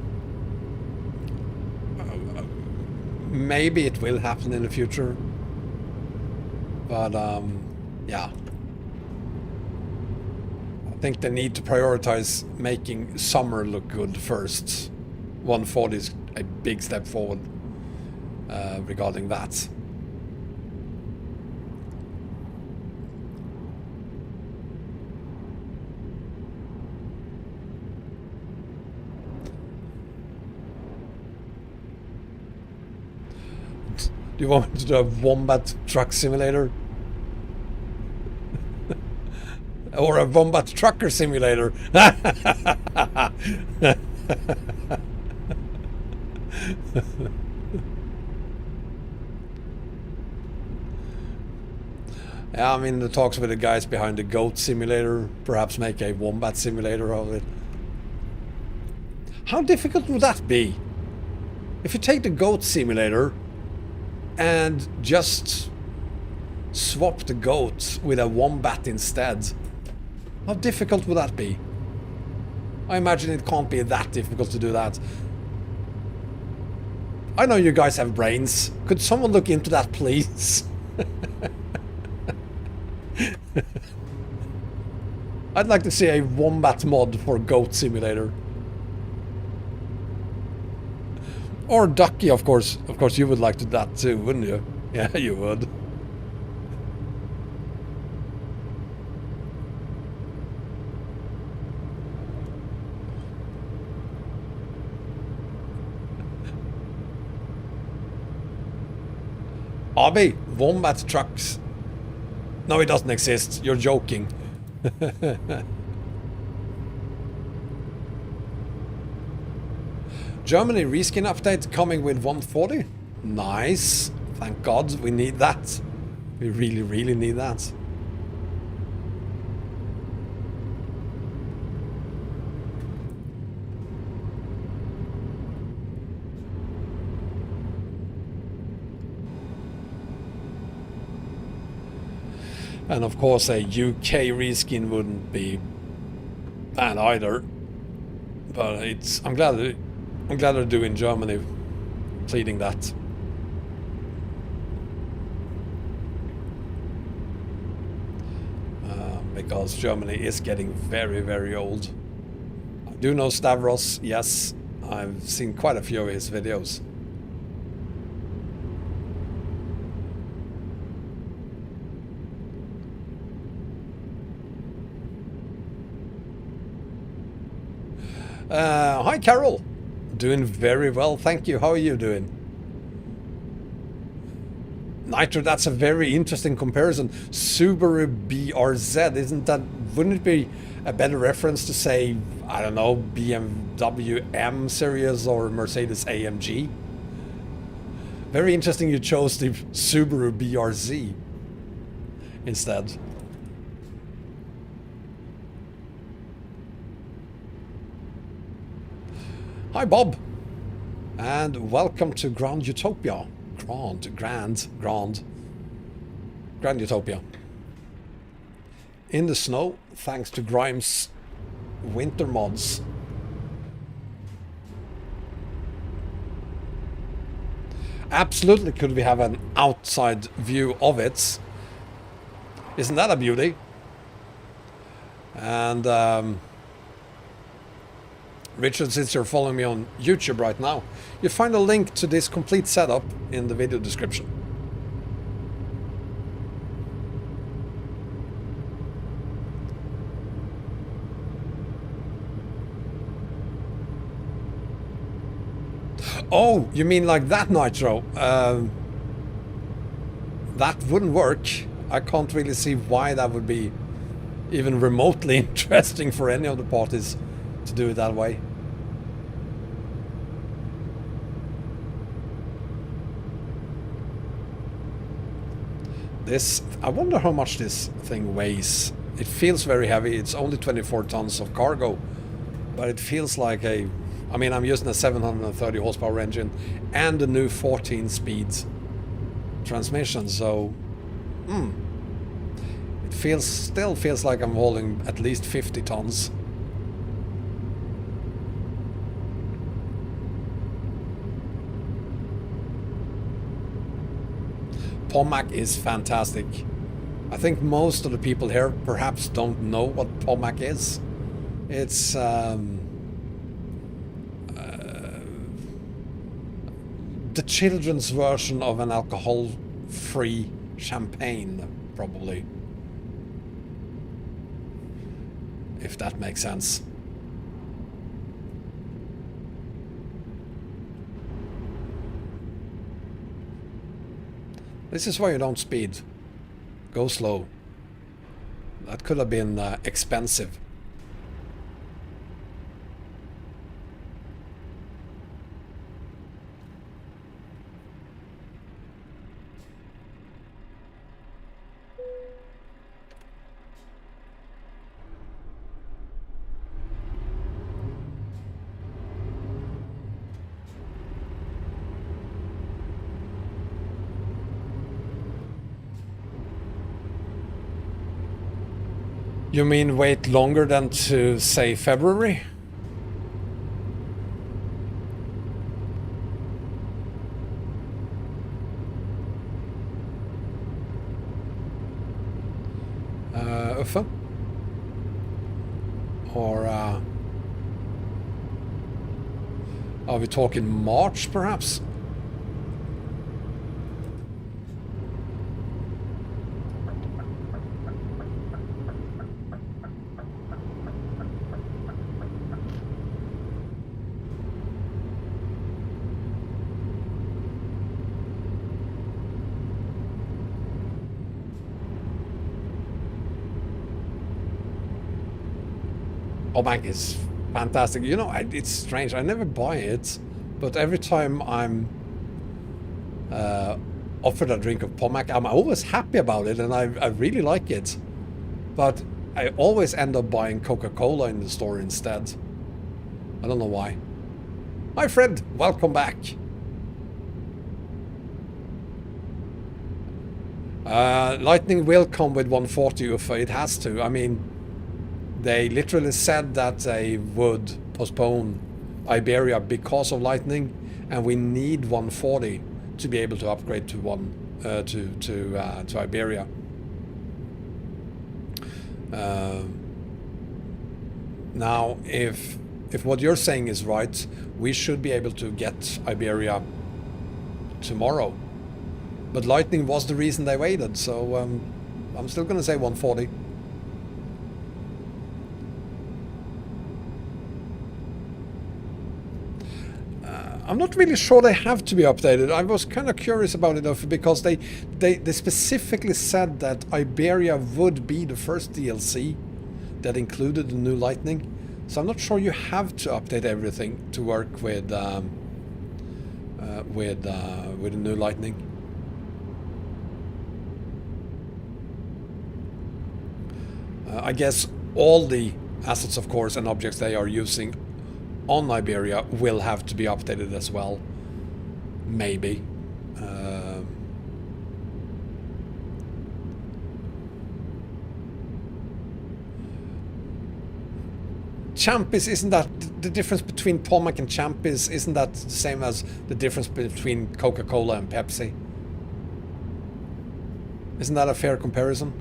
maybe it will happen in the future. But, yeah. I think they need to prioritize making summer look good first. 140 is a big step forward regarding that. Do you want me to do a Wombat truck simulator? Or a Wombat trucker simulator? Yeah, I mean, the talks with the guys behind the goat simulator, perhaps make a Wombat simulator of it. How difficult would that be? If you take the goat simulator and just swap the goat with a Wombat instead, how difficult would that be? I imagine it can't be that difficult to do that. I know you guys have brains. Could someone look into that, please? I'd like to see a Wombat mod for Goat Simulator. Or Ducky, of course. Of course you would like to do that too, wouldn't you? Yeah, you would. Abby, Wombat trucks. No, it doesn't exist. You're joking. Germany reskin update coming with 140. Nice. Thank God, we need that. We really, really need that. And of course a UK reskin wouldn't be bad either. But I'm glad they're doing Germany, pleading that. Because Germany is getting very, very old. I do know Stavros, yes. I've seen quite a few of his videos. Hi Carol, doing very well, thank you. How are you doing? Nitro, that's a very interesting comparison. Subaru BRZ, wouldn't it be a better reference to say, I don't know, BMW M series or Mercedes AMG? Very interesting you chose the Subaru BRZ instead. Hi Bob, and welcome to Grand Utopia. Grand Utopia. In the snow, thanks to Grimes' winter mods. Absolutely, could we have an outside view of it? Isn't that a beauty? And Richard, since you're following me on YouTube right now, you find a link to this complete setup in the video description. Oh, you mean like that, Nitro? That wouldn't work. I can't really see why that would be even remotely interesting for any of the parties to do it that way. I wonder how much this thing weighs. It feels very heavy. It's only 24 tons of cargo, but it feels like I mean, I'm using a 730 horsepower engine and a new 14 speed transmission, so it still feels like I'm hauling at least 50 tons. Pomac is fantastic. I think most of the people here perhaps don't know what Pomac is. It's the children's version of an alcohol-free champagne, probably. If that makes sense. This is why you don't speed. Go slow. That could have been expensive. You mean wait longer than to, say, February? Uffe? Or, are we talking March, perhaps? Wombat is fantastic. You know, it's strange. I never buy it, but every time I'm offered a drink of Pommac, I'm always happy about it, and I really like it. But I always end up buying Coca-Cola in the store instead. I don't know why. Hi Fred, welcome back. Lightning will come with 140 UFO, it has to. I mean, they literally said that they would postpone Iberia because of Lightning, and we need 140 to be able to upgrade to to Iberia. Now, if what you're saying is right, we should be able to get Iberia tomorrow. But Lightning was the reason they waited, so I'm still going to say 140. I'm not really sure they have to be updated. I was kind of curious about it though, because they specifically said that Iberia would be the first DLC that included the new Lightning. So I'm not sure you have to update everything to work with the new Lightning. I guess all the assets, of course, and objects they are using on Iberia will have to be updated as well. Maybe. Champis, isn't that the difference between Pommac and Champis? Isn't that the same as the difference between Coca-Cola and Pepsi? Isn't that a fair comparison?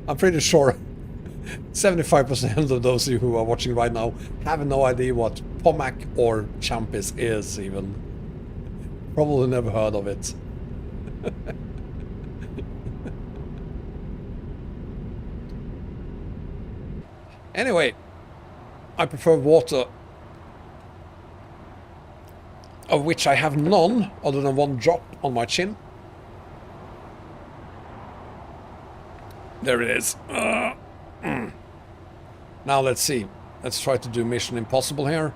I'm pretty sure 75% of those of you who are watching right now have no idea what Pommac or Champis is even. Probably never heard of it. Anyway, I prefer water, of which I have none other than one drop on my chin. There it is. Now let's see. Let's try to do Mission Impossible here.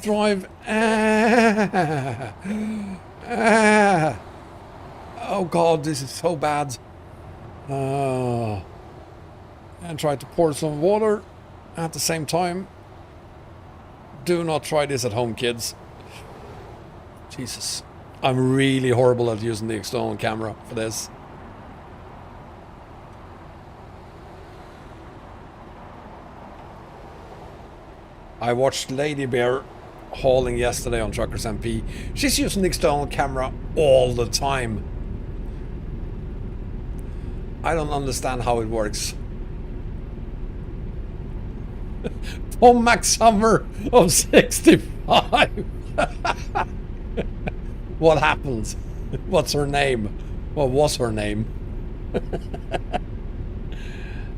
Drive. Oh god, this is so bad. And try to pour some water at the same time. Do not try this at home, kids. Jesus. I'm really horrible at using the external camera for this. I watched Lady Bear hauling yesterday on Truckers MP. She's using the external camera all the time. I don't understand how it works. Pommac Summer of 65. What happens? What's her name? What was her name?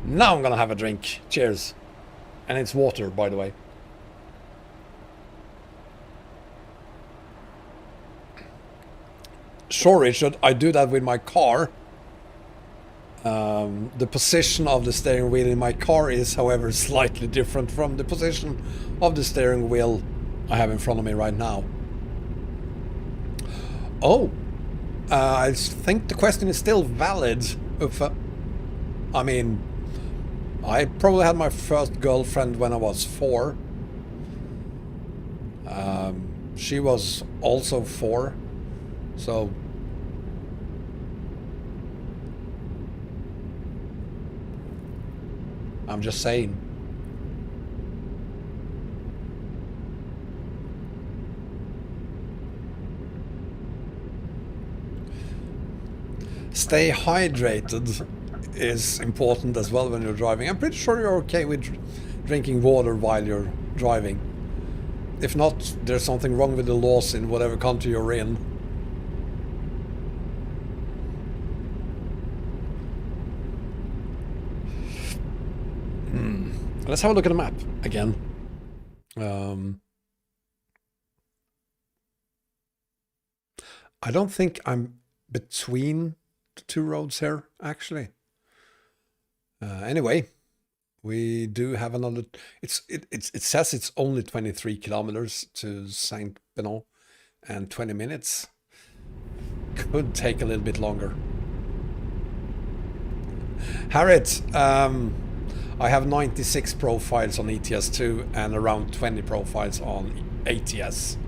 Now I'm gonna have a drink. Cheers. And it's water, by the way. Sure, Richard, I do that with my car. The position of the steering wheel in my car is, however, slightly different from the position of the steering wheel I have in front of me right now. Oh, I think the question is still valid. I mean, I probably had my first girlfriend when I was 4. She was also 4. So I'm just saying. Stay hydrated is important as well when you're driving. I'm pretty sure you're okay with drinking water while you're driving. If not, there's something wrong with the laws in whatever country you're in. Let's have a look at the map again. I don't think I'm between two roads here, actually. Anyway, we do have another. It says it's only 23 kilometers to Saint Benoît, and 20 minutes. Could take a little bit longer. Harriet, I have 96 profiles on ETS2 and around 20 profiles on ATS,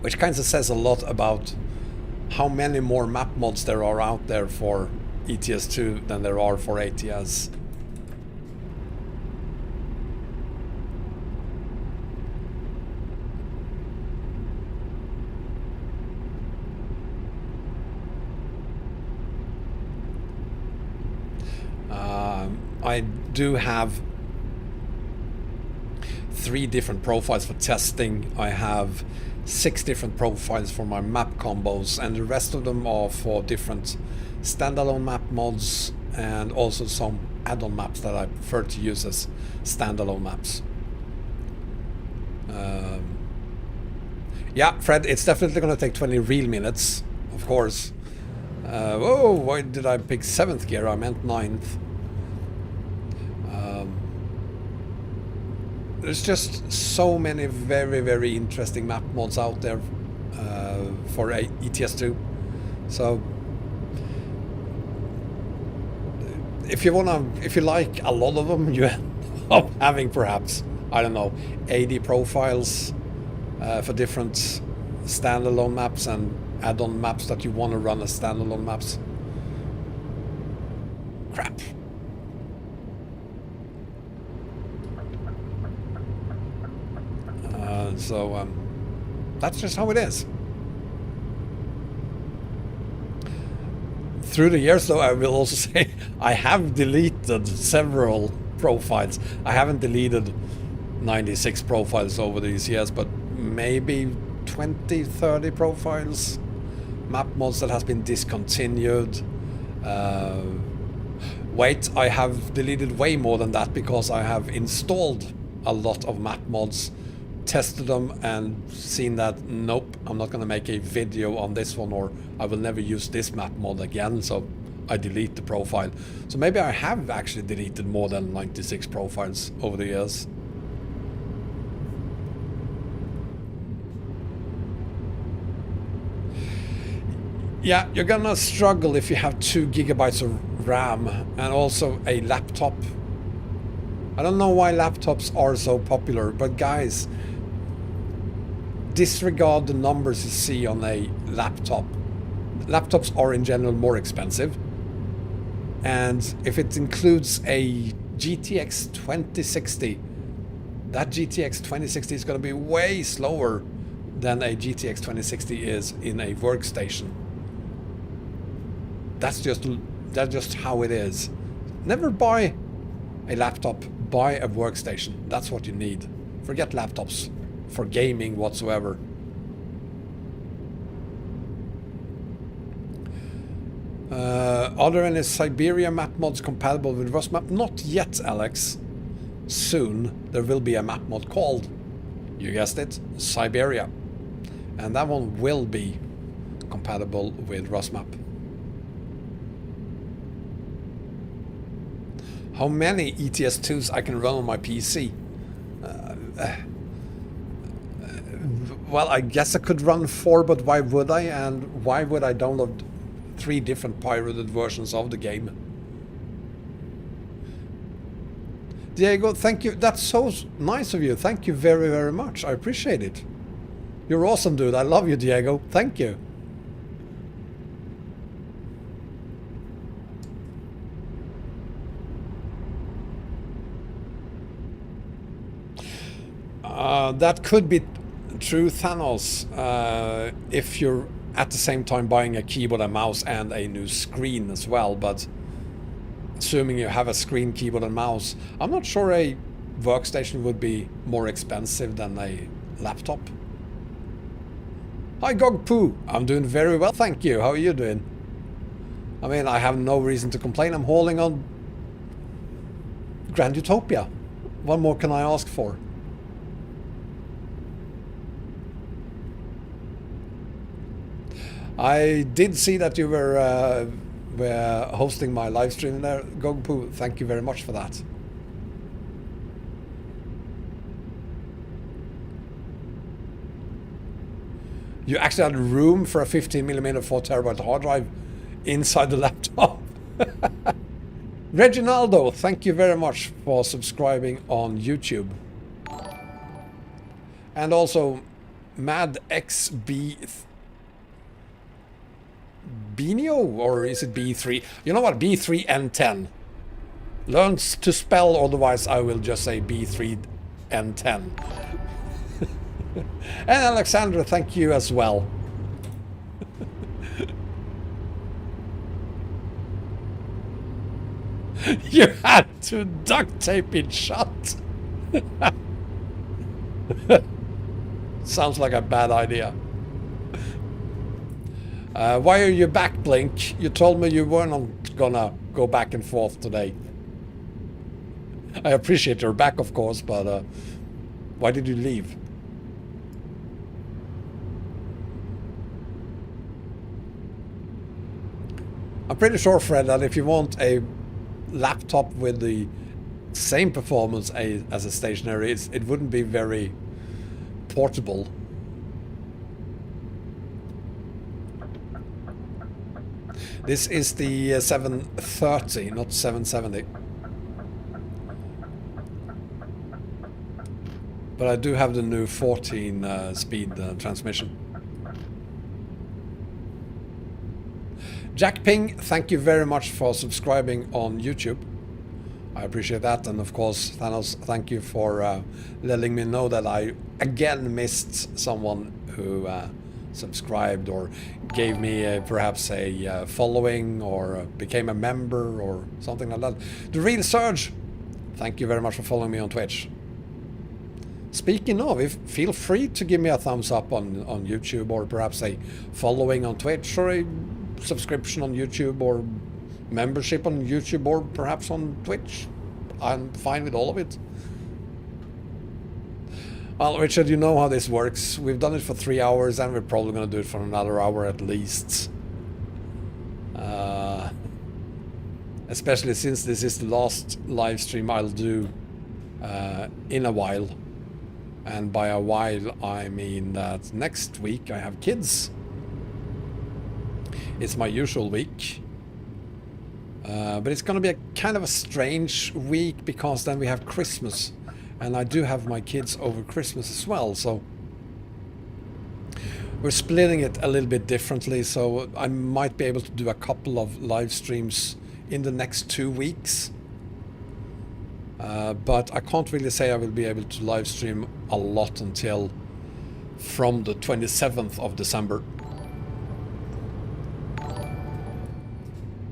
which kind of says a lot about how many more map mods there are out there for ETS2 than there are for ATS. I do have 3 different profiles for testing. I have 6 different profiles for my map combos, and the rest of them are for different standalone map mods and also some add-on maps that I prefer to use as standalone maps. Yeah, Fred, it's definitely going to take 20 real minutes, of course. Whoa, why did I pick 7th gear? I meant 9th. There's just so many very, very interesting map mods out there for ETS2. So if you like a lot of them, you end up having perhaps, I don't know, 80 profiles for different standalone maps and add-on maps that you want to run as standalone maps. Crap. So that's just how it is. Through the years, though, I will also say I have deleted several profiles. I haven't deleted 96 profiles over these years, but maybe 20, 30 profiles. Map mods that has been discontinued. Wait, I have deleted way more than that because I have installed a lot of map mods, tested them and seen that nope, I'm not going to make a video on this one, or I will never use this map mod again, so I delete the profile. So maybe I have actually deleted more than 96 profiles over the years. Yeah, you're gonna struggle if you have 2 gigabytes of RAM and also a laptop. I don't know why laptops are so popular, but guys, disregard the numbers you see on a laptop. Laptops are in general more expensive, and if it includes a GTX 2060, that GTX 2060 is going to be way slower than a GTX 2060 is in a workstation. That's just how it is. Never buy a laptop, buy a workstation. That's what you need. Forget laptops for gaming whatsoever. Are there any Siberia map mods compatible with Rust map? Not yet, Alex. Soon there will be a map mod called, you guessed it, Siberia, and that one will be compatible with Rust map. How many ETS2s I can run on my PC? Well, I guess I could run 4, but why would I? And why would I download 3 different pirated versions of the game? Diego, thank you. That's so nice of you. Thank you very, very much. I appreciate it. You're awesome, dude. I love you, Diego. Thank you. That could be true, Thanos, if you're at the same time buying a keyboard and mouse and a new screen as well, but assuming you have a screen, keyboard and mouse, I'm not sure a workstation would be more expensive than a laptop. Hi Gogpoo, I'm doing very well, thank you. How are you doing? I mean, I have no reason to complain. I'm holding on Grand Utopia. What more can I ask for? I did see that you were hosting my live stream there, Gogpoo. Thank you very much for that. You actually had room for a 15mm 4TB hard drive inside the laptop. Reginaldo, thank you very much for subscribing on YouTube. And also MadXB Benio, or is it B3? You know what? B3N10. Learn to spell, otherwise I will just say B3N10. And Alexandra, thank you as well. You had to duct tape it shut. Sounds like a bad idea. Why are you back, Blink? You told me you weren't gonna go back and forth today. I appreciate you're back, of course, but why did you leave? I'm pretty sure, Fred, that if you want a laptop with the same performance as a stationary, it wouldn't be very portable. This is the 730, not 770. But I do have the new 14 speed transmission. Jack Ping, thank you very much for subscribing on YouTube. I appreciate that. And of course, Thanos, thank you for letting me know that I again missed someone who subscribed or gave me perhaps a following or became a member or something like that. The Real Surge, thank you very much for following me on Twitch. Speaking of, feel free to give me a thumbs up on YouTube, or perhaps a following on Twitch, or a subscription on YouTube, or membership on YouTube, or perhaps on Twitch. I'm fine with all of it. Well, Richard, you know how this works. We've done it for 3 hours, and we're probably going to do it for another hour at least. Especially since this is the last live stream I'll do in a while. And by a while, I mean that next week I have kids. It's my usual week. But it's going to be a kind of a strange week, because then we have Christmas. And I do have my kids over Christmas as well, so we're splitting it a little bit differently. So I might be able to do a couple of live streams in the next 2 weeks. But I can't really say I will be able to live stream a lot until from the 27th of December.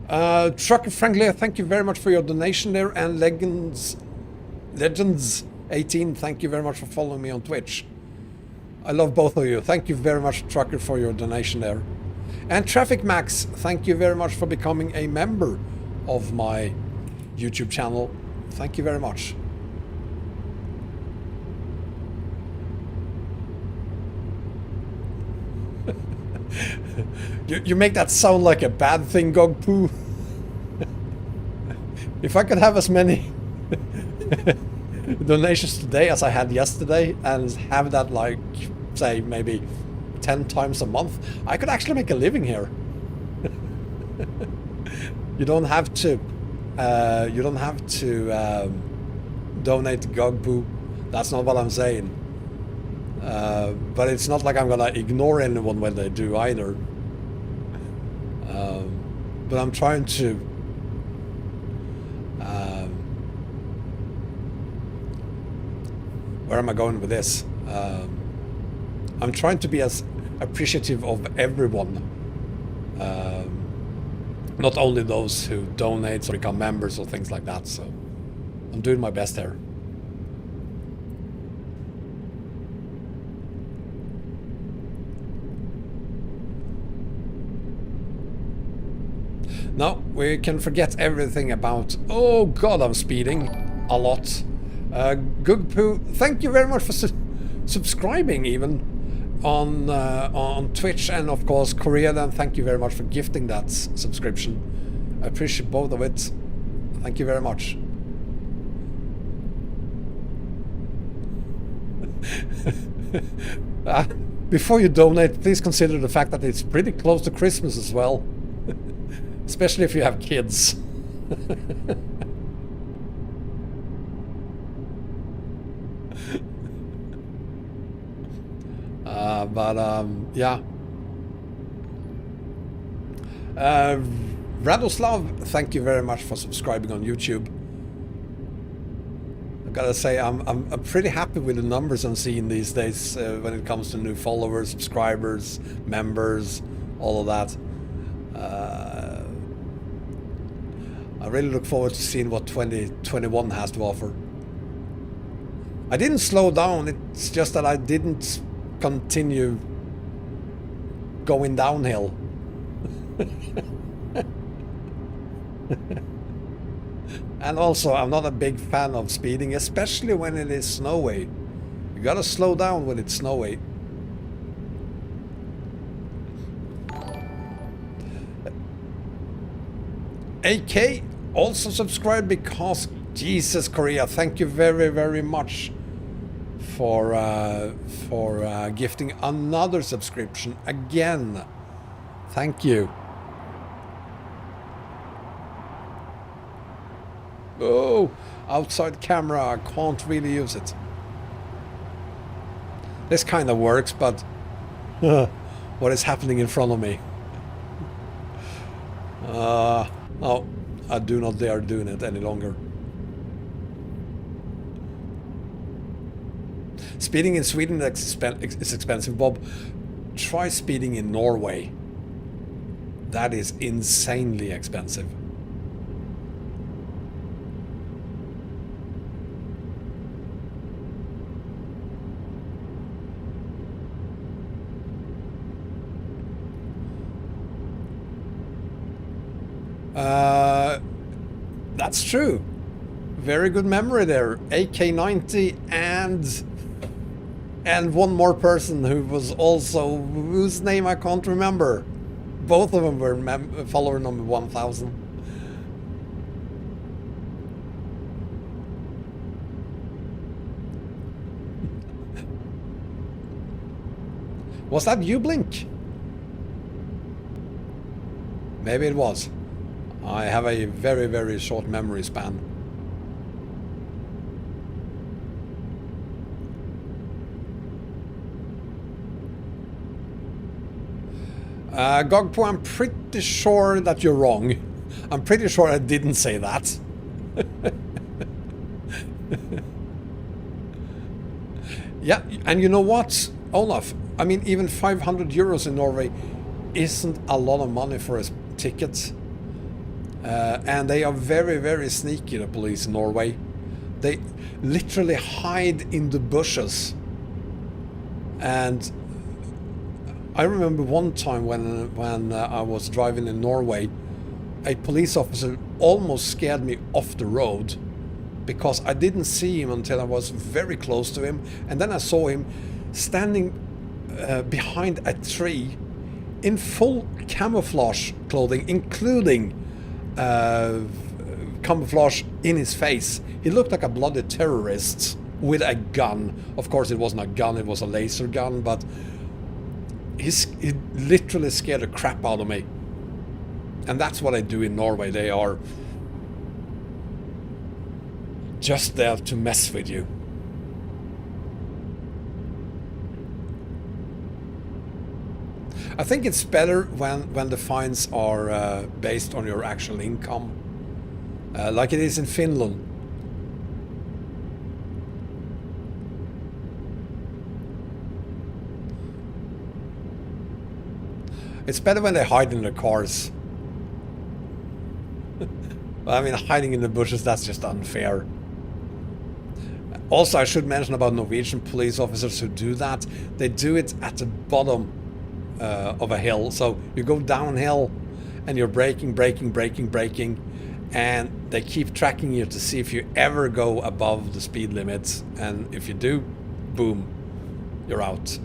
Trucker Frankly, thank you very much for your donation there, and Legends18, thank you very much for following me on Twitch. I love both of you. Thank you very much, Trucker, for your donation there. And Traffic Max, thank you very much for becoming a member of my YouTube channel. Thank you very much. You make that sound like a bad thing, Gogpoo. If I could have as many donations today as I had yesterday, and have that, like, say, maybe 10 times a month, I could actually make a living here. You don't have to donate to Gogpoo. That's not what I'm saying. But it's not like I'm gonna ignore anyone when they do either. But I'm trying to where am I going with this? I'm trying to be as appreciative of everyone, not only those who donate or become members or things like that. So I'm doing my best there. Now we can forget everything about... Oh god, I'm speeding a lot. Gugpoo, thank you very much for subscribing even. on Twitch and of course Korea, then thank you very much for gifting that subscription. I appreciate both of it. Thank you very much. Before you donate, please consider the fact that it's pretty close to Christmas as well. Especially if you have kids. Yeah. Radoslav, thank you very much for subscribing on YouTube. I gotta say, I'm pretty happy with the numbers I'm seeing these days when it comes to new followers, subscribers, members, all of that. I really look forward to seeing what 2021 has to offer. I didn't slow down, it's just that I didn't continue going downhill. And also, I'm not a big fan of speeding, especially when it is snowy. You gotta slow down when it's snowy. AK also subscribed because Jesus, Korea, thank you very, very much for gifting another subscription again. Thank you. Oh, outside camera, I can't really use it. This kind of works, but what is happening in front of me? No, I do not dare doing it any longer. Speeding in Sweden is expensive, Bob. Try speeding in Norway. That is insanely expensive. That's true. Very good memory there. AK-90 and one more person who was also, whose name I can't remember. Both of them were follower number 1000. Was that you, Blink? Maybe it was. I have a very, very short memory span. Gogpo, I'm pretty sure that you're wrong. I'm pretty sure I didn't say that. Yeah, and you know what, Olaf? I mean, even 500 euros in Norway isn't a lot of money for a ticket. And they are very, very sneaky, the police in Norway. They literally hide in the bushes. And I remember one time when I was driving in Norway, a police officer almost scared me off the road because I didn't see him until I was very close to him. And then I saw him standing behind a tree in full camouflage clothing, including camouflage in his face. He looked like a bloody terrorist with a gun. Of course, it wasn't a gun, it was a laser gun, but he literally scared the crap out of me. And that's what I do in Norway. They are just there to mess with you. I think it's better when the fines are based on your actual income, like it is in Finland. It's better when they hide in their cars. I mean, hiding in the bushes, that's just unfair. Also, I should mention about Norwegian police officers who do that. They do it at the bottom of a hill. So you go downhill and you're braking, and they keep tracking you to see if you ever go above the speed limits. And if you do, boom, you're out.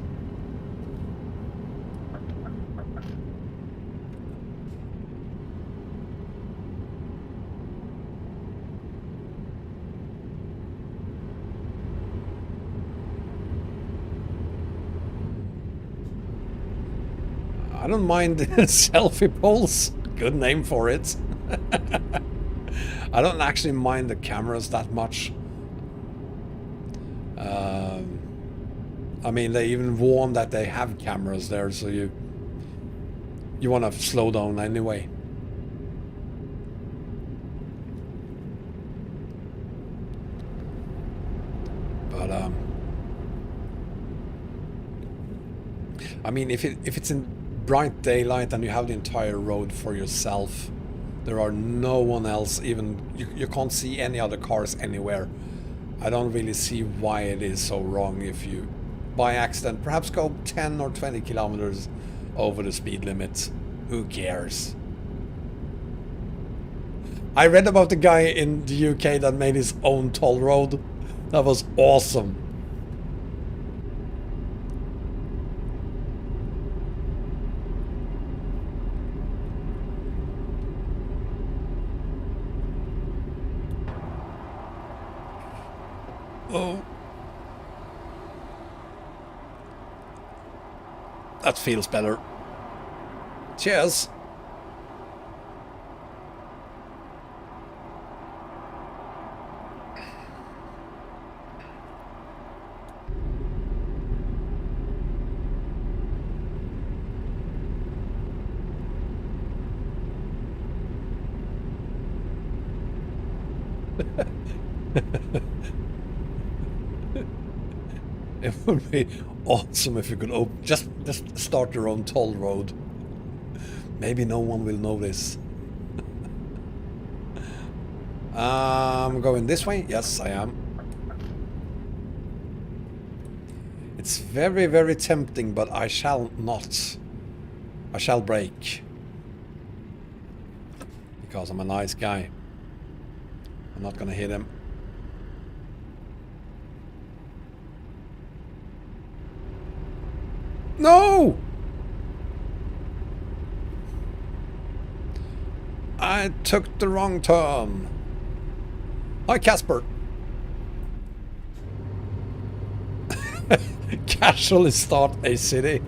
don't mind selfie poles. Good name for it. I don't actually mind the cameras that much. I mean, they even warn that they have cameras there, so you want to slow down anyway. But I mean, if it's in bright daylight and you have the entire road for yourself, there are no one else, even you can't see any other cars anywhere. I don't really see why it is so wrong if you, by accident, perhaps go 10 or 20 kilometers over the speed limit. Who cares? I read about the guy in the UK that made his own toll road. That was awesome. Oh. That feels better. Cheers. It would be awesome if you could just start your own toll road. Maybe no one will notice. I'm going this way? Yes, I am. It's very, very tempting, but I shall not. I shall brake. Because I'm a nice guy. I'm not gonna hit him. No! I took the wrong turn. Hi, Casper. Casually start a city.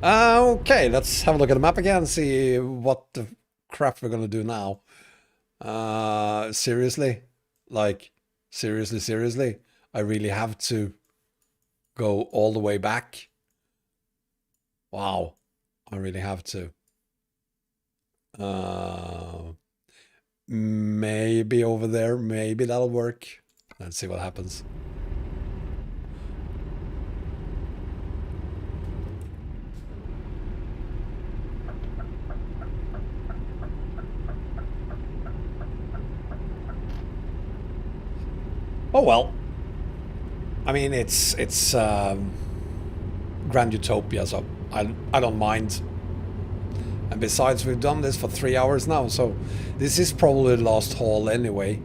Okay, let's have a look at the map again and see what the crap we're gonna do now. Seriously? Like, seriously? I really have to go all the way back? Wow, I really have to. Maybe over there, maybe that'll work. Let's see what happens. Oh well. I mean, it's Grand Utopia, so I don't mind. And besides, we've done this for 3 hours now, so this is probably the last haul anyway.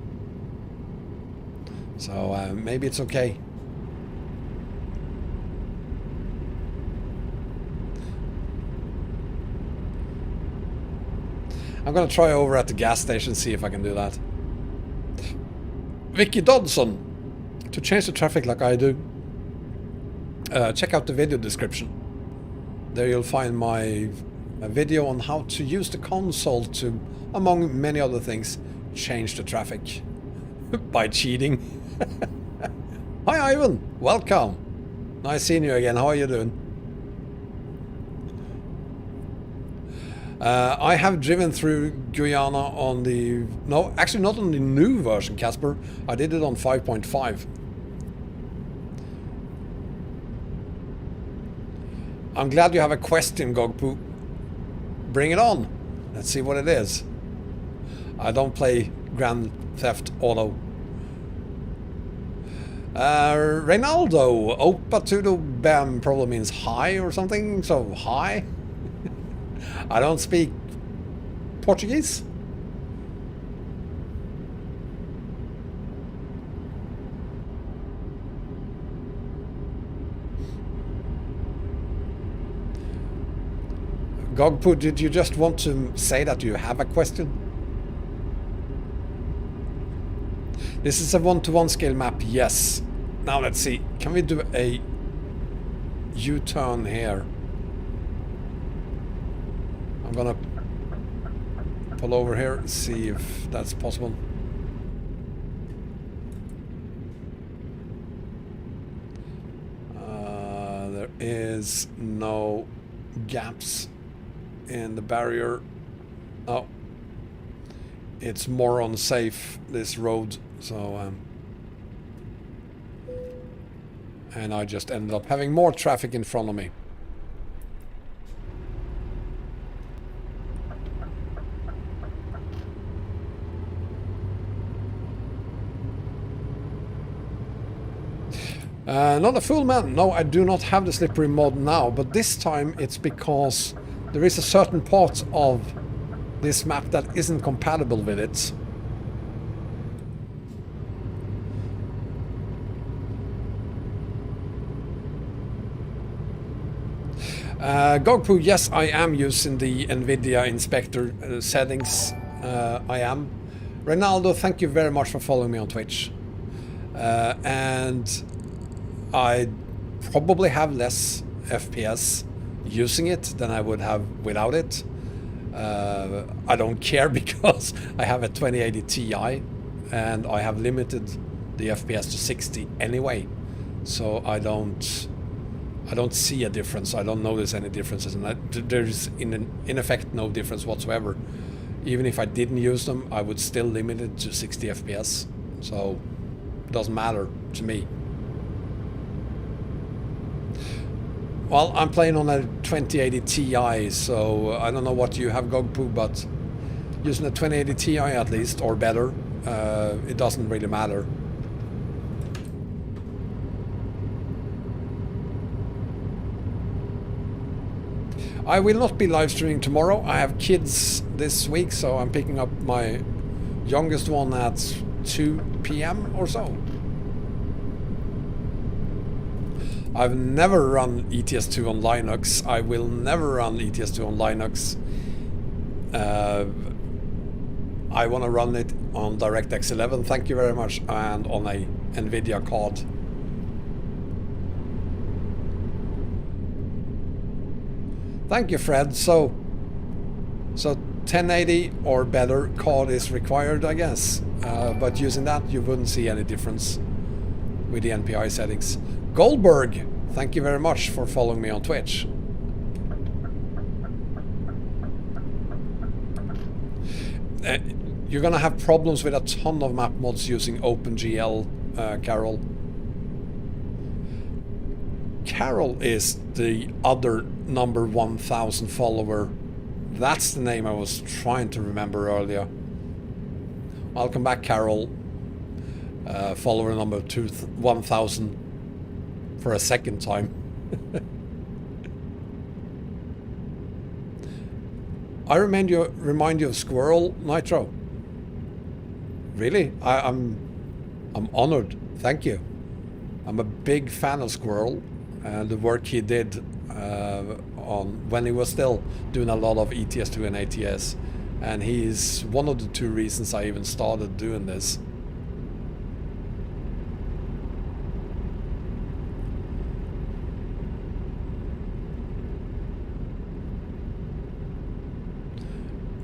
So maybe it's okay. I'm gonna try over at the gas station, see if I can do that. Vicky Dodson! To change the traffic like I do, check out the video description. There you'll find my video on how to use the console to, among many other things, change the traffic. By cheating. Hi Ivan! Welcome! Nice seeing you again, how are you doing? I have driven through Guyana on the... No, actually not on the new version, Casper. I did it on 5.5. I'm glad you have a question, Gogpoo. Bring it on. Let's see what it is. I don't play Grand Theft Auto. Reynaldo, Opa Tudo Bam probably means hi or something, so hi. I don't speak Portuguese. Gogpoo, did you just want to say that you have a question? This is a 1-to-1 scale map, yes. Now let's see, can we do a U-turn here? gonna pull over here and see if that's possible. There is no gaps in the barrier. Oh, it's more unsafe, this road, so and I just ended up having more traffic in front of me. Not a fool, man. No, I do not have the slippery mod now, but this time it's because there is a certain part of this map that isn't compatible with it. Gogpoo, yes, I am using the NVIDIA Inspector settings. I am. Ronaldo, thank you very much for following me on Twitch. And I probably have less FPS using it than I would have without it. I don't care because I have a 2080 Ti and I have limited the FPS to 60 anyway. So I don't see a difference. I don't notice any differences, and there's in effect no difference whatsoever. Even if I didn't use them, I would still limit it to 60 FPS. So it doesn't matter to me. Well, I'm playing on a 2080 Ti, so I don't know what you have, Gogpoo, but using a 2080 Ti at least, or better, it doesn't really matter. I will not be live streaming tomorrow. I have kids this week, so I'm picking up my youngest one at 2 p.m. or so. I've never run ETS2 on Linux. I will never run ETS2 on Linux. I want to run it on DirectX 11, thank you very much, and on a NVIDIA card. Thank you, Fred. So 1080 or better card is required, I guess. But using that, you wouldn't see any difference with the NPI settings. Goldberg, thank you very much for following me on Twitch. You're gonna have problems with a ton of map mods using OpenGL, Carol. Carol is the other number 1000 follower. That's the name I was trying to remember earlier. Welcome back, Carol. Follower number 1000 for a second time. I remind you of Squirrel, Nitro. Really? I'm honored. Thank you. I'm a big fan of Squirrel and the work he did on when he was still doing a lot of ETS2 and ATS, and he's one of the two reasons I even started doing this.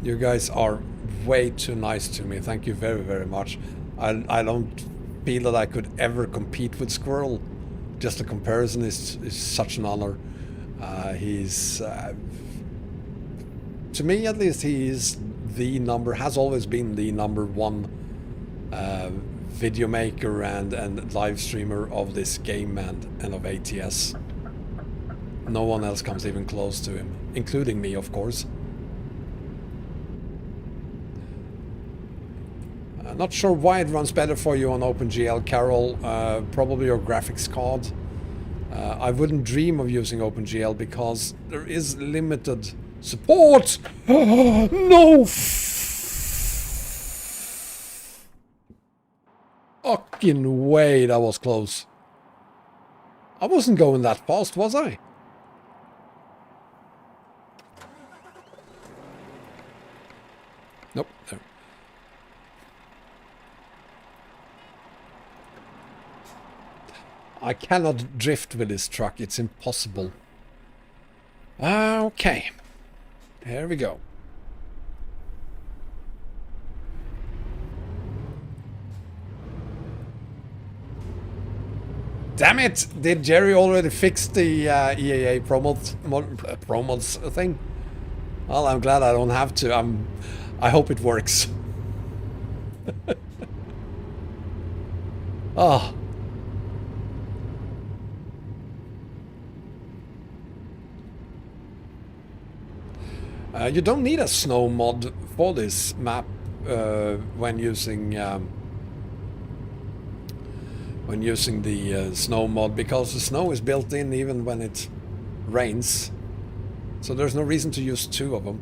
You guys are way too nice to me. Thank you very, very much. I don't feel that I could ever compete with Squirrel. Just the comparison is such an honor. He's, to me at least, he's has always been the number one video maker and live streamer of this game and of ATS. No one else comes even close to him, including me, of course. Not sure why it runs better for you on OpenGL, Carol. Probably your graphics card. I wouldn't dream of using OpenGL because there is limited support. No! Fucking way, that was close. I wasn't going that fast, was I? Nope, there. I cannot drift with this truck, it's impossible. Okay. Here we go. Damn it! Did Jerry already fix the EAA promos thing? Well, I'm glad I don't have to. I hope it works. Oh. You don't need a snow mod for this map when using the snow mod, because the snow is built in even when it rains. So there's no reason to use two of them.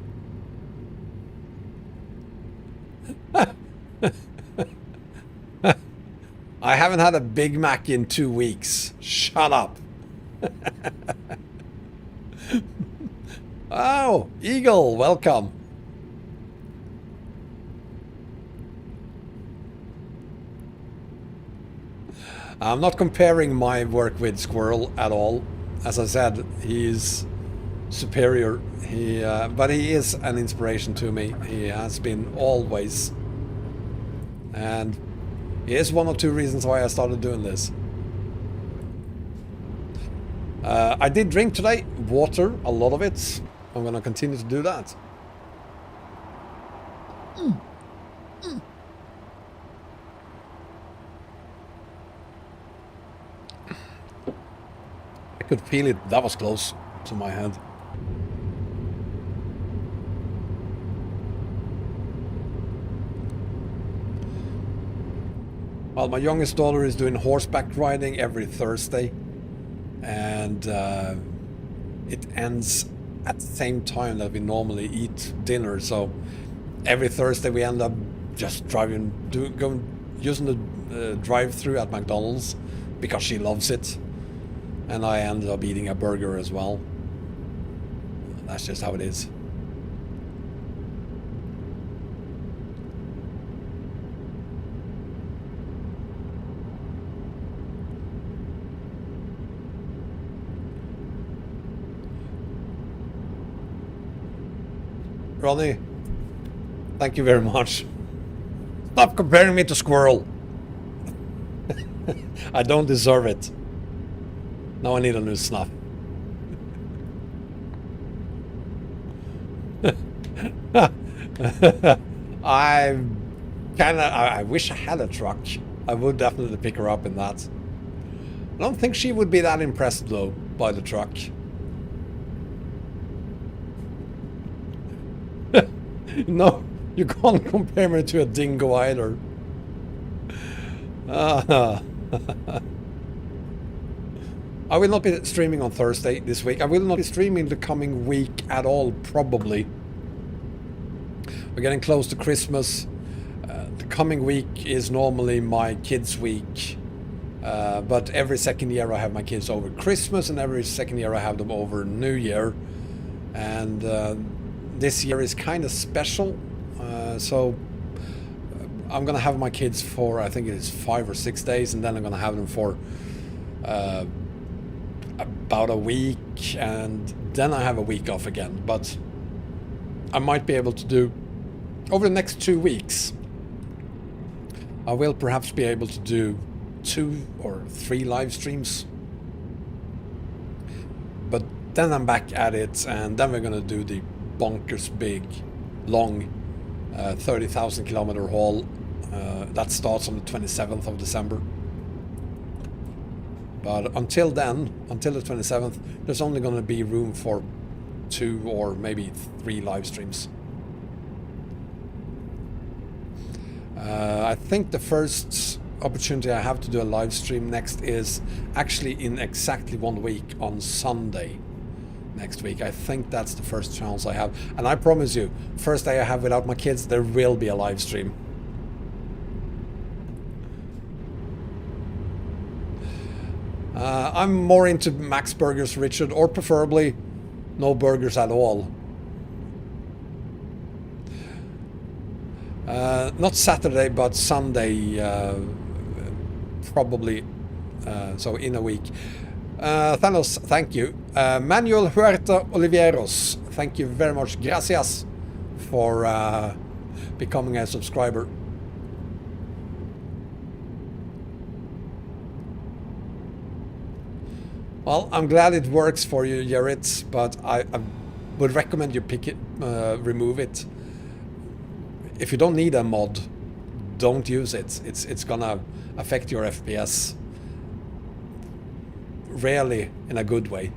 I haven't had a Big Mac in 2 weeks. Shut up. Oh, Eagle, welcome. I'm not comparing my work with Squirrel at all. As I said, he's superior. But he is an inspiration to me. He has been always. And he is one or two reasons why I started doing this. I did drink today, water, a lot of it. I'm gonna continue to do that. I could feel it, that was close to my head. Well, my youngest daughter is doing horseback riding every Thursday. And it ends at the same time that we normally eat dinner, so every Thursday we end up just using the drive-through at McDonald's because she loves it, and I ended up eating a burger as well. That's just how it is. Ronnie, thank you very much. Stop comparing me to Squirrel. I don't deserve it. Now I need a new snuff. I wish I had a truck. I would definitely pick her up in that. I don't think she would be that impressed though by the truck. No, you can't compare me to a dingo either. I will not be streaming on Thursday this week. I will not be streaming the coming week at all, probably. We're getting close to Christmas. The coming week is normally my kids' week. But every second year I have my kids over Christmas, and every second year I have them over New Year. And this year is kind of special, so I'm gonna have my kids for, I think it is 5 or 6 days, and then I'm gonna have them for about a week, and then I have a week off again. But I might be able to do, over the next 2 weeks, I will perhaps be able to do 2 or 3 live streams. But then I'm back at it, and then we're gonna do the bonkers big, long 30,000 kilometer haul that starts on the 27th of December. But until then, until the 27th, there's only going to be room for 2 or maybe 3 live streams. I think the first opportunity I have to do a live stream next is actually in exactly 1 week on Sunday. Next week, I think that's the first chance I have, and I promise you, first day I have without my kids, there will be a live stream. I'm more into Max Burgers, Richard, or preferably no burgers at all. Not Saturday, but Sunday, probably, so in a week. Thanos, thank you. Manuel Huerta Oliveros, thank you very much. Gracias for becoming a subscriber. Well, I'm glad it works for you, Yarit, but I would recommend you pick it, remove it. If you don't need a mod, don't use it. It's gonna affect your FPS. Rarely in a good way.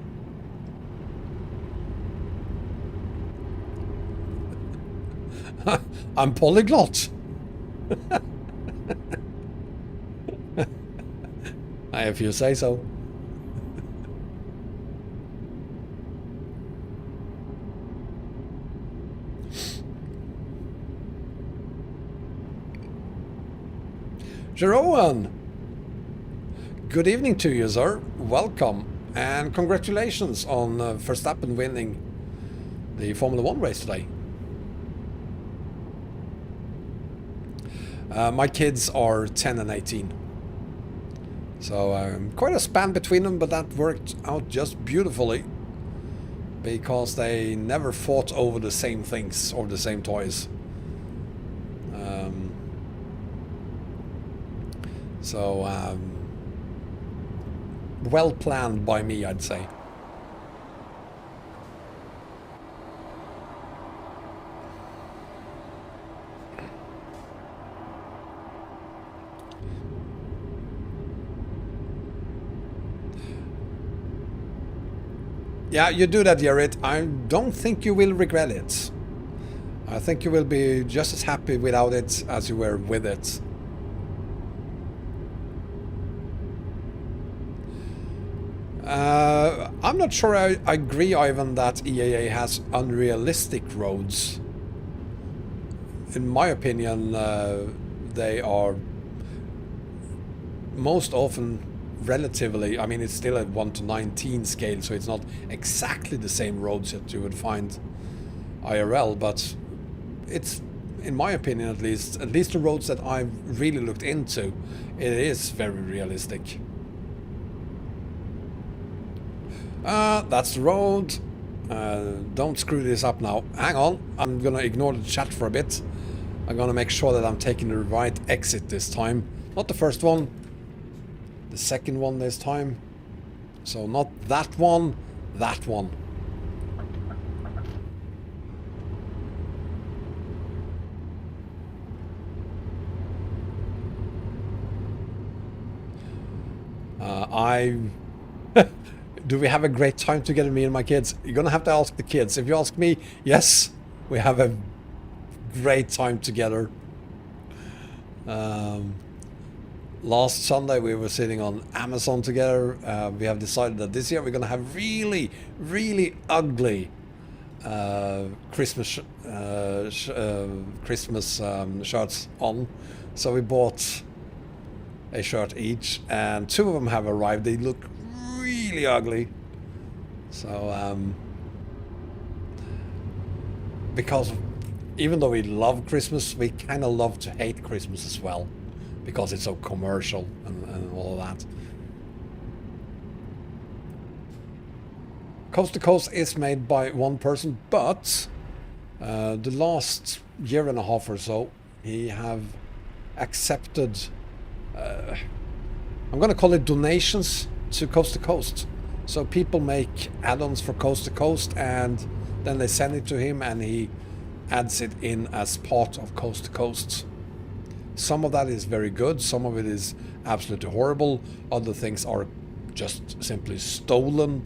I'm polyglot. If you say so. Jeroen, good evening to you, sir. Welcome and congratulations on Verstappen winning the Formula 1 race today. My kids are 10 and 18. So quite a span between them, but that worked out just beautifully because they never fought over the same things or the same toys. Well planned by me, I'd say. Yeah, you do that, Jared. I don't think you will regret it. I think you will be just as happy without it as you were with it. I'm not sure I agree, Ivan, that EAA has unrealistic roads. In my opinion, they are most often relatively, I mean, it's still a 1 to 19 scale, so it's not exactly the same roads that you would find IRL, but it's, in my opinion at least the roads that I've really looked into, it is very realistic. That's the road. Don't screw this up now. Hang on, I'm gonna ignore the chat for a bit. I'm gonna make sure that I'm taking the right exit this time. Not the first one, the second one this time. So not that one, that one. Do we have a great time together, me and my kids? You're gonna have to ask the kids. If you ask me, yes, we have a great time together. Last Sunday we were sitting on Amazon together. We have decided that this year we're gonna have really, really ugly Christmas shirts on. So we bought a shirt each, and 2 of them have arrived. They look really ugly. So because even though we love Christmas, we kind of love to hate Christmas as well, because it's so commercial and all of that. Coast to Coast is made by one person, but the last year and a half or so, he have accepted, I'm going to call it donations to Coast to Coast. So people make add-ons for Coast to Coast, and then they send it to him, and he adds it in as part of Coast to Coast. Some of that is very good, some of it is absolutely horrible, other things are just simply stolen.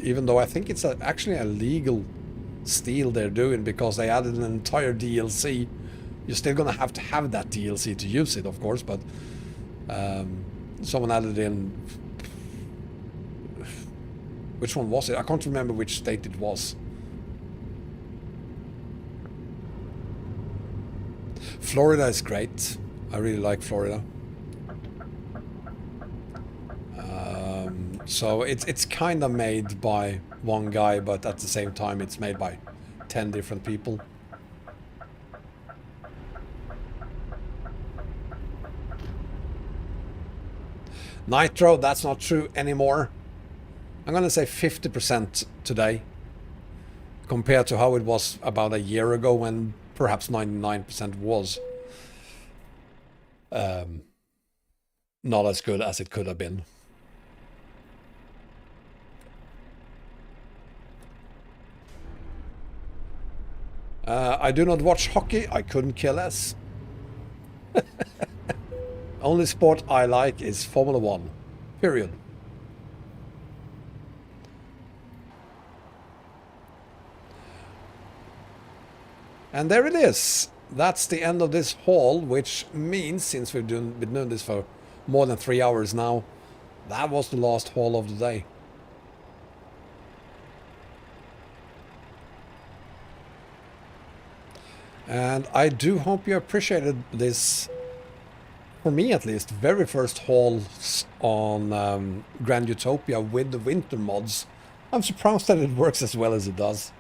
Even though I think it's actually a legal steal they're doing, because they added an entire DLC. You're still gonna have to have that DLC to use it, of course, but someone added in, which one was it? I can't remember which state it was. Florida is great. I really like Florida. So it's kind of made by one guy, but at the same time it's made by 10 different people. Nitro, that's not true anymore. I'm gonna say 50% today, compared to how it was about a year ago when perhaps 99% was not as good as it could have been. I do not watch hockey. I couldn't care less. Only sport I like is Formula 1. Period. And there it is. That's the end of this haul, which means, since we've been doing this for more than 3 hours now, that was the last haul of the day. And I do hope you appreciated this, for me at least, very first hauls on Grand Utopia with the winter mods. I'm surprised that it works as well as it does.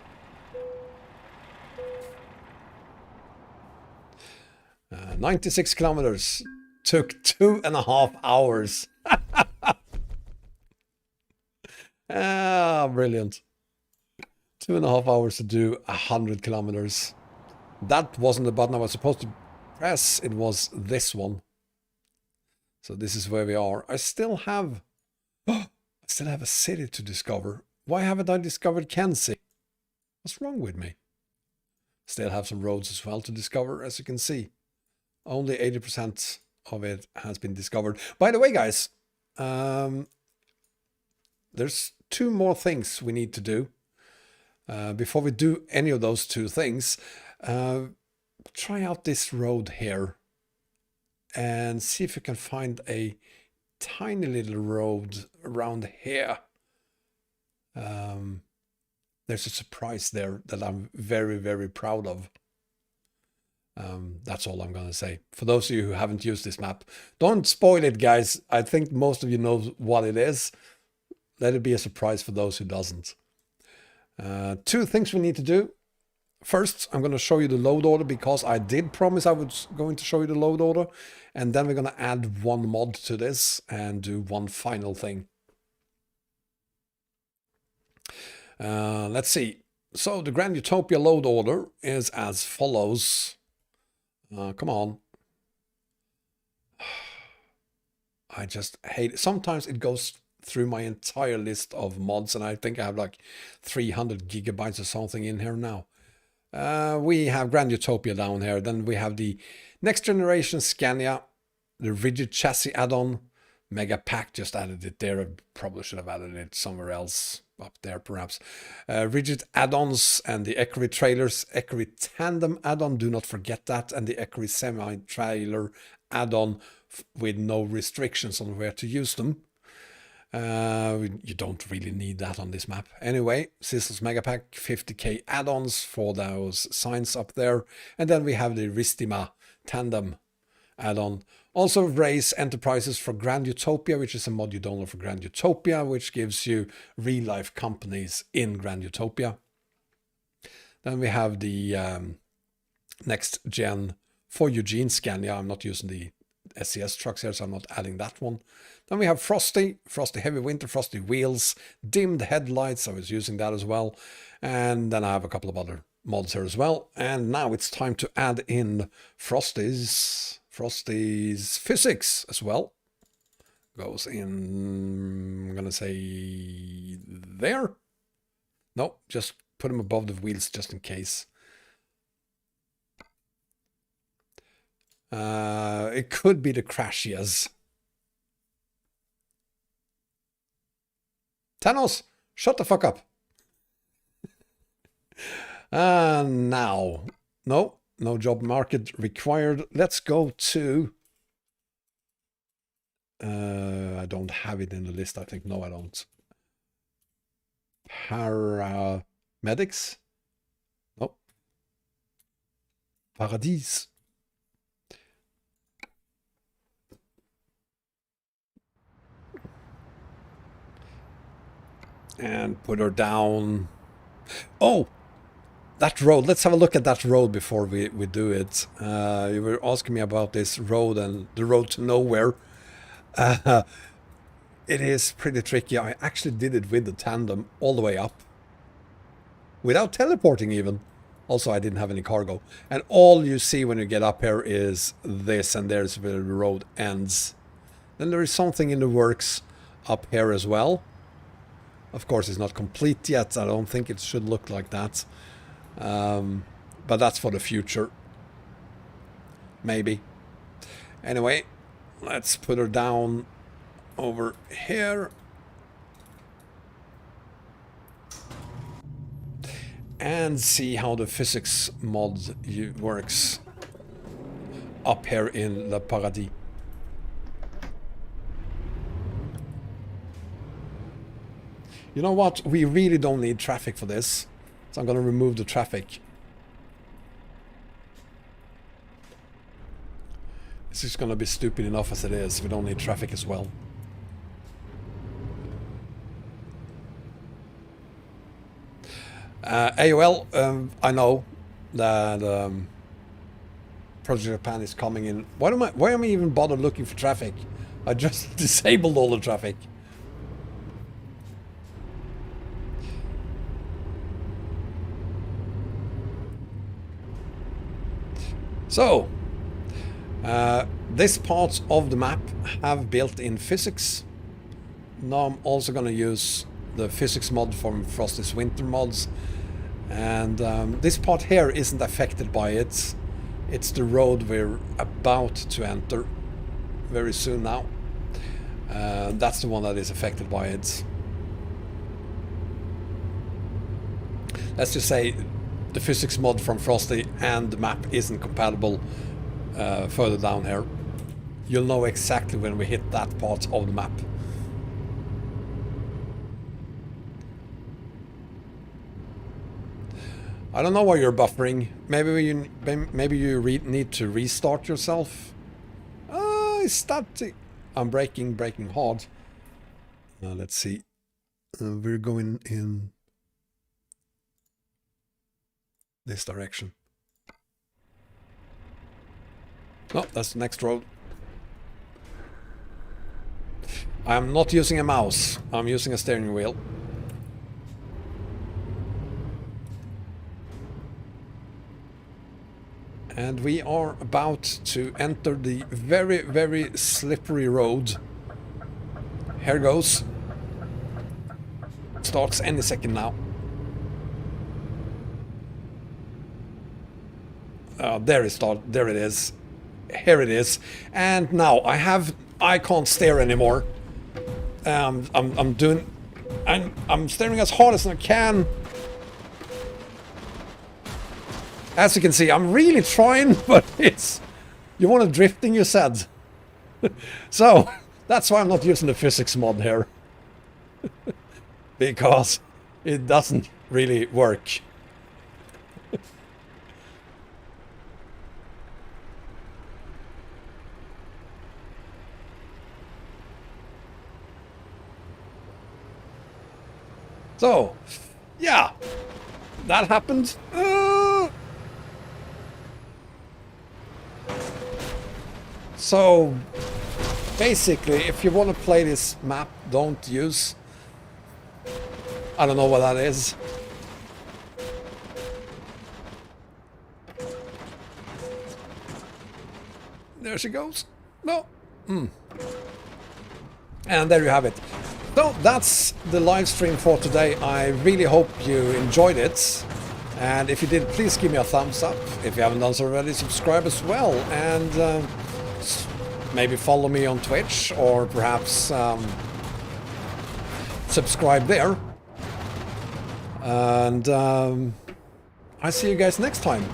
96 kilometers. Took 2.5 hours. Ah, brilliant. 2.5 hours to do 100 kilometers. That wasn't the button I was supposed to press. It was this one. So this is where we are. I still have a city to discover. Why haven't I discovered Kenzie? What's wrong with me? Still have some roads as well to discover, as you can see. Only 80% of it has been discovered. By the way, guys, there's 2 more things we need to do. Before we do any of those 2 things, try out this road here and see if you can find a tiny little road around here. There's a surprise there that I'm very, very proud of. That's all I'm going to say. For those of you who haven't used this map, don't spoil it, guys. I think most of you know what it is. Let it be a surprise for those who doesn't. 2 things we need to do. First, I'm going to show you the load order, because I did promise I was going to show you the load order. And then we're going to add 1 mod to this and do 1 final thing. Let's see. So the Grand Utopia load order is as follows. Come on. I just hate it. Sometimes it goes through my entire list of mods, and I think I have like 300 gigabytes or something in here now. We have Grand Utopia down here. Then we have the next generation Scania, the rigid chassis add-on, Mega Pack, just added it there. I probably should have added it somewhere else, up there perhaps. Rigid add-ons and the Equerry trailers, Equerry Tandem add-on, do not forget that, and the Equerry semi-trailer add-on with no restrictions on where to use them. You don't really need that on this map. Anyway, Sizzle's Megapack, 50k add-ons for those signs up there. And then we have the Ristima Tandem add-on. Also Race Enterprises for Grand Utopia, which is a mod you download for Grand Utopia, which gives you real-life companies in Grand Utopia. Then we have the next gen for Eugene Scania. I'm not using the SCS trucks here, so I'm not adding that one. Then we have Frosty Heavy Winter, Frosty Wheels, dimmed headlights. I was using that as well. And then I have a couple of other mods here as well. And now it's time to add in Frosty's physics as well. Goes in, I'm gonna say there. No, just put them above the wheels just in case. It could be the Crashias. Thanos, shut the fuck up. Now, no job market required. Let's go to... I don't have it in the list, I think. No, I don't. Paramedics? No. Paradis. And put her down. Oh, that road. Let's have a look at that road before we do it. You were asking me about this road and the road to nowhere. It is pretty tricky. I actually did it with the tandem all the way up. Without teleporting even. Also, I didn't have any cargo. And all you see when you get up here is this, and there's where the road ends. Then there is something in the works up here as well. Of course, it's not complete yet. I don't think it should look like that. But that's for the future. Maybe. Anyway, let's put her down over here. And see how the physics mod works up here in Le Paradis. You know what? We really don't need traffic for this. So I'm going to remove the traffic. This is going to be stupid enough as it is. We don't need traffic as well. AOL, I know that Project Japan is coming in. Why am I even bother looking for traffic? I just disabled all the traffic. So, this part of the map have built-in physics. Now I'm also going to use the physics mod from Frosty's Winter mods. And this part here isn't affected by it. It's the road we're about to enter very soon now. That's the one that is affected by it. Let's just say the physics mod from Frosty and the map isn't compatible further down here. You'll know exactly when we hit that part of the map. I don't know why you're buffering. Maybe you need to restart yourself. Is that... I'm braking hard. Let's see. We're going in this direction. No, that's the next road. I'm not using a mouse. I'm using a steering wheel. And we are about to enter the very, very slippery road. Here goes. Starts any second now. There it is. Here it is. And now I can't steer anymore. I'm steering as hard as I can. As you can see, I'm really trying, but you want to drifting, you said. So, that's why I'm not using the physics mod here. Because it doesn't really work. So, yeah, that happened. So, basically, if you want to play this map, don't use... I don't know what that is. There she goes. No. And there you have it. So, that's the live stream for today. I really hope you enjoyed it. And if you did, please give me a thumbs up. If you haven't done so already, subscribe as well. And... maybe follow me on Twitch, or perhaps subscribe there. And I see you guys next time.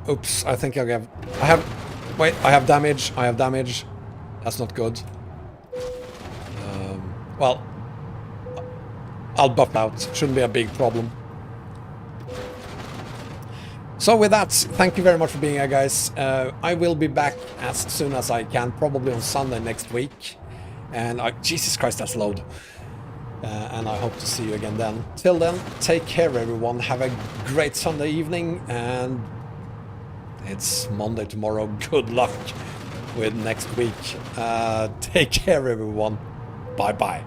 Oops, I think I have damage. I have damage. That's not good. Well, I'll buff out. Shouldn't be a big problem. So with that, thank you very much for being here, guys. I will be back as soon as I can, probably on Sunday next week. And Jesus Christ, that's load. And I hope to see you again then. Till then, take care, everyone. Have a great Sunday evening, and it's Monday tomorrow. Good luck. with next week. Take care, everyone. Bye-bye.